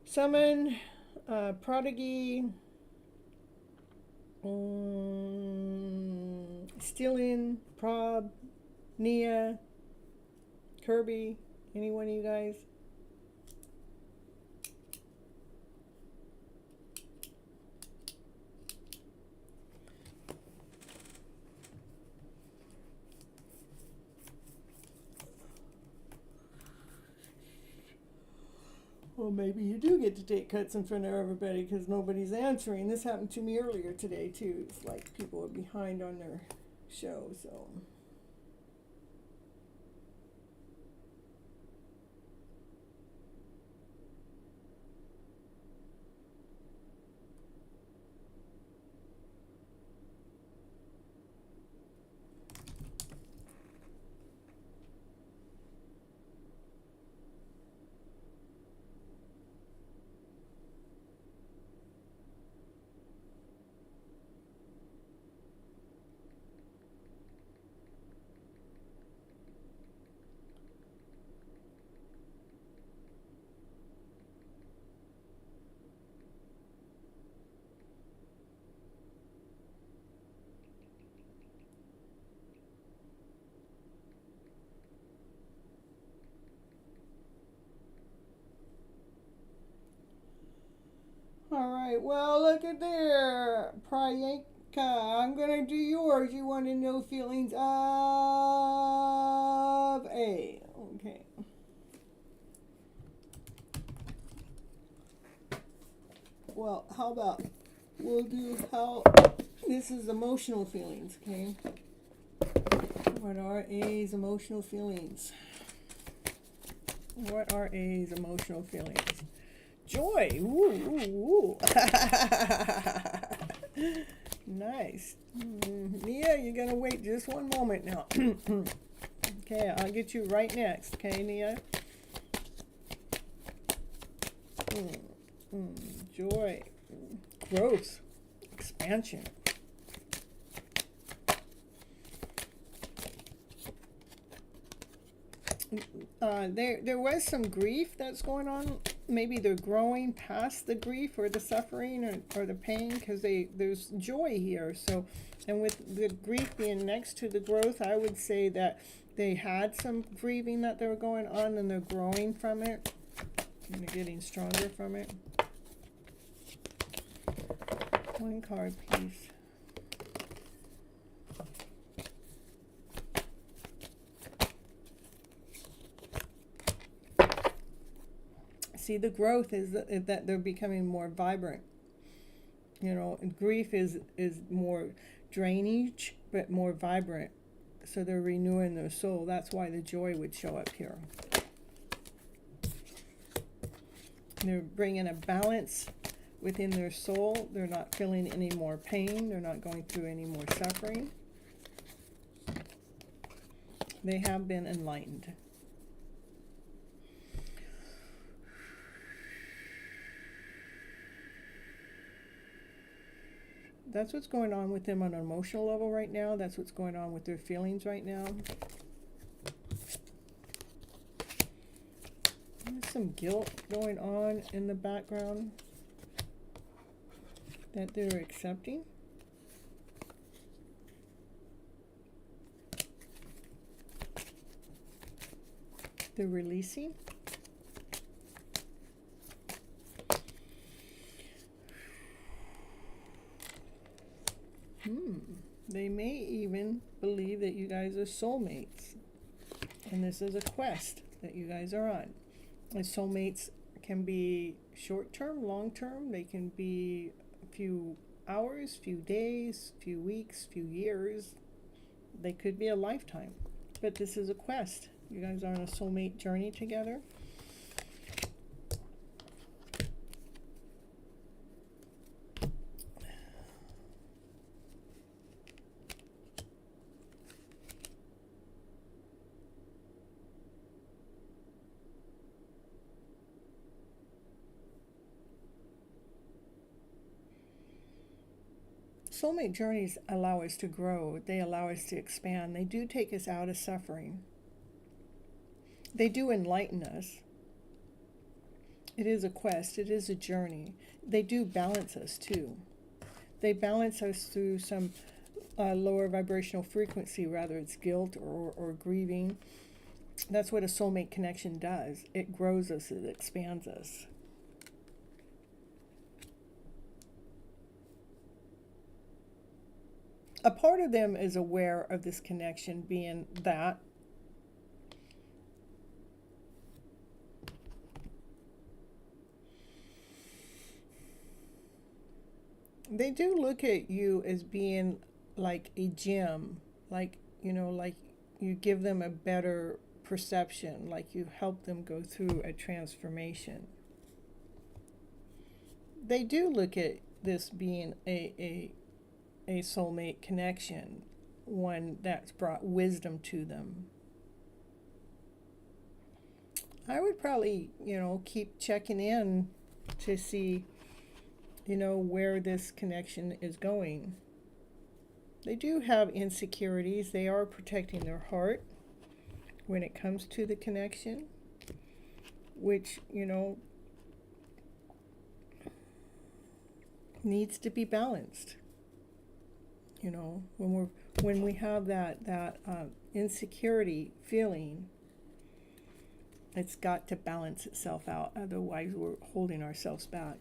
Summon, Prodigy, still in, Prob, Nia, Kirby, any one of you guys? Well, maybe you do get to take cuts in front of everybody because nobody's answering. This happened to me earlier today, too. It's like people are behind on their show, so... well, look at there. Priyanka, I'm going to do yours. You want to know feelings of A. Okay. Well, how about we'll do how this is emotional feelings, okay? What are A's emotional feelings? What are A's emotional feelings? Joy. Ooh, ooh, ooh. Nice. Nia, you're going to wait just one moment now. Okay, I'll get you right next. Okay, Nia? Joy. Growth. Expansion. There was some grief that's going on. Maybe they're growing past the grief or the suffering or the pain, because there's joy here. So, and with the grief being next to the growth, I would say that they had some grieving that they were going on, and they're growing from it, and they're getting stronger from it. One card, please. See, the growth is that they're becoming more vibrant. You know, grief is more drainage, but more vibrant. So they're renewing their soul. That's why the joy would show up here. They're bringing a balance within their soul. They're not feeling any more pain. They're not going through any more suffering. They have been enlightened. That's what's going on with them on an emotional level right now. That's what's going on with their feelings right now. There's some guilt going on in the background that they're accepting. They're releasing. They may even believe that you guys are soulmates. And this is a quest that you guys are on. And soulmates can be short-term, long-term. They can be a few hours, few days, few weeks, few years. They could be a lifetime. But this is a quest. You guys are on a soulmate journey together. Soulmate journeys allow us to grow. They allow us to expand. They do take us out of suffering. They do enlighten us. It is a quest. It is a journey. They do balance us too. They balance us through some lower vibrational frequency, whether it's guilt or grieving. That's what a soulmate connection does. It grows us. It expands us. A part of them is aware of this connection, being that they do look at you as being like a gem, like, you know, like you give them a better perception, like you help them go through a transformation. They do look at this being a soulmate connection, one that's brought wisdom to them. I would probably, keep checking in to see, where this connection is going. They do have insecurities. They are protecting their heart when it comes to the connection, which, needs to be balanced. When we have that insecurity feeling, it's got to balance itself out. Otherwise, we're holding ourselves back.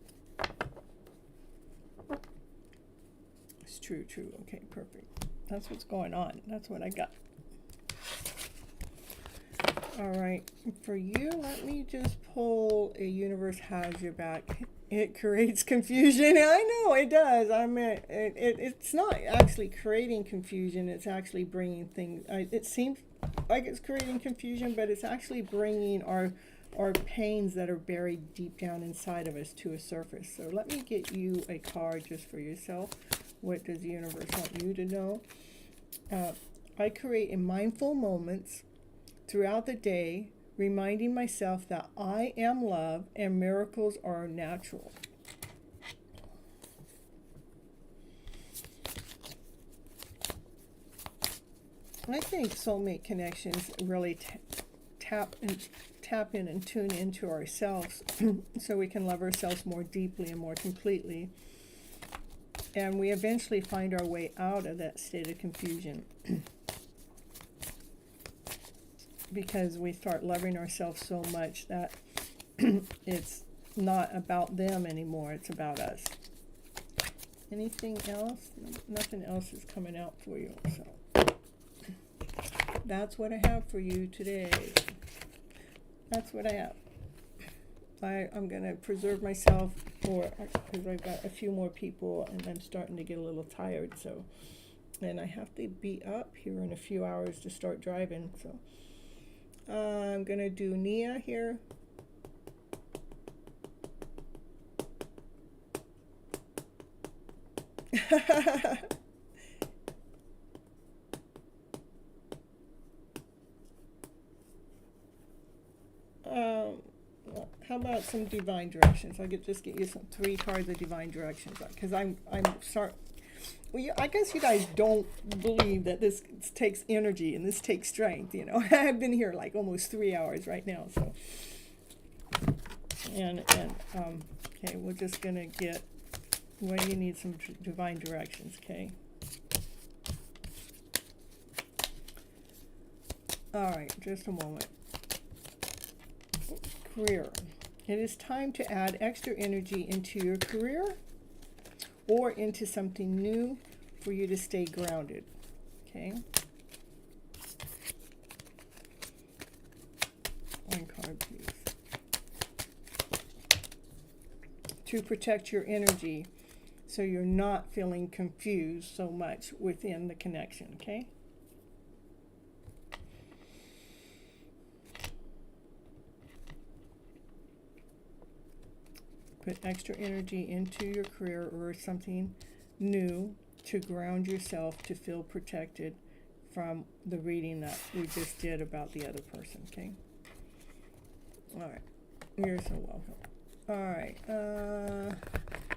true. Okay, perfect. That's what's going on. That's what I got. All right, for you, let me just pull a universe has your back. It creates confusion. I know it does. I mean, it's not actually creating confusion. It's actually bringing things. It seems like it's creating confusion, but it's actually bringing our pains that are buried deep down inside of us to a surface. So let me get you a card just for yourself. What does the universe want you to know? I create in mindful moments throughout the day, reminding myself that I am love and miracles are natural. I think soulmate connections really tap in and tune into ourselves so we can love ourselves more deeply and more completely. And we eventually find our way out of that state of confusion. Because we start loving ourselves so much that it's not about them anymore, it's about us. Anything else? Nothing else is coming out for you. So that's what I have for you today. That's what I have. I'm going to preserve myself because I've got a few more people and I'm starting to get a little tired. So, and I have to be up here in a few hours to start driving. So I'm going to do Nia here. How about some divine directions? I could just get you some 3 cards of divine directions because I'm sorry. Well, I guess you guys don't believe that this takes energy and this takes strength. You know, I've been here like almost 3 hours right now. So, okay, we're just gonna get. Well, you need some divine directions, okay? All right, just a moment. Career. It is time to add extra energy into your career or into something new for you to stay grounded, okay? One card, please. To protect your energy so you're not feeling confused so much within the connection, okay? Put extra energy into your career or something new to ground yourself to feel protected from the reading that we just did about the other person, okay? All right. You're so welcome. All right.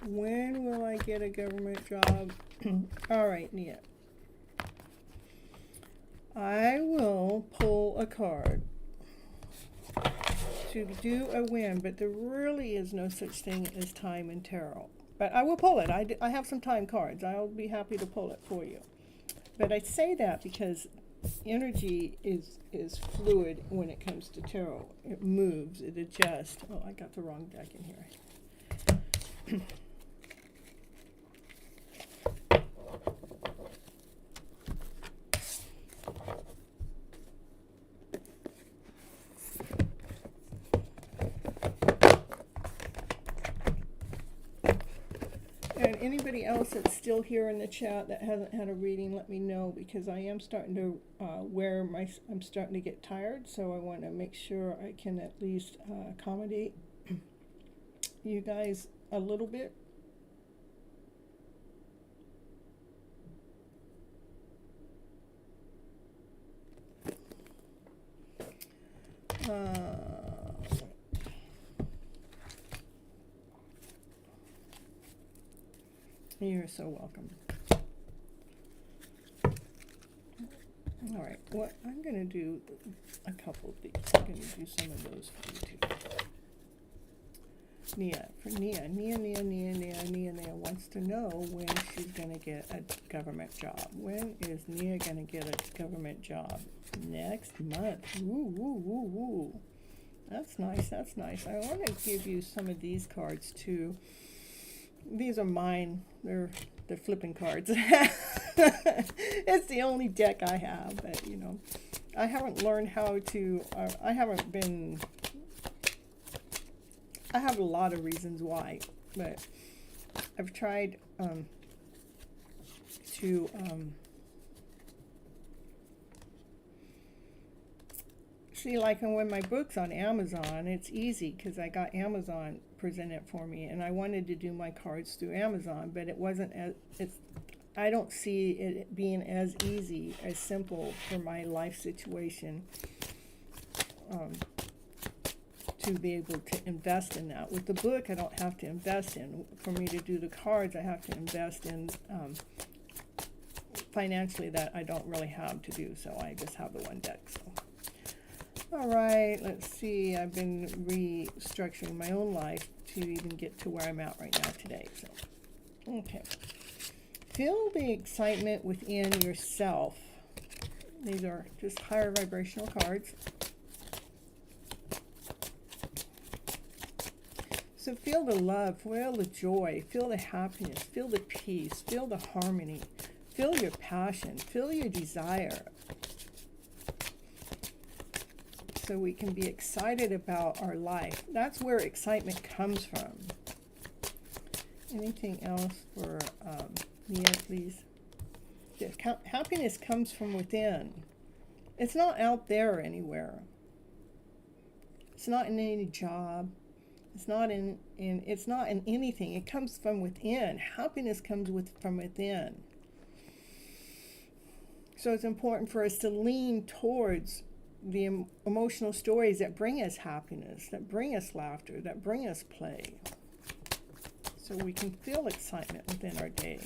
When will I get a government job? All right, Nia. I will pull a card to do a win, but there really is no such thing as time in tarot. But I will pull it. I have some time cards. I'll be happy to pull it for you. But I say that because energy is fluid when it comes to tarot. It moves, it adjusts. Oh, I got the wrong deck in here. And anybody else that's still here in the chat that hasn't had a reading, let me know, because I am starting to I'm starting to get tired, so I want to make sure I can at least accommodate you guys a little bit. You're so welcome. All right, what I'm going to do a couple of these. I'm going to do some of those for you too. Nia wants to know when she's going to get a government job. When is Nia going to get a government job? Next month. Ooh. That's nice, that's nice. I want to give you some of these cards too. These are mine. They're the flipping cards. It's the only deck I have, but you know, I haven't learned how to, I have a lot of reasons why, but I've tried to see, like when my book's on Amazon, it's easy because I got Amazon present it for me, and I wanted to do my cards through Amazon, but it wasn't as, I don't see it being as easy, as simple for my life situation to be able to invest in that. With the book, I don't have to invest in. For me to do the cards, I have to invest in financially that I don't really have to do, so I just have the one deck. So, all right, let's see. I've been restructuring my own life to even get to where I'm at right now today. So, okay. Feel the excitement within yourself. These are just higher vibrational cards. So feel the love, feel the joy, feel the happiness, feel the peace, feel the harmony, feel your passion, feel your desire. So we can be excited about our life. That's where excitement comes from. Anything else for Mia, please? Yeah, happiness comes from within. It's not out there anywhere. It's not in any job. It's not in anything. It comes from within. Happiness comes from within. So it's important for us to lean towards the emotional stories that bring us happiness, that bring us laughter, that bring us play. So we can feel excitement within our day.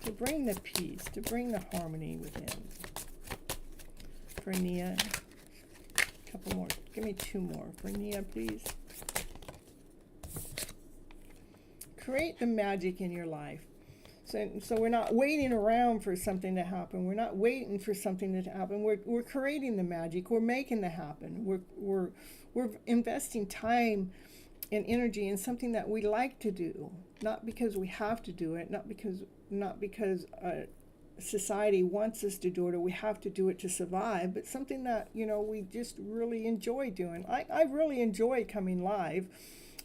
To bring the peace, to bring the harmony within. For Nia, a couple more. Give me two more. For Nia, please. Create the magic in your life. So we're not waiting around for something to happen. We're not waiting for something to happen. We're creating the magic. We're making it happen. We're investing time and energy in something that we like to do, not because we have to do it, not because society wants us to do it or we have to do it to survive, but something that, you know, we just really enjoy doing. I really enjoy coming live.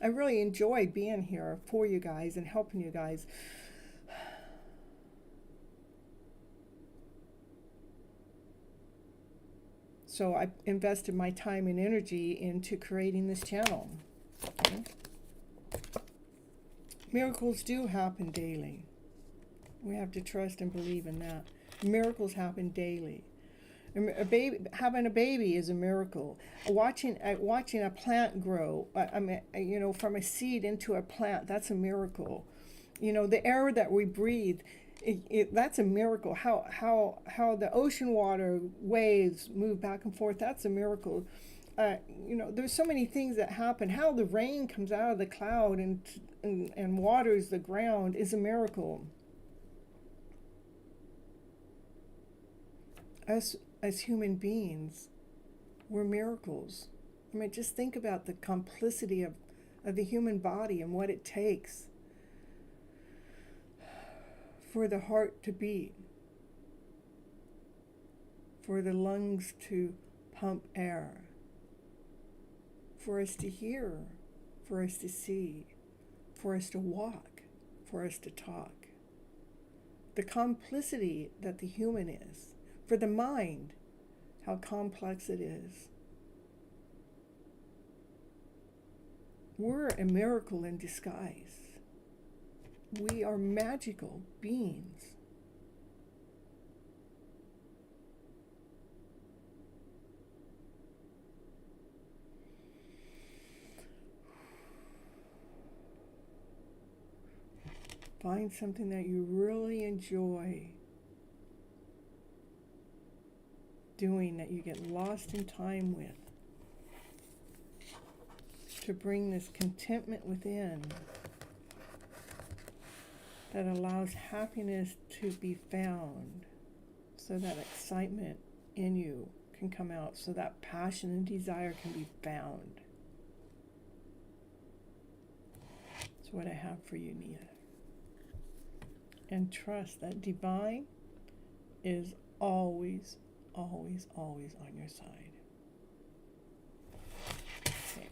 I really enjoy being here for you guys and helping you guys. So I invested my time and energy into creating this channel. Okay? Miracles do happen daily. We have to trust and believe in that. Miracles happen daily. Having a baby is a miracle. Watching a plant grow, you know, from a seed into a plant, that's a miracle. You know, the air that we breathe, that's a miracle. How the ocean water waves move back and forth, that's a miracle. You know, there's so many things that happen. How the rain comes out of the cloud and waters the ground is a miracle. As human beings, we're miracles. I mean, just think about the complicity of the human body and what it takes for the heart to beat, for the lungs to pump air, for us to hear, for us to see, for us to walk, for us to talk. The complicity that the human is. For the mind, how complex it is. We're a miracle in disguise. We are magical beings. Find something that you really enjoy doing, that you get lost in time with, to bring this contentment within that allows happiness to be found, so that excitement in you can come out, so that passion and desire can be found. That's what I have for you, Nia. and trust that divine is always, always, always on your side. Okay.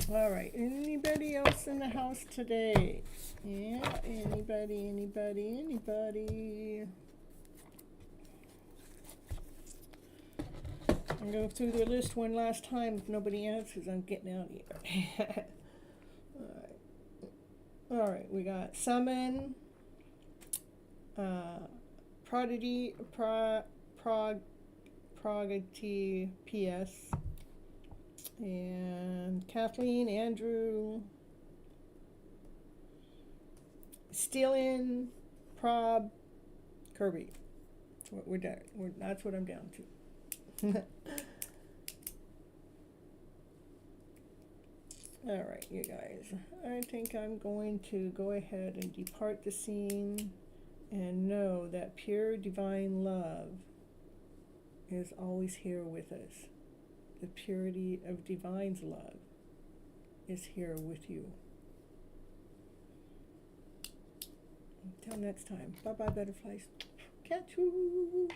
All right, anybody else in the house today? Yeah, anybody, anybody, anybody? I'm going to go through the list one last time. If nobody answers, I'm getting out of here. All right, we got summon, prodigy, prodigy, PS, and Kathleen, Andrew, Stealing, Prob, Kirby. We're done. That's what I'm down to. All right, you guys. I think I'm going to go ahead and depart the scene and know that pure divine love is always here with us. The purity of divine's love is here with you. Until next time. Bye-bye, butterflies. Catch you.